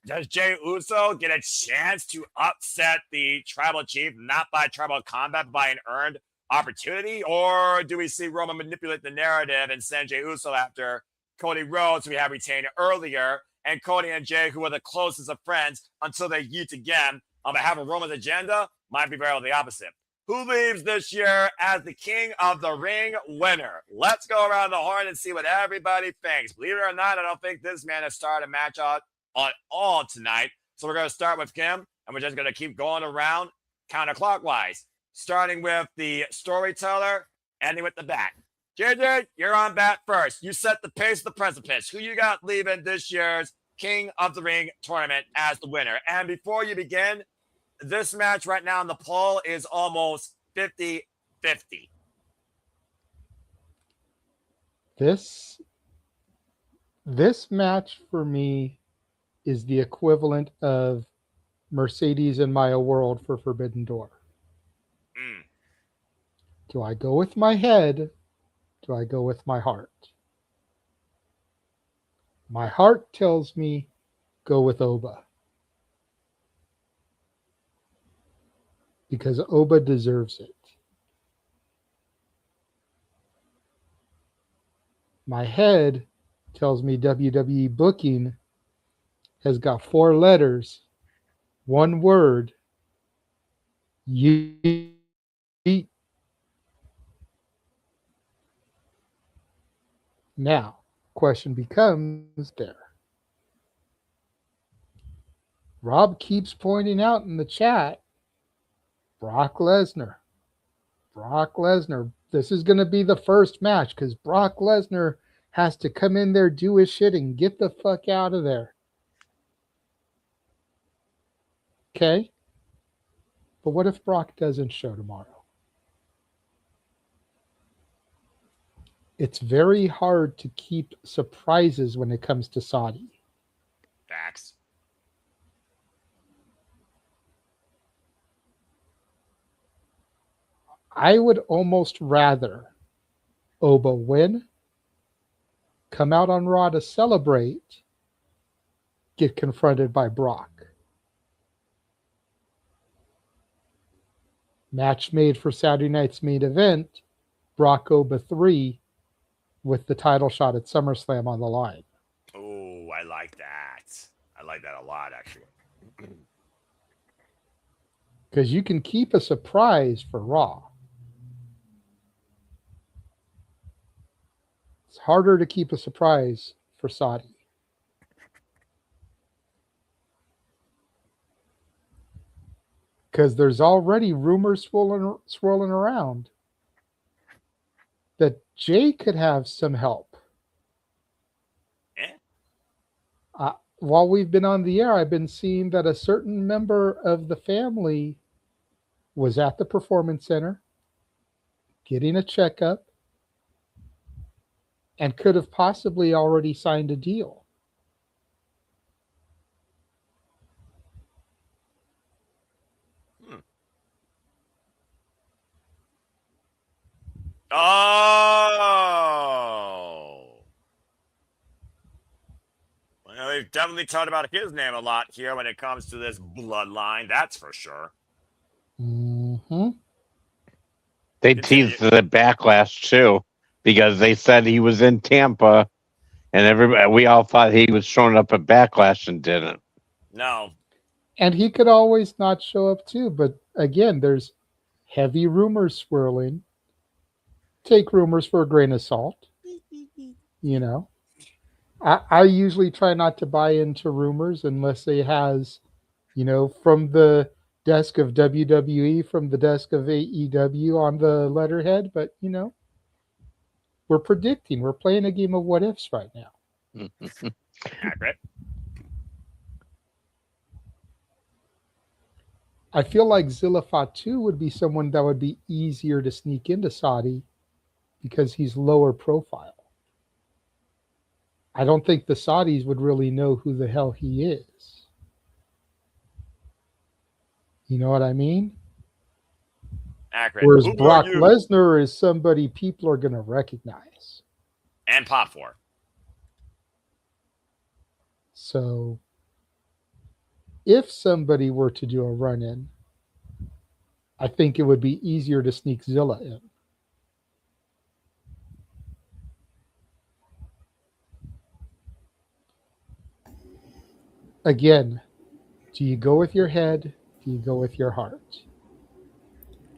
Does Jey Uso get a chance to upset the Tribal Chief, not by tribal combat, but by an earned opportunity? Or do we see Roman manipulate the narrative and send Jey Uso after Cody Rhodes, who we had retained earlier, and Cody and Jey, who are the closest of friends, until they yeet again on behalf of Roman's agenda? Might be very well the opposite. Who leaves this year as the King of the Ring winner? Let's go around the horn and see what everybody thinks. Believe it or not, I don't think this man has started a match out on all tonight. So we're going to start with Kim, and we're just going to keep going around counterclockwise, starting with the storyteller, ending with the bat. JJ, you're on bat first. You set the pace of the precipice. Who you got leaving this year's King of the Ring tournament as the winner? And before you begin, this match right now in the poll is almost 50-50. This match for me is the equivalent of Mercedes and Maya World for Forbidden Door. Do I go with my head? Do I go with my heart? My heart tells me go with Oba. Because Oba deserves it. My head tells me WWE booking has got 4 letters, 1 word, yeet. Now, question becomes there. Rob keeps pointing out in the chat, Brock Lesnar. This is going to be the first match because Brock Lesnar has to come in there, do his shit, and get the fuck out of there. Okay? But what if Brock doesn't show tomorrow? It's very hard to keep surprises when it comes to Saudi. Facts. I would almost rather Oba win, come out on Raw to celebrate, get confronted by Brock. Match made for Saturday night's main event, Brock Oba 3 with the title shot at SummerSlam on the line. Oh, I like that. I like that a lot, actually. Because you can keep a surprise for Raw. It's harder to keep a surprise for Saudi. Because there's already rumors swirling around that Jay could have some help. While we've been on the air, I've been seeing that a certain member of the family was at the Performance Center getting a checkup and could have possibly already signed a deal. Oh. Well, we've definitely talked about his name a lot here when it comes to this bloodline, that's for sure. Mm-hmm. They teased the backlash too, because they said he was in Tampa, and we all thought he was showing up at Backlash and didn't. No. And he could always not show up too, but again, there's heavy rumors swirling. Take rumors for a grain of salt. You know, I usually try not to buy into rumors unless it has, you know, from the desk of WWE, from the desk of AEW on the letterhead. But, you know, we're predicting. We're playing a game of what ifs right now. Accurate. I feel like Zilla Fatu would be someone that would be easier to sneak into Saudi because he's lower profile. I don't think the Saudis would really know who the hell he is. You know what I mean? Accurate. Whereas Who Brock are you? Lesnar is somebody people are going to recognize. And pop for. So if somebody were to do a run-in, I think it would be easier to sneak Zilla in. Again, do you go with your head? Do you go with your heart?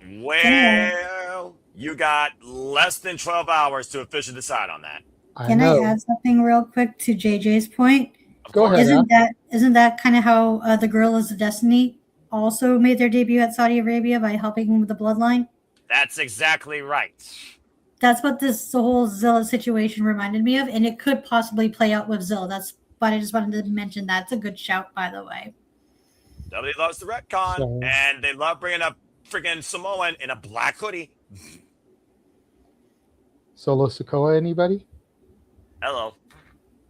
Well, you got less than 12 hours to officially decide on that. Can I add something real quick to JJ's point? Go ahead. Isn't that kind of how the Gorillas of Destiny also made their debut at Saudi Arabia by helping with the bloodline? That's exactly right. That's what this whole Zilla situation reminded me of, and it could possibly play out with Zilla. That's but I just wanted to mention that. It's a good shout, by the way. W loves the retcon, and they love bringing up freaking Samoan in a black hoodie. Solo Sikoa, anybody? Hello.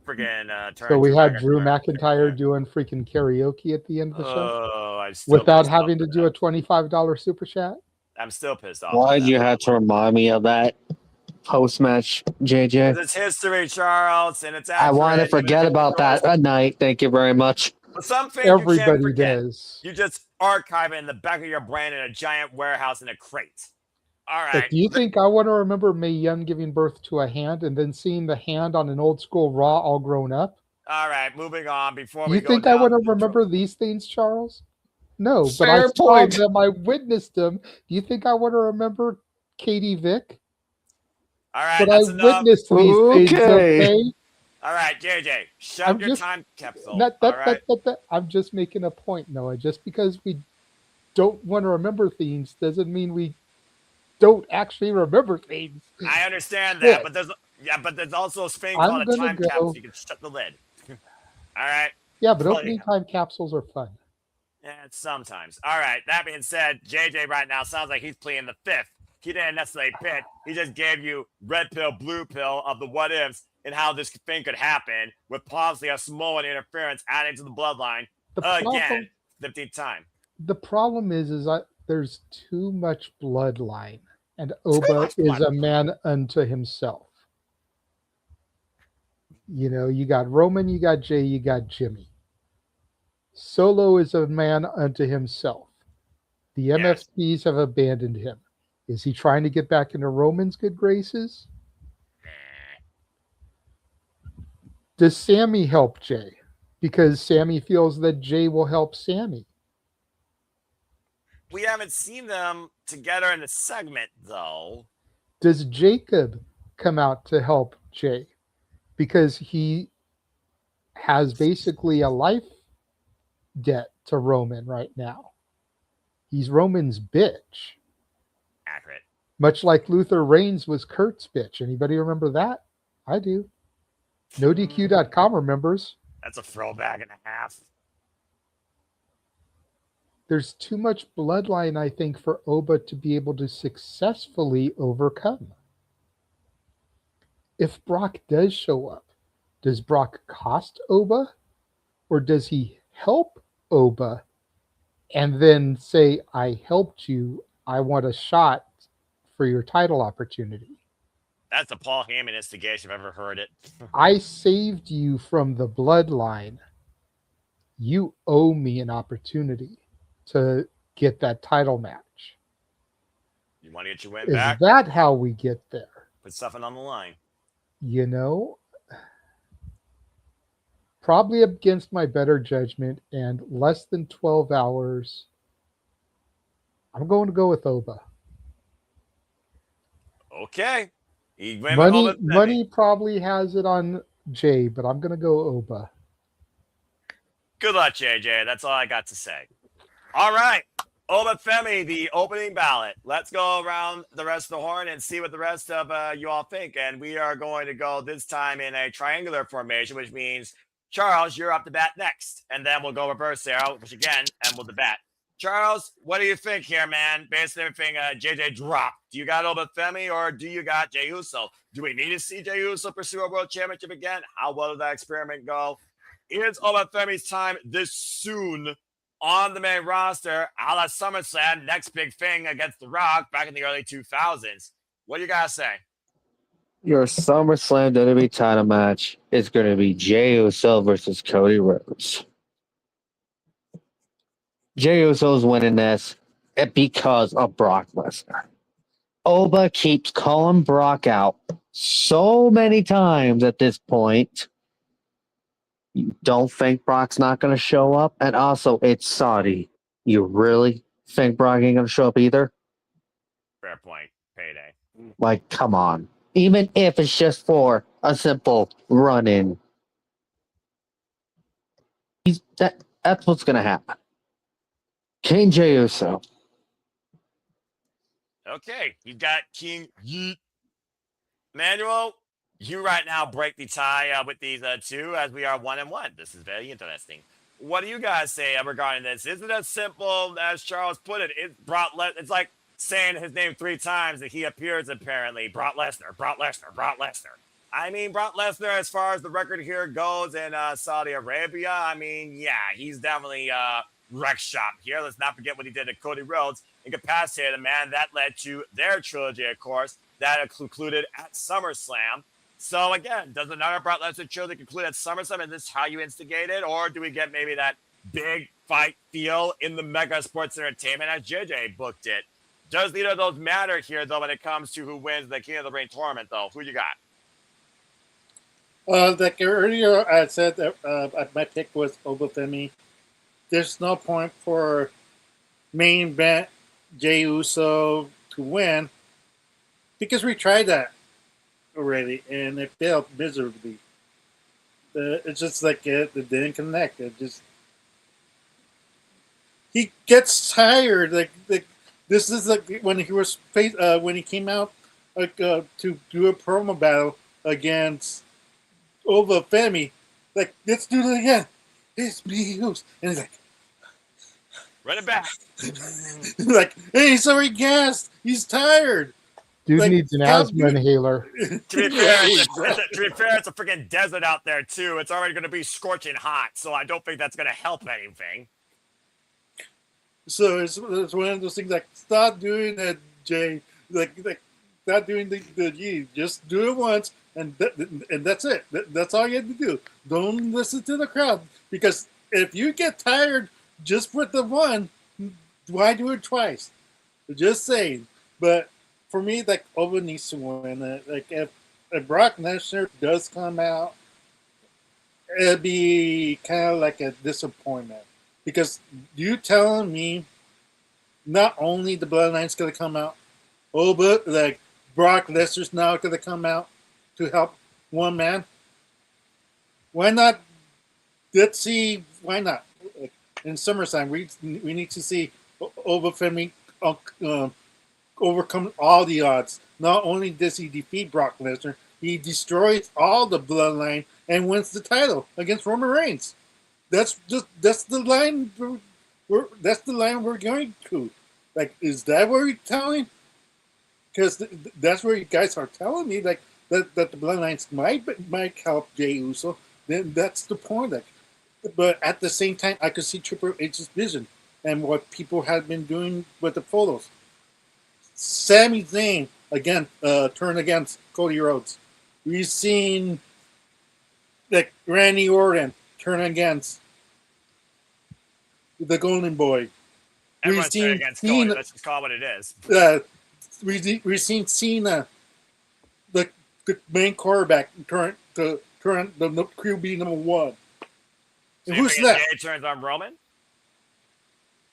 Freaking So we had Drew McIntyre doing freaking karaoke at the end of the show without having to do a $25 super chat. I'm still pissed off. Why did you have to remind me of that post-match, JJ? It's history, Charles, and it's I want to forget about that at night. Thank you very much. But some things everybody you can't forget. does. You just archive it in the back of your brain in a giant warehouse in a crate. All right. But do you think I want to remember Mae Young giving birth to a hand and then seeing the hand on an old school Raw all grown up? All right, moving on. Before we you go think I want to remember these things, Charles? No, but I saw them. I witnessed them. Do you think I want to remember Katie Vick? All right, but that's I enough. witnessed these things. Okay. All right, JJ, shut your time capsule. I'm just making a point, Noah. Just because we don't want to remember things doesn't mean we don't actually remember things. I understand that, but there's also a thing called a time capsule. You can shut the lid. All right. Yeah, but opening time capsules are fun. Yeah, sometimes. All right. That being said, JJ right now sounds like he's playing the fifth. He didn't necessarily pick. He just gave you red pill, blue pill of the what ifs and how this thing could happen with possibly a Samoan interference adding to the bloodline again, 15th time. The problem is there's too much bloodline. and Oba is a man unto himself. You know, you got Roman, you got Jay, you got Jimmy. Solo is a man unto himself. The MFTs have abandoned him. Is he trying to get back into Roman's good graces? Does Sami help Jay? Because Sami feels that Jay will help Sami. We haven't seen them together in the segment, though. Does Jacob come out to help Jay? Because he has basically a life debt to Roman right now. He's Roman's bitch. Accurate. Much like Luther Reigns was Kurt's bitch. Anybody remember that? I do. NoDQ.com remembers. That's a throwback and a half. There's too much bloodline, I think, for Oba to be able to successfully overcome. If Brock does show up, does Brock cost Oba? Or does he help Oba and then say, I helped you, I want a shot for your title opportunity? That's a Paul Heyman instigation if I've ever heard it. I saved you from the bloodline. You owe me an opportunity to get that title match. You want to get your win Is back? that how we get there? Put something on the line. You know, probably against my better judgment and less than 12 hours, I'm going to go with Oba. Okay. He went with Oba. Money probably has it on Jay, but I'm going to go Oba. Good luck, JJ. That's all I got to say. All right. Oba Femi, the opening ballot. Let's go around the rest of the horn and see what the rest of you all think. And we are going to go this time in a triangular formation, which means, Charles, you're up to bat next. And then we'll go reverse arrow, which again, and we'll bat. Charles, what do you think here, man? Based on everything JJ dropped. Do you got Oba Femi or do you got Jey Uso? Do we need to see Jey Uso pursue a world championship again? How well did that experiment go? Is Oba Femi's time this soon on the main roster, a la SummerSlam, next big thing against The Rock back in the early 2000s? What do you guys say? Your SummerSlam WWE title match is going to be Jey Uso versus Cody Rhodes. Jey Uso's winning this because of Brock Lesnar. Oba keeps calling Brock out so many times at this point. You don't think Brock's not going to show up? And also, it's Saudi. You really think Brock ain't going to show up either? Fair point. Payday. Like, come on. Even if it's just for a simple run-in. That's what's going to happen. King Jey Uso. Okay, you've got King Yeet. Manuel, you right now break the tie with these two as we are 1-1. This is very interesting. What do you guys say regarding this? Is it as simple as Charles put it? It's like saying his name 3 times that he appears apparently. Brock Lesnar, Brock Lesnar, Brock Lesnar. I mean, Brock Lesnar, as far as the record here goes in Saudi Arabia, I mean, yeah, he's definitely wreck shop here. Let's not forget what he did to Cody Rhodes, incapacitated a man that led to their trilogy, of course, that concluded at SummerSlam. So again, does another Brock Lesnar trilogy conclude at SummerSlam? Is this how you instigate it? Or do we get maybe that big fight feel in the Mega Sports Entertainment as JJ booked it? Does either of those matter here, though, when it comes to who wins the King of the Ring tournament, though? Who you got? Like earlier, I said that my pick was Oba Femi. There's no point for main event Jey Uso to win because we tried that already and it failed miserably. It's just like it didn't connect. It just he gets tired. Like this is like when he was when he came out to do a promo battle against Oba Femi. Like, let's do it again. It's me, and he's like, run it back. Like, hey, he's already gassed. He's tired. Dude Like, needs an asthma inhaler. To be fair, it's a freaking desert out there, too. It's already going to be scorching hot, so I don't think that's going to help anything. So it's one of those things like, stop doing that, Jay. like not doing the G. Just do it once, and that's it. That's all you have to do. Don't listen to the crowd, because if you get tired just with the one, why do it twice? Just saying. But for me, like, Oba needs to win. Like, if Brock Lesnar does come out, it'd be kind of like a disappointment, because you telling me not only the Bloodline's going to come out, but like Brock Lesnar's now going to come out to help one man. Why not? Let's see. Why not? Like, in SummerSlam, we need to see Oba Femi overcome all the odds. Not only does he defeat Brock Lesnar, he destroys all the Bloodline and wins the title against Roman Reigns. That's the line we're going to. Like, is that what you're telling? Because that's where you guys are telling me, like, that the Bloodlines might help Jey Uso. Then that's the point. Like, but at the same time, I could see Triple H's vision and what people have been doing with the photos. Sami Zayn again turn against Cody Rhodes. We've seen like Randy Orton turn against the Golden Boy. Everyone's turning against Cody. Let's just call it what it is. We've seen Cena, the main quarterback, turn the QB number one. So who's that? Jade turns on Roman?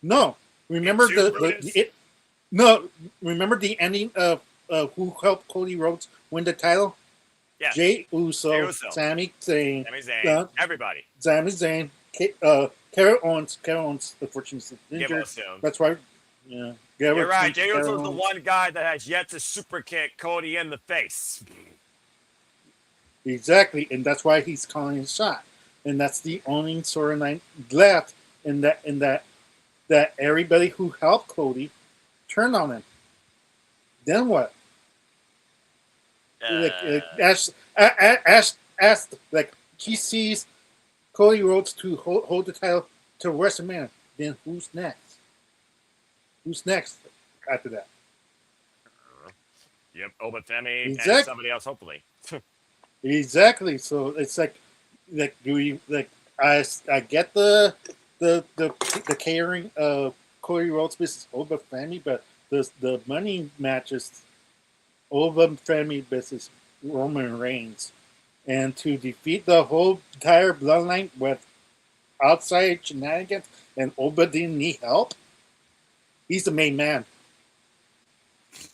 No. Remember remember the ending of who helped Cody Rhodes win the title? Yeah. Jey Uso, Sami Zayn, everybody. Sami Zayn, Kara Owens, unfortunately, injured. That's right. Yeah. You're right. Jey Uso is the one guy that has yet to super kick Cody in the face. Exactly, and that's why he's calling his shot. And that's the only storyline left in that everybody who helped Cody turned on him. Then what? Ash like, he sees Cody Rhodes to hold the title to WrestleMania. Then who's next? Who's next after that? Yep, Oba Femi and somebody else, hopefully. Exactly. So it's like do we like? I get the catering of Cody Rhodes versus Oba Femi, but the money matches Oba Femi versus Roman Reigns, and to defeat the whole entire Bloodline with outside shenanigans, and Oba didn't need help. He's the main man.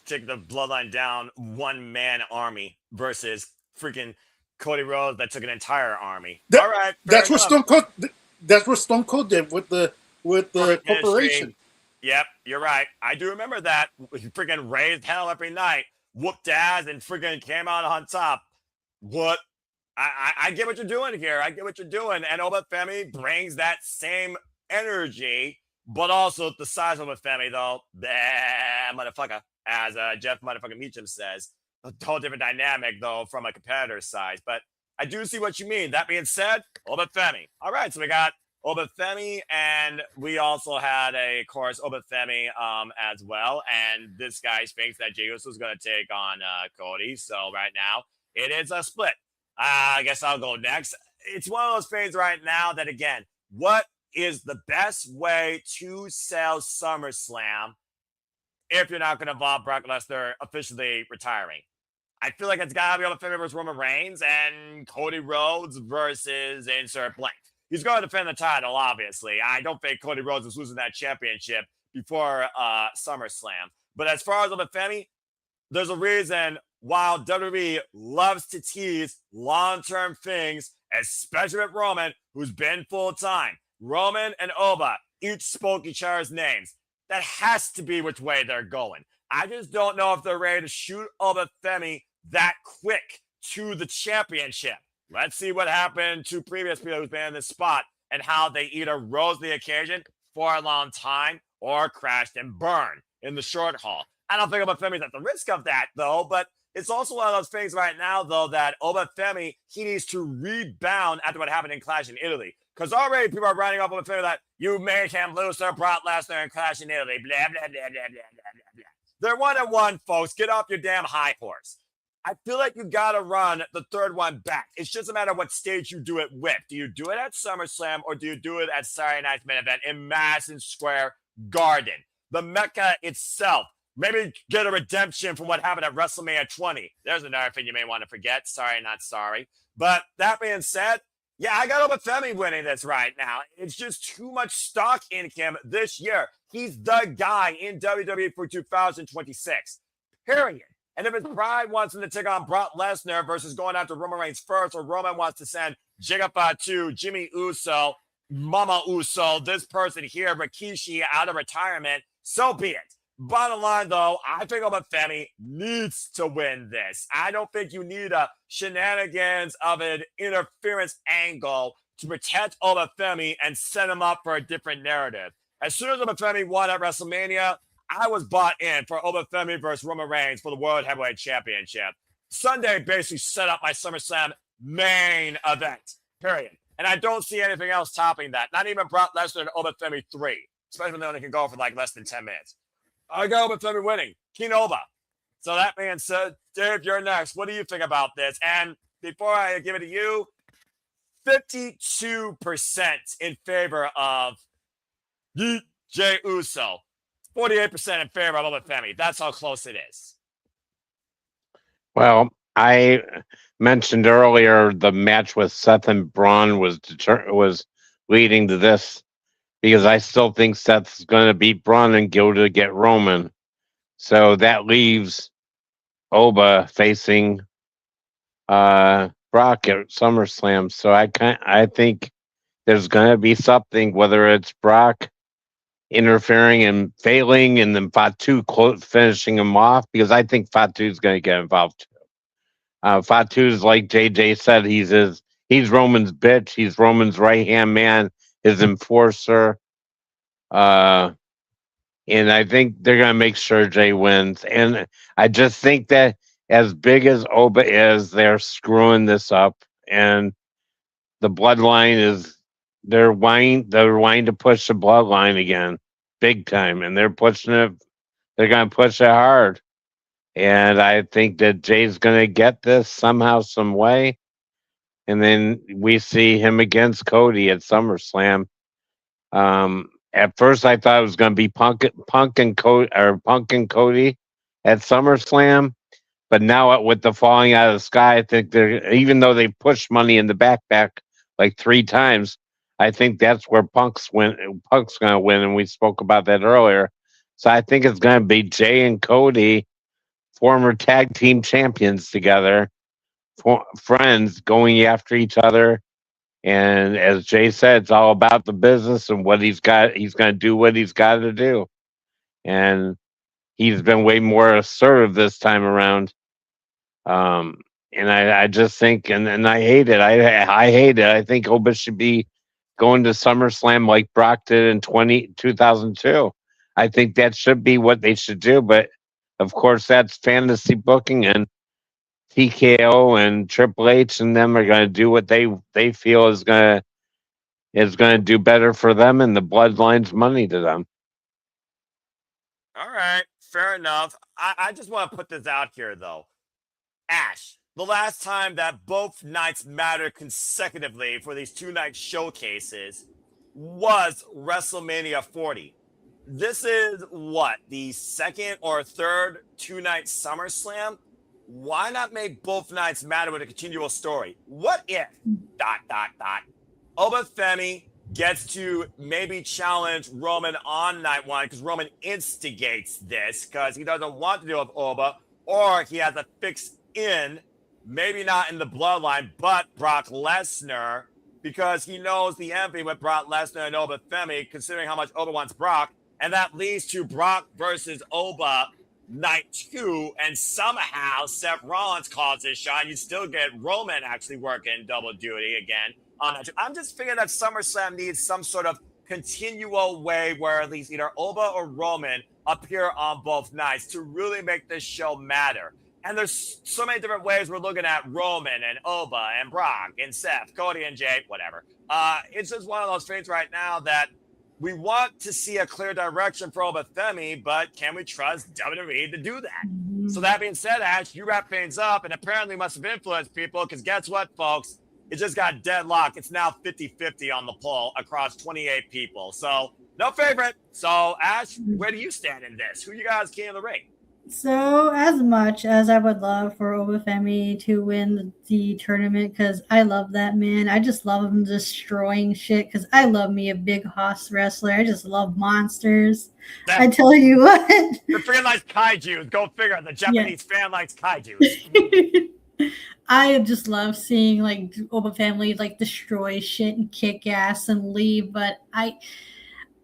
Take the Bloodline down, one man army versus freaking Cody Rhodes that took an entire army. All right, that's what Stone Cold. That's what Stone Cold did with the corporation. Yep, you're right. I do remember that. He freaking raised hell every night, whooped ass, and freaking came out on top. What? I get what you're doing here. I get what you're doing. And Oba Femi brings that same energy, but also the size of Oba Femi, though. Motherfucker, as Jeff motherfucking Meacham says. A whole different dynamic, though, from a competitor's side. But I do see what you mean. That being said, Oba Femi. All right, so we got Oba Femi, and we also had, of course, Oba Femi as well. And this guy thinks that Jey Uso is going to take on Cody. So right now, it is a split. I guess I'll go next. It's one of those things right now that, again, what is the best way to sell SummerSlam if you're not going to involve Brock Lesnar officially retiring? I feel like it's got to be Oba Femi versus Roman Reigns and Cody Rhodes versus insert blank. He's going to defend the title, obviously. I don't think Cody Rhodes is losing that championship before SummerSlam. But as far as Oba Femi, there's a reason while WWE loves to tease long-term things, especially with Roman, who's been full-time. Roman and Oba each spoke each other's names. That has to be which way they're going. I just don't know if they're ready to shoot Oba Femi that quick to the championship. Let's see what happened to previous people who've been in this spot and how they either rose the occasion for a long time or crashed and burned in the short haul. I don't think Oba Femi's at the risk of that, though, but it's also one of those things right now, though, that Oba Femi, he needs to rebound after what happened in Clash in Italy. Because already people are writing off Oba Femi that you made him lose to Brock Lesnar in Clash in Italy, blah, blah, blah, blah, blah, blah, blah. They're 1-1, folks. Get off your damn high horse. I feel like you got to run the third one back. It's just a matter of what stage you do it with. Do you do it at SummerSlam or do you do it at Saturday Night's main event in Madison Square Garden? The Mecca itself. Maybe get a redemption from what happened at WrestleMania 20. There's another thing you may want to forget. Sorry, not sorry. But that being said, yeah, I got over Femi winning this right now. It's just too much stock in him this year. He's the guy in WWE for 2026. Period. And if his pride wants him to take on Brock Lesnar versus going after Roman Reigns first, or Roman wants to send Jigga Jimmy Uso, Mama Uso, this person here, Rikishi, out of retirement, so be it. Bottom line, though, I think Femi needs to win this. I don't think you need a shenanigans of an interference angle to protect Femi and set him up for a different narrative. As soon as Femi won at WrestleMania, I was bought in for Femi versus Roman Reigns for the World Heavyweight Championship. Sunday basically set up my SummerSlam main event, period. And I don't see anything else topping that. Not even Brock Lesnar and Femi 3, especially when they only can go for like less than 10 minutes. I go Femi winning. King Oba. So that being said, Dave, you're next. What do you think about this? And before I give it to you, 52% in favor of Jey Uso. 48% in favor of Femi. That's how close it is. Well, I mentioned earlier the match with Seth and Bron was leading to this because I still think Seth's going to beat Bron and go to get Roman. So that leaves Oba facing Brock at SummerSlam. So I think there's going to be something, whether it's Brock interfering and failing, and then Fatu finishing him off, because I think Fatu's going to get involved too. Fatu's, like JJ said, he's Roman's bitch. He's Roman's right hand man, his enforcer. And I think they're going to make sure Jay wins. And I just think that as big as Oba is, they're screwing this up, and the bloodline is. They're wanting to push the bloodline again, big time, and they're pushing it. They're going to push it hard, and I think that Jay's going to get this somehow, some way, and then we see him against Cody at SummerSlam. At first, I thought it was going to be Punk and Cody at SummerSlam, but now with the falling out of the sky, I think even though they pushed Money in the back like 3 times. I think that's where Punk's going to win, and we spoke about that earlier. So I think it's going to be Jay and Cody, former tag team champions together, friends going after each other. And as Jay said, it's all about the business and what he's got. He's going to do what he's got to do. And he's been way more assertive this time around. And I just think, and I hate it. I hate it. I think Oba should be going to SummerSlam like Brock did in 2002. I think that should be what they should do. But of course, that's fantasy booking, and TKO and Triple H and them are going to do what they feel is going to do better for them, and the bloodline's money to them. All right, fair enough. I just want to put this out here, though. Ash, the last time that both nights mattered consecutively for these 2-night showcases was WrestleMania 40. This is what, the second or third 2-night SummerSlam? Why not make both nights matter with a continual story? What if, ... Oba Femi gets to maybe challenge Roman on night 1 because Roman instigates this because he doesn't want to deal with Oba, or he has a fix in, maybe not in the bloodline, but Brock Lesnar, because he knows the envy with Brock Lesnar and Oba Femi, considering how much Oba wants Brock, and that leads to Brock versus Oba night 2, and somehow Seth Rollins calls his shot. You still get Roman actually working double duty again on that. I'm just figuring that SummerSlam needs some sort of continual way where at least either Oba or Roman appear on both nights to really make this show matter. And there's so many different ways we're looking at Roman and Oba and Brock and Seth, Cody and Jade, whatever. It's just one of those things right now that we want to see a clear direction for Femi, but can we trust WWE to do that? So that being said, Ash, you wrap things up and apparently must have influenced people because guess what, folks? It just got deadlocked. It's now 50-50 on the poll across 28 people. So no favorite. So Ash, where do you stand in this? Who you guys king of the ring? So, as much as I would love for Obafemi to win the tournament, because I love that man, I just love him destroying shit, because I love me a big hoss wrestler. I just love monsters. I tell you what. The fan likes kaiju. Go figure. The Japanese fan likes kaiju. I just love seeing, like, Obafemi, like, destroy shit and kick ass and leave, but I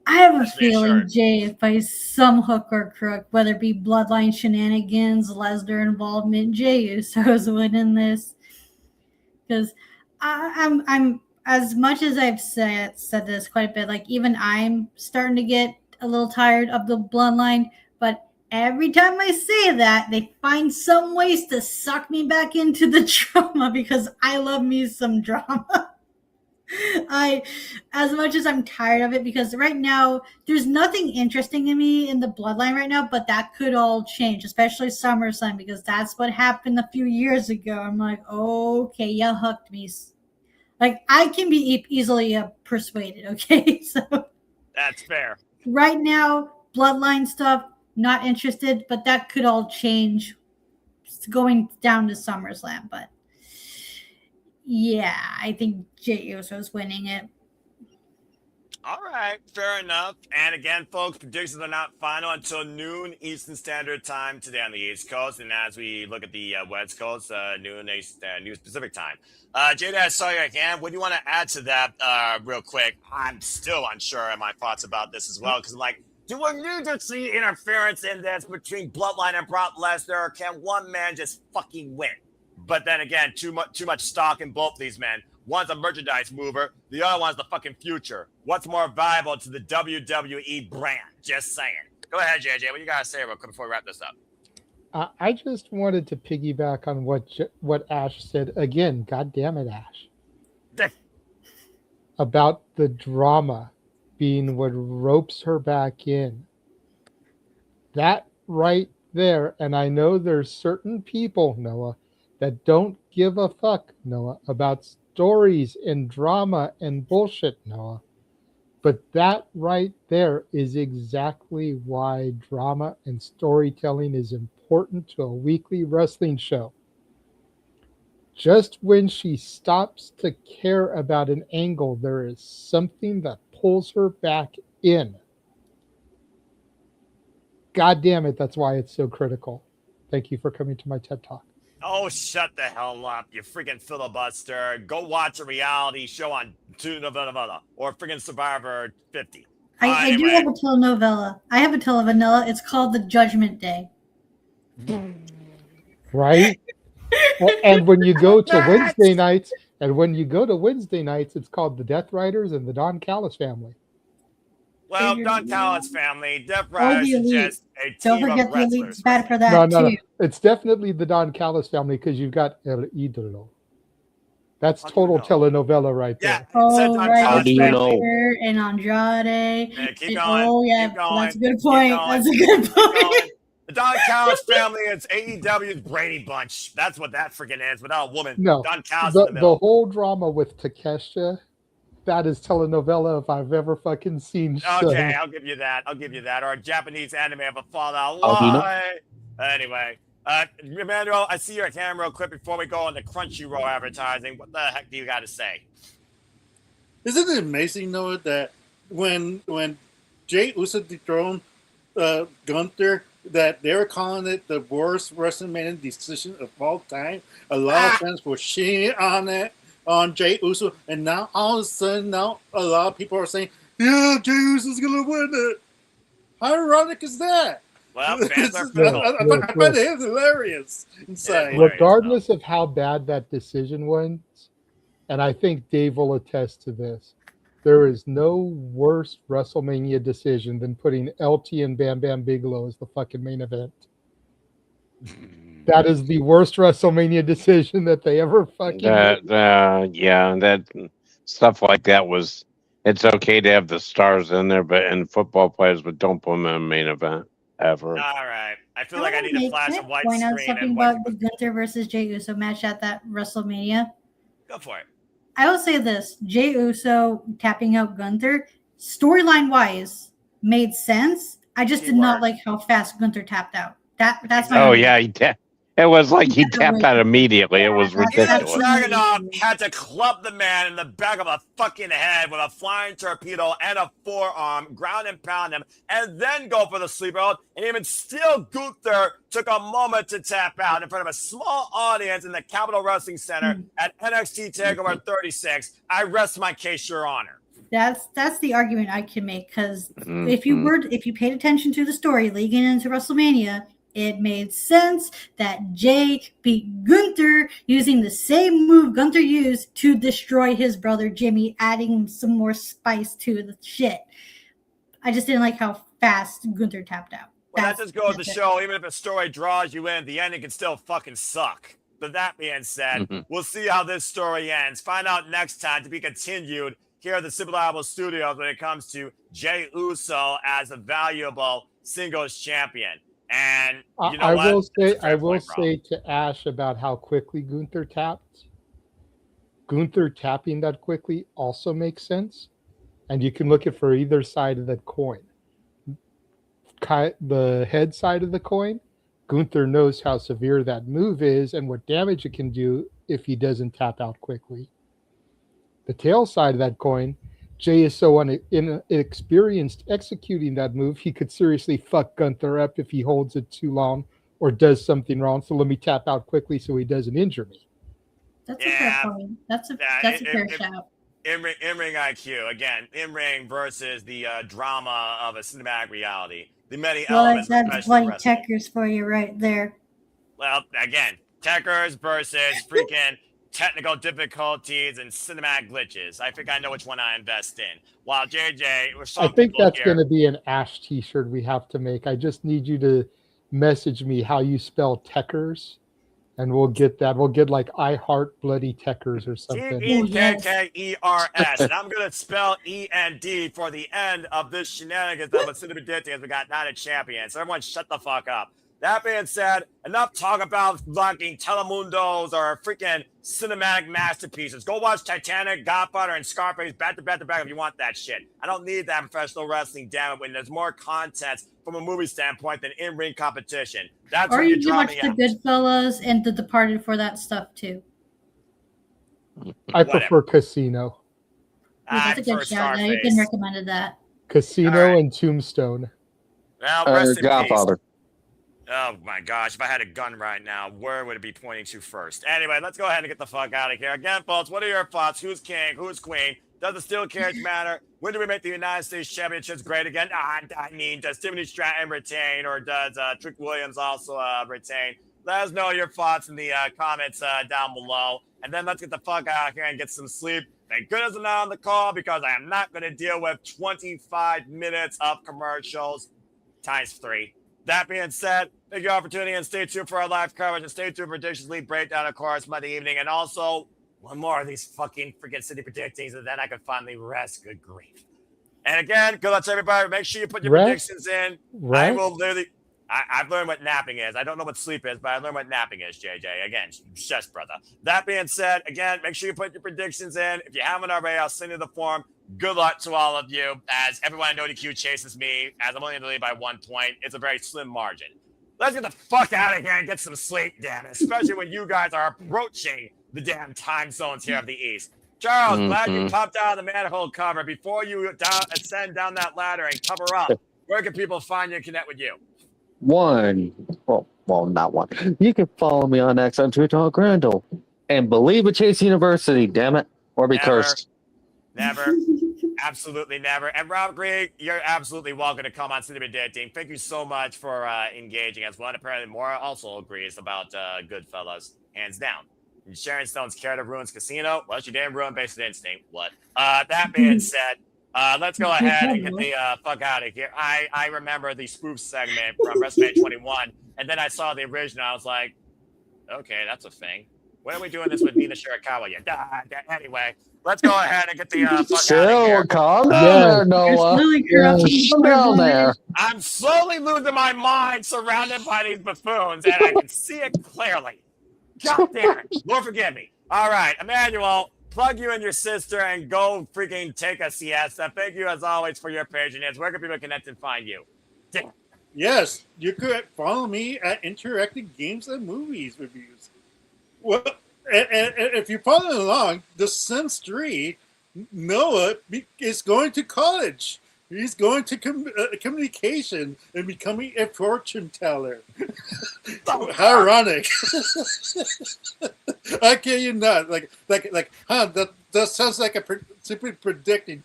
have a feeling Jade, by some hook or crook, whether it be bloodline shenanigans, Lesnar involvement, Jey Uso's winning this. Because I'm as much as I've said this quite a bit, like even I'm starting to get a little tired of the bloodline. But every time I say that, they find some ways to suck me back into the drama because I love me some drama. As much as I'm tired of it, because right now there's nothing interesting in me in the bloodline right now, but that could all change, especially SummerSlam, because that's what happened a few years ago. I'm like, okay, you hooked me. Like, I can be easily persuaded, okay? So that's fair. Right now, bloodline stuff, not interested, but that could all change going down to SummerSlam, but yeah, I think Jey Uso's winning it. All right, fair enough. And again, folks, predictions are not final until noon Eastern Standard Time today on the East Coast. And as we look at the West Coast, noon Pacific Time. Jade, I saw your hand. What do you want to add to that real quick? I'm still unsure of my thoughts about this as well, because I'm like, do we need to see interference in this between Bloodline and Brock Lesnar, or can one man just fucking win? But then again, too much stock in both these men. One's a merchandise mover. The other one's the fucking future. What's more valuable to the WWE brand? Just saying. Go ahead, JJ. What you got to say real quick before we wrap this up? I just wanted to piggyback on what Ash said. Again, God damn it, Ash. About the drama being what ropes her back in. That right there. And I know there's certain people, Noah, that don't give a fuck, Noah, about stories and drama and bullshit, Noah. But that right there is exactly why drama and storytelling is important to a weekly wrestling show. Just when she stops to care about an angle, there is something that pulls her back in. God damn it, that's why it's so critical. Thank you for coming to my TED Talk. Oh, shut the hell up, you freaking filibuster. Go watch a reality show on telenovela or freaking Survivor 50. I do have a telenovela. I have a telenovela. It's called The Judgment Day. Right? And when you go to Wednesday nights, it's called The Death Riders and the Don Callis Family. Well, Don Callis family, Death Riders is just a Don't team forget of the Elite's wrestlers. bad for that too. It's definitely the Don Callis family because you've got El Idolo. That's total telenovela right there. Oh, right. How do you know? And Andrade. Yeah, keep going. Oh, yeah. Keep going. That's a good point. That's a good point. The Don Callis family is AEW's Brady Bunch. That's what that freaking is without a woman. No, Don Callis in the middle. The whole drama with Takeshita, that is telenovela if I've ever fucking seen. Okay, I'll give you that. Or a Japanese anime of a Fallout. Why? Anyway, Emmanuel, I see your hand real quick before we go on the Crunchyroll advertising. What the heck do you got to say? Isn't it amazing, Noah, that when Jey Uso dethroned Gunther, that they were calling it the worst WrestleMania decision of all time? A lot of fans were shitting on it, on Jey Uso, and now all of a sudden, now a lot of people are saying, yeah, Jey Uso's going to win it. How ironic is that? Well, fans are fickle. I find it hilarious inside. Regardless of how bad that decision went, and I think Dave will attest to this, there is no worse WrestleMania decision than putting LT and Bam Bam Bigelow as the fucking main event. That is the worst WrestleMania decision that they ever fucking that stuff like that was it's okay to have the stars in there, but and football players, but don't put them in a main event ever. All right. I feel like I need a Can flash of white point out screen something and white. about the Gunther versus Jey Uso match at that WrestleMania. Go for it. I will say this: Jey Uso tapping out Gunther, storyline wise, made sense. I just did not like how fast Gunther tapped out. That's my Oh only- yeah, it was like he tapped out immediately. It was that's- ridiculous. Dragunov had to club the man in the back of a fucking head with a flying torpedo and a forearm, ground and pound him, and then go for the sleeper hold. And even still, Gunther took a moment to tap out in front of a small audience in the Capitol Wrestling Center at NXT TakeOver 36. I rest my case, Your Honor. That's the argument I can make because Mm-hmm. if you paid attention to the story leading into WrestleMania, it made sense that Jey beat Gunther using the same move Gunther used to destroy his brother Jimmy, adding some more spice to the shit. I just didn't like how fast Gunther tapped out. Well, that just goes to show, even if a story draws you in, the ending can still fucking suck. But that being said, we'll see how this story ends. Find out next time to be continued here at the Simple Audible Studios when it comes to Jey Uso as a valuable singles champion. And you know I will say to Ash about how quickly Gunther tapped. Gunther tapping that quickly also makes sense, and you can look at for either side of the coin. The head side of the coin, Gunther knows how severe that move is and what damage it can do if he doesn't tap out quickly. The tail side of that coin, Jey is so inexperienced executing that move, he could seriously fuck Gunther up if he holds it too long or does something wrong. So let me tap out quickly so he doesn't injure me. That's a fair point. That's a fair shout. In-ring IQ, again, in-ring versus the drama of a cinematic reality. The many elements of That's professional like wrestling. checkers for you right there. Well, again, techers versus freaking technical difficulties and cinematic glitches. I think I know which one I invest in. While JJ, I think that's going to be an Ash t-shirt we have to make. I just need you to message me how you spell techers, and we'll get that. We'll get like I Heart Bloody Techers or something. Tekkers, and I'm going to spell END for the end of this shenanigans of a Cinema as we got not a champion. So everyone shut the fuck up. That being said, enough talk about fucking Telemundos or freaking cinematic masterpieces. Go watch Titanic, Godfather, and Scarface back to back to back if you want that shit. I don't need that in professional wrestling, damn it, when there's more content from a movie standpoint than in-ring competition. That's Or when you you can draw watch me The out. Goodfellas and The Departed for that stuff too. I prefer Casino. Ooh, that's a good shout. Now you've been recommended that. Casino and Tombstone. Well, rest in peace. Godfather. Oh my gosh, if I had a gun right now, where would it be pointing to first? Anyway, let's go ahead and get the fuck out of here. Again, folks, what are your thoughts? Who's king? Who's queen? Does the steel cage matter? When do we make the United States Championships great again? I mean, does Tiffany Stratton retain, or does Trick Williams also retain? Let us know your thoughts in the comments down below. And then let's get the fuck out of here and get some sleep. Thank goodness I'm not on the call because I am not going to deal with 25 minutes of commercials times 3. That being said, thank you all for tuning in. Stay tuned for our live coverage and stay tuned for Predictions League breakdown, of course, Monday evening. And also, one more of these fucking freaking city predictings, and then I can finally rest. Good grief. And again, good luck to everybody. Make sure you put your predictions in. I will literally, I've learned what napping is. I don't know what sleep is, but I learned what napping is, JJ. Again, shush, brother. That being said, again, make sure you put your predictions in. If you haven't already, I'll send you the form. Good luck to all of you. As everyone at NoDQ chases me, as I'm only in the lead by 1 point, it's a very slim margin. Let's get the fuck out of here and get some sleep, damn it. Especially when you guys are approaching the damn time zones here of the East. Charles, glad you popped out of the manhole cover. Before you ascend down that ladder and cover up, where can people find you and connect with you? Well, not one. You can follow me on X on Twitter, Grandel. And believe in Chase University, damn it. Or be cursed. Never. Absolutely never. And Rob Green, you're absolutely welcome to come on Cinema Dating. Thank you so much for engaging as well. And apparently Maura also agrees about Goodfellas, hands down. And Sharon Stone's Care to Ruins Casino. Well, she didn't ruin Basic Instinct. What? That being said, let's go ahead and get the fuck out of here. I remember the spoof segment from WrestleMania 21, and then I saw the original. I was like, okay, that's a thing. When are we doing this with Nina Shirakawa yet? Anyway, let's go ahead and get the fuck out of Chill, here. calm down Yes. there, Noah. Slowly corrupting Calm down there. I'm slowly losing my mind surrounded by these buffoons, and I can see it clearly. God damn it. Lord forgive me. All right, Emmanuel, plug you and your sister and go freaking take a siesta. Thank you, as always, for your patronage. Where can people connect and find you? Damn. Yes, you could follow me at Interactive Games and Movies Reviews. Well, and if you're following along, The Sims 3, Noah is going to college. He's going to communication and becoming a fortune teller. How ironic! I kid you not. That sounds like simply predicting.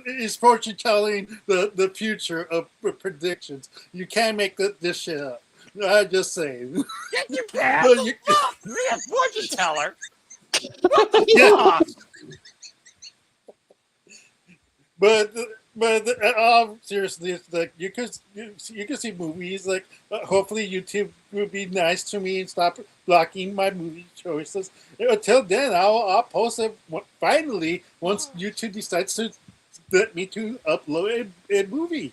Is fortune telling the future of predictions? You can't make this shit up. I'm just saying. Yeah, you can. Me, a fortune teller. What the fuck? But seriously, like you can see movies. Like hopefully YouTube will be nice to me and stop blocking my movie choices. Until then, I'll post it finally once YouTube decides to let me to upload a movie.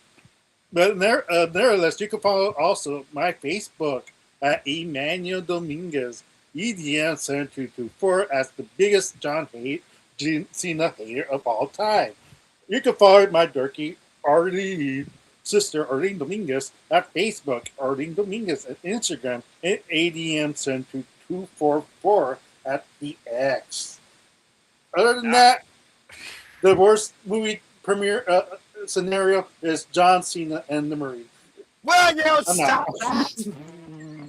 But nevertheless, you can follow also my Facebook at Emmanuel Dominguez, EDM7224, as the biggest John Cena hater of all time. You can follow my dorky sister Arlene Dominguez at Facebook, Arlene Dominguez at Instagram, and ADM7224 at the X. Other than that, the worst movie premiere scenario is John Cena and the Marine. Will you stop that?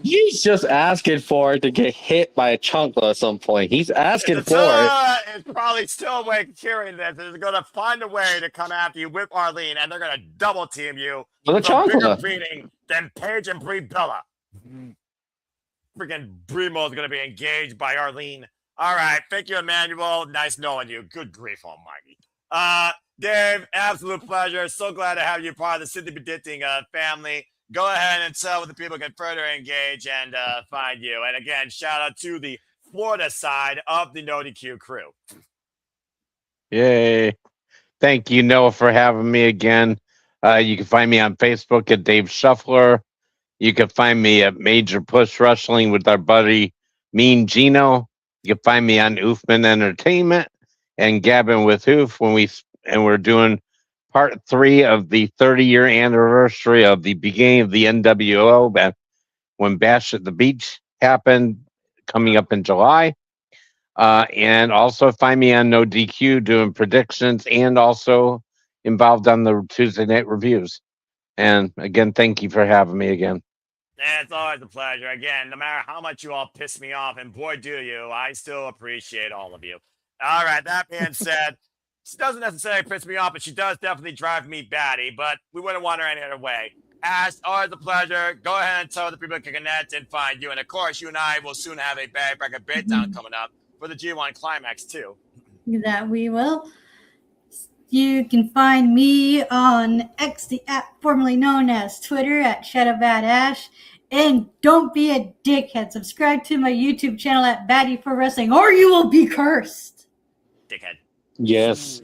He's just asking for it to get hit by a chunkle at some point. He's asking for it. It's probably still awake hearing this. They're going to find a way to come after you with Arlene, and they're going to double team you With a for bigger chunkle. beating than Paige and Brie Bella. Freaking Brimo's going to be engaged by Arlene. All right. Thank you, Emmanuel. Nice knowing you. Good grief almighty. Dave, absolute pleasure. So glad to have you part of the Sydney Predicting family. Go ahead and tell what the people can further engage and find you. And again, shout out to the Florida side of the No DQ crew. Yay. Thank you, Noah, for having me again. You can find me on Facebook at Dave Shuffler. You can find me at Major Push Wrestling with our buddy Mean Gino. You can find me on Oofman Entertainment and Gabbing with Oof we're doing part 3 of the 30-year anniversary of the beginning of the NWO when Bash at the Beach happened, coming up in July. And also find me on No DQ doing predictions and also involved on the Tuesday night reviews. And again, thank you for having me again. It's always a pleasure. Again, no matter how much you all piss me off, and boy, do you, I still appreciate all of you. All right, that being said, she doesn't necessarily piss me off, but she does definitely drive me batty, but we wouldn't want her any other way. Ash, always a pleasure. Go ahead and tell the people can connect and find you. And of course, you and I will soon have a Bag Bracket Beatdown coming up for the G1 Climax, too. That we will. You can find me on X, the app formerly known as Twitter, at ShadowBadAsh. And don't be a dickhead. Subscribe to my YouTube channel at Baddie for Wrestling, or you will be cursed. Dickhead. Yes.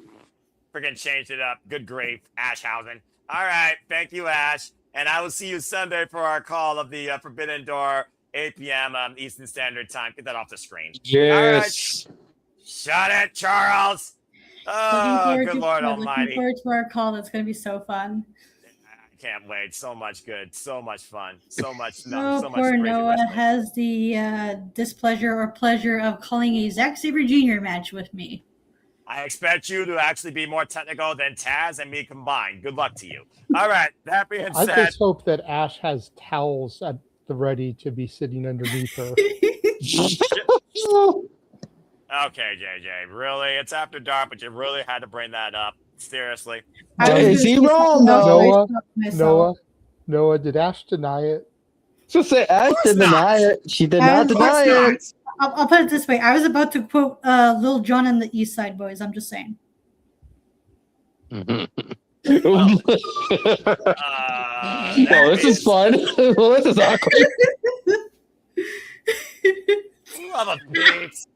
Freaking changed it up. Good grief, Ashhausen. All right, thank you, Ash. And I will see you Sunday for our call of the Forbidden Door, 8 p.m. Eastern Standard Time. Get that off the screen. Yes. All right. Shut it, Charles. Oh, good Lord Almighty. Looking forward to our call. That's going to be so fun. I can't wait. So much good. So much fun. So much. So so much poor crazy Noah wrestling. has the displeasure or pleasure of calling a Zack Sabre Jr. match with me. I expect you to actually be more technical than Taz and me combined. Good luck to you. All right. That being I said, just hope that Ash has towels at the ready to be sitting underneath her. okay, JJ, really? It's after dark, but you really had to bring that up. Seriously. Is he wrong, though? Noah, did Ash deny it? Just say Ash did deny it. She did not deny it. I'll put it this way. I was about to quote Lil Jon and the East Side Boys. I'm just saying. Oh, this is fun. Well, this is awkward. Love of Pete.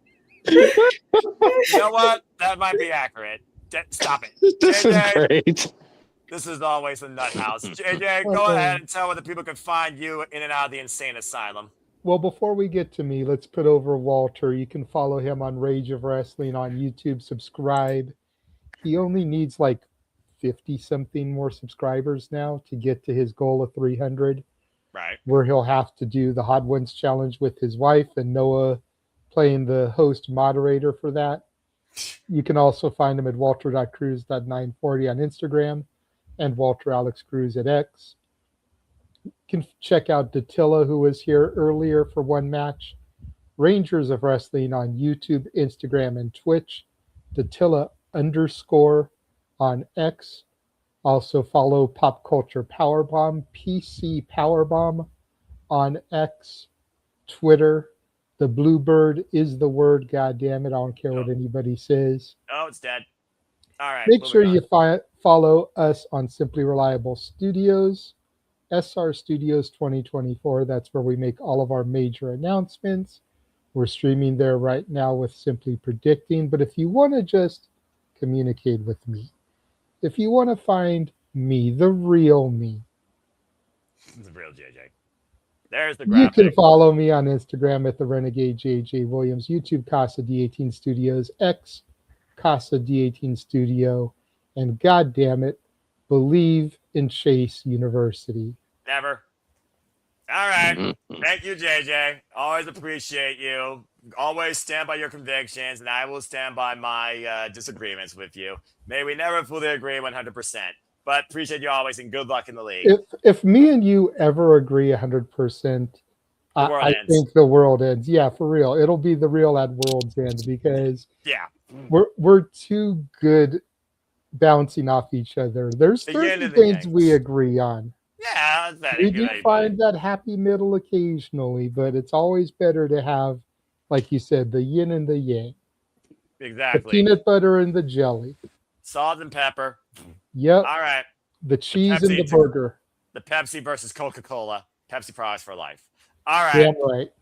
You know what? That might be accurate. Stop it. This is JJ, great. this is always a nut house. JJ, go ahead and tell where the people can find you in and out of the insane asylum. Well, before we get to me, let's put over Walter. You can follow him on Rage of Wrestling on YouTube. Subscribe. He only needs like 50 something more subscribers now to get to his goal of 300, Right. where he'll have to do the Hot Ones challenge with his wife and Noah playing the host moderator for that. You can also find him at walter.cruz.940 on Instagram and Walter Alex Cruz at X. You can check out Datilla, who was here earlier for one match. Rangers of Wrestling on YouTube, Instagram, and Twitch. Datilla _ on X. Also follow Pop Culture Powerbomb, PC Powerbomb on X, Twitter. The Bluebird is the word. God damn it! I don't care what anybody says. Oh, it's dead. All right. Make sure moving you on. follow us on Simply Reliable Studios, SR Studios 2024. That's where we make all of our major announcements. We're streaming there right now with Simply Predicting. But if you want to just communicate with me, if you want to find me, the real me, The real JJ. There's the you graphic. can follow me on Instagram at the Renegade JJ Williams, YouTube Casa D18 Studios, X Casa D18 Studio, and God damn it, believe in Chase University. Never. All right. Thank you, JJ. Always appreciate you. Always stand by your convictions, and I will stand by my disagreements with you. May we never fully agree 100%. But appreciate you always, and good luck in the league. If me and you ever agree 100%, I think the world ends. Yeah, for real. It'll be the real at world's end because we're too good bouncing off each other. There's certain things we agree on. Yeah, we do find that happy middle occasionally, but it's always better to have, like you said, the yin and the yang. Exactly. The peanut butter and the jelly. Salt and pepper. Yep. All right. The cheese and the burger. The Pepsi versus Coca-Cola. Pepsi products for life. All right. Damn right.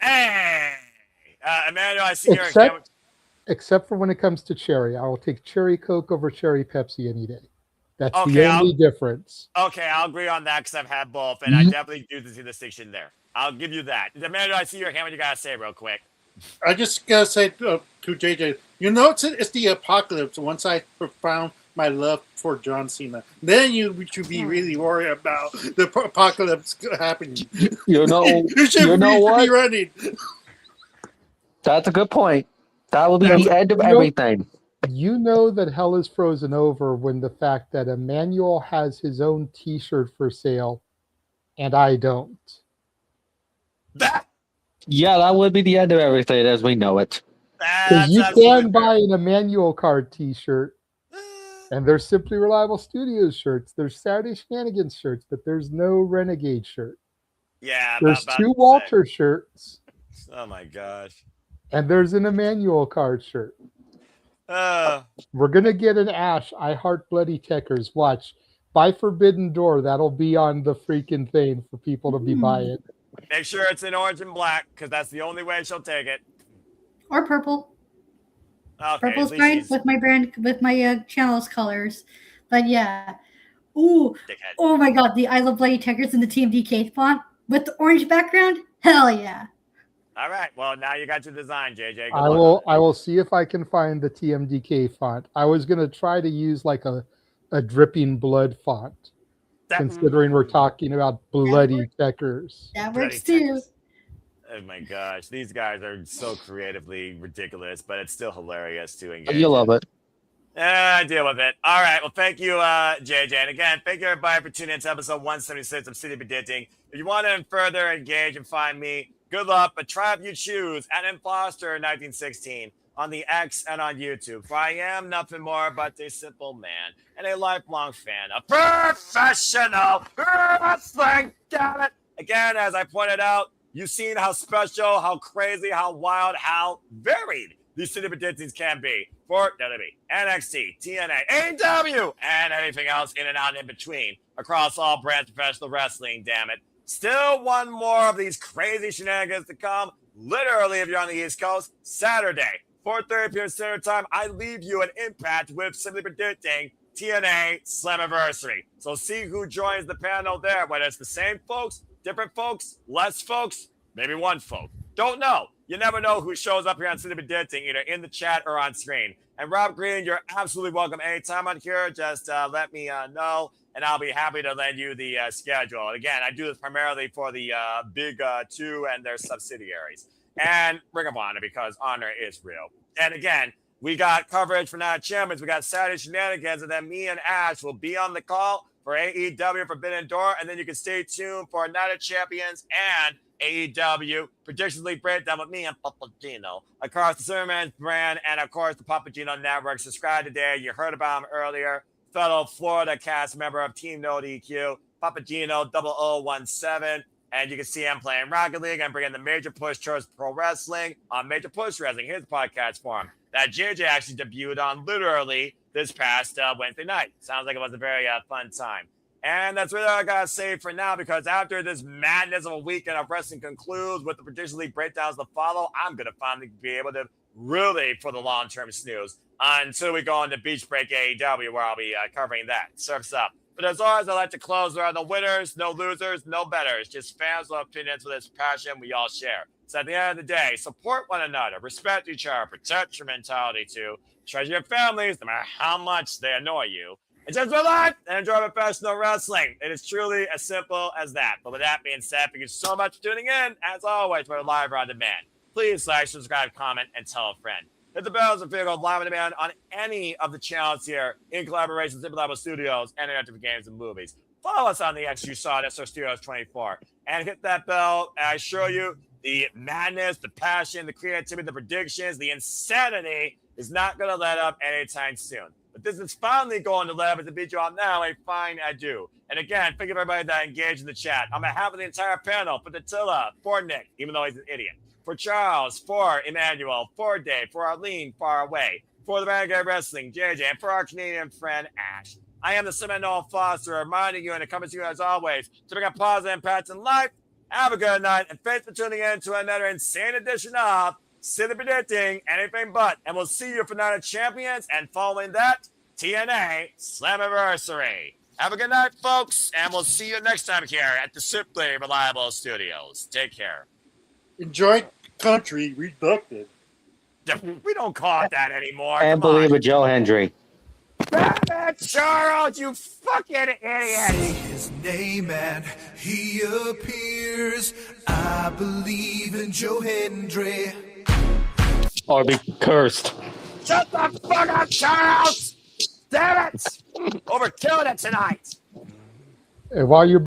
Hey, Emmanuel, I see you're except for when it comes to cherry. I will take cherry Coke over cherry Pepsi any day. That's the only difference. Okay, I'll agree on that because I've had both, and I definitely do see the distinction there. I'll give you that. Emmanuel, I see your hand. What you got to say real quick? I just got to say to JJ, you know, it's the apocalypse. Once I found my love for John Cena, then you should be really worried about the apocalypse happening. You know, you should be running. That's a good point. That will be the end of everything. You know that hell is frozen over when the fact that Emmanuel has his own T-shirt for sale, and I don't. Yeah, that would be the end of everything as we know it. Because you can buy an Emmanuel card T-shirt, and there's Simply Reliable Studios shirts. There's Saturday Shenanigans shirts, but there's no Renegade shirt. Yeah, there's two Walter shirts. Oh my gosh! And there's an Emmanuel card shirt. We're gonna get an Ash. I Heart Bloody Techers. Watch. By Forbidden Door. That'll be on the freaking thing for people to be buying. Make sure it's in orange and black because that's the only way she'll take it. Or purple. Okay, Purple's fine with my brand, with my channel's colors. But yeah. Ooh. Dickhead. Oh my god, the I Love Bloody Techers in the TMDK font with the orange background. Hell yeah. All right. Well, now you got your design, JJ. I will see if I can find the TMDK font. I was gonna try to use like a dripping blood font, considering we're talking about bloody checkers. That works too. Oh my gosh, these guys are so creatively ridiculous, but it's still hilarious to engage. You love it. Deal with it. All right. Well, thank you, JJ. And again, thank you everybody for tuning in to episode 176 of City Predicting. If you want to further engage and find me, good luck, but try if you choose at Imposter1916 on the X and on YouTube. For I am nothing more but a simple man and a lifelong fan of professional wrestling. Damn it. Again, as I pointed out, you've seen how special, how crazy, how wild, how varied these City Predictions can be for WWE, NXT, TNA, AEW, and anything else in and out in between across all brands of professional wrestling, damn it. Still one more of these crazy shenanigans to come. literally, if you're on the East Coast, Saturday, 4:30 p.m. Standard Time, I leave you an Impact with simply predicting TNA Slammiversary. So see who joins the panel there, whether it's the same folks, different folks, less folks, maybe one folk. Don't know. You never know who shows up here on Simply Predicting, either in the chat or on screen. And Rob Green, you're absolutely welcome anytime on here. Just let me know, and I'll be happy to lend you the schedule. Again, I do this primarily for the Big Two and their subsidiaries. And Ring of Honor, because honor is real. And again, we got coverage for Night of Champions. We got Saturday Shenanigans, and then me and Ash will be on the call for AEW Forbidden Door. And then you can stay tuned for Night of Champions and AEW Predictions League Breakdown with me and Papagino across the Superman's brand and, of course, the Papagino Network. Subscribe today. You heard about him earlier. Fellow Florida cast member of Team No DQ, Papagino 0017. And you can see him playing Rocket League and bringing the major push towards pro wrestling on Major Push Wrestling, his podcast form that JJ actually debuted on literally this past Wednesday night. Sounds like it was a very fun time. And that's really all I got to say for now, because after this madness of a weekend of wrestling concludes with the Predictions League breakdowns to follow, I'm going to finally be able to really, for the long-term snooze, until we go into Beach Break AEW, where I'll be covering that. Surf's up. But as always, I like to close. There are no winners, no losers, no betters. Just fans with opinions with this passion we all share. So at the end of the day, support one another, respect each other, protect your mentality too, treasure your families, no matter how much they annoy you, and just relax and enjoy professional wrestling. It is truly as simple as that. But with that being said, thank you so much for tuning in. As always, we're live or on demand. Please like, subscribe, comment, and tell a friend. Hit the bells if you go live on demand on any of the channels here in collaboration with Simple Level Studios and Interactive Games and Movies. Follow us on the X you saw at SR Studios 24 and hit that bell. And I assure you, the madness, the passion, the creativity, the predictions, the insanity is not going to let up anytime soon. But this is finally going to let up to bid you all now a fine adieu. And again, thank you for everybody that engaged in the chat. On behalf of the entire panel, for Datilla, for Nick, even though he's an idiot, for Charles, for Emmanuel, for Dave, for Arlene, far away, for the Renegade Wrestling, JJ, and for our Canadian friend, Ash. I am the Seminole Foster, reminding you and it comes to you as always to bring a positive impact in life. Have a good night, and thanks for tuning in to another insane edition of Simply Predicting Anything But. And we'll see you for Night of Champions, and following that, TNA Slammiversary. Have a good night, folks, and we'll see you next time here at the Simply Reliable Studios. Take care. Enjoy country reducted. We don't call it that anymore. And Come believe on. it, Joe Hendry. Damn it, Charles, you fucking idiot. Say his name and he appears. I believe in Joe Hendry. Or be cursed. Shut the fuck up, Charles. Damn it. Overkilling it tonight. While you're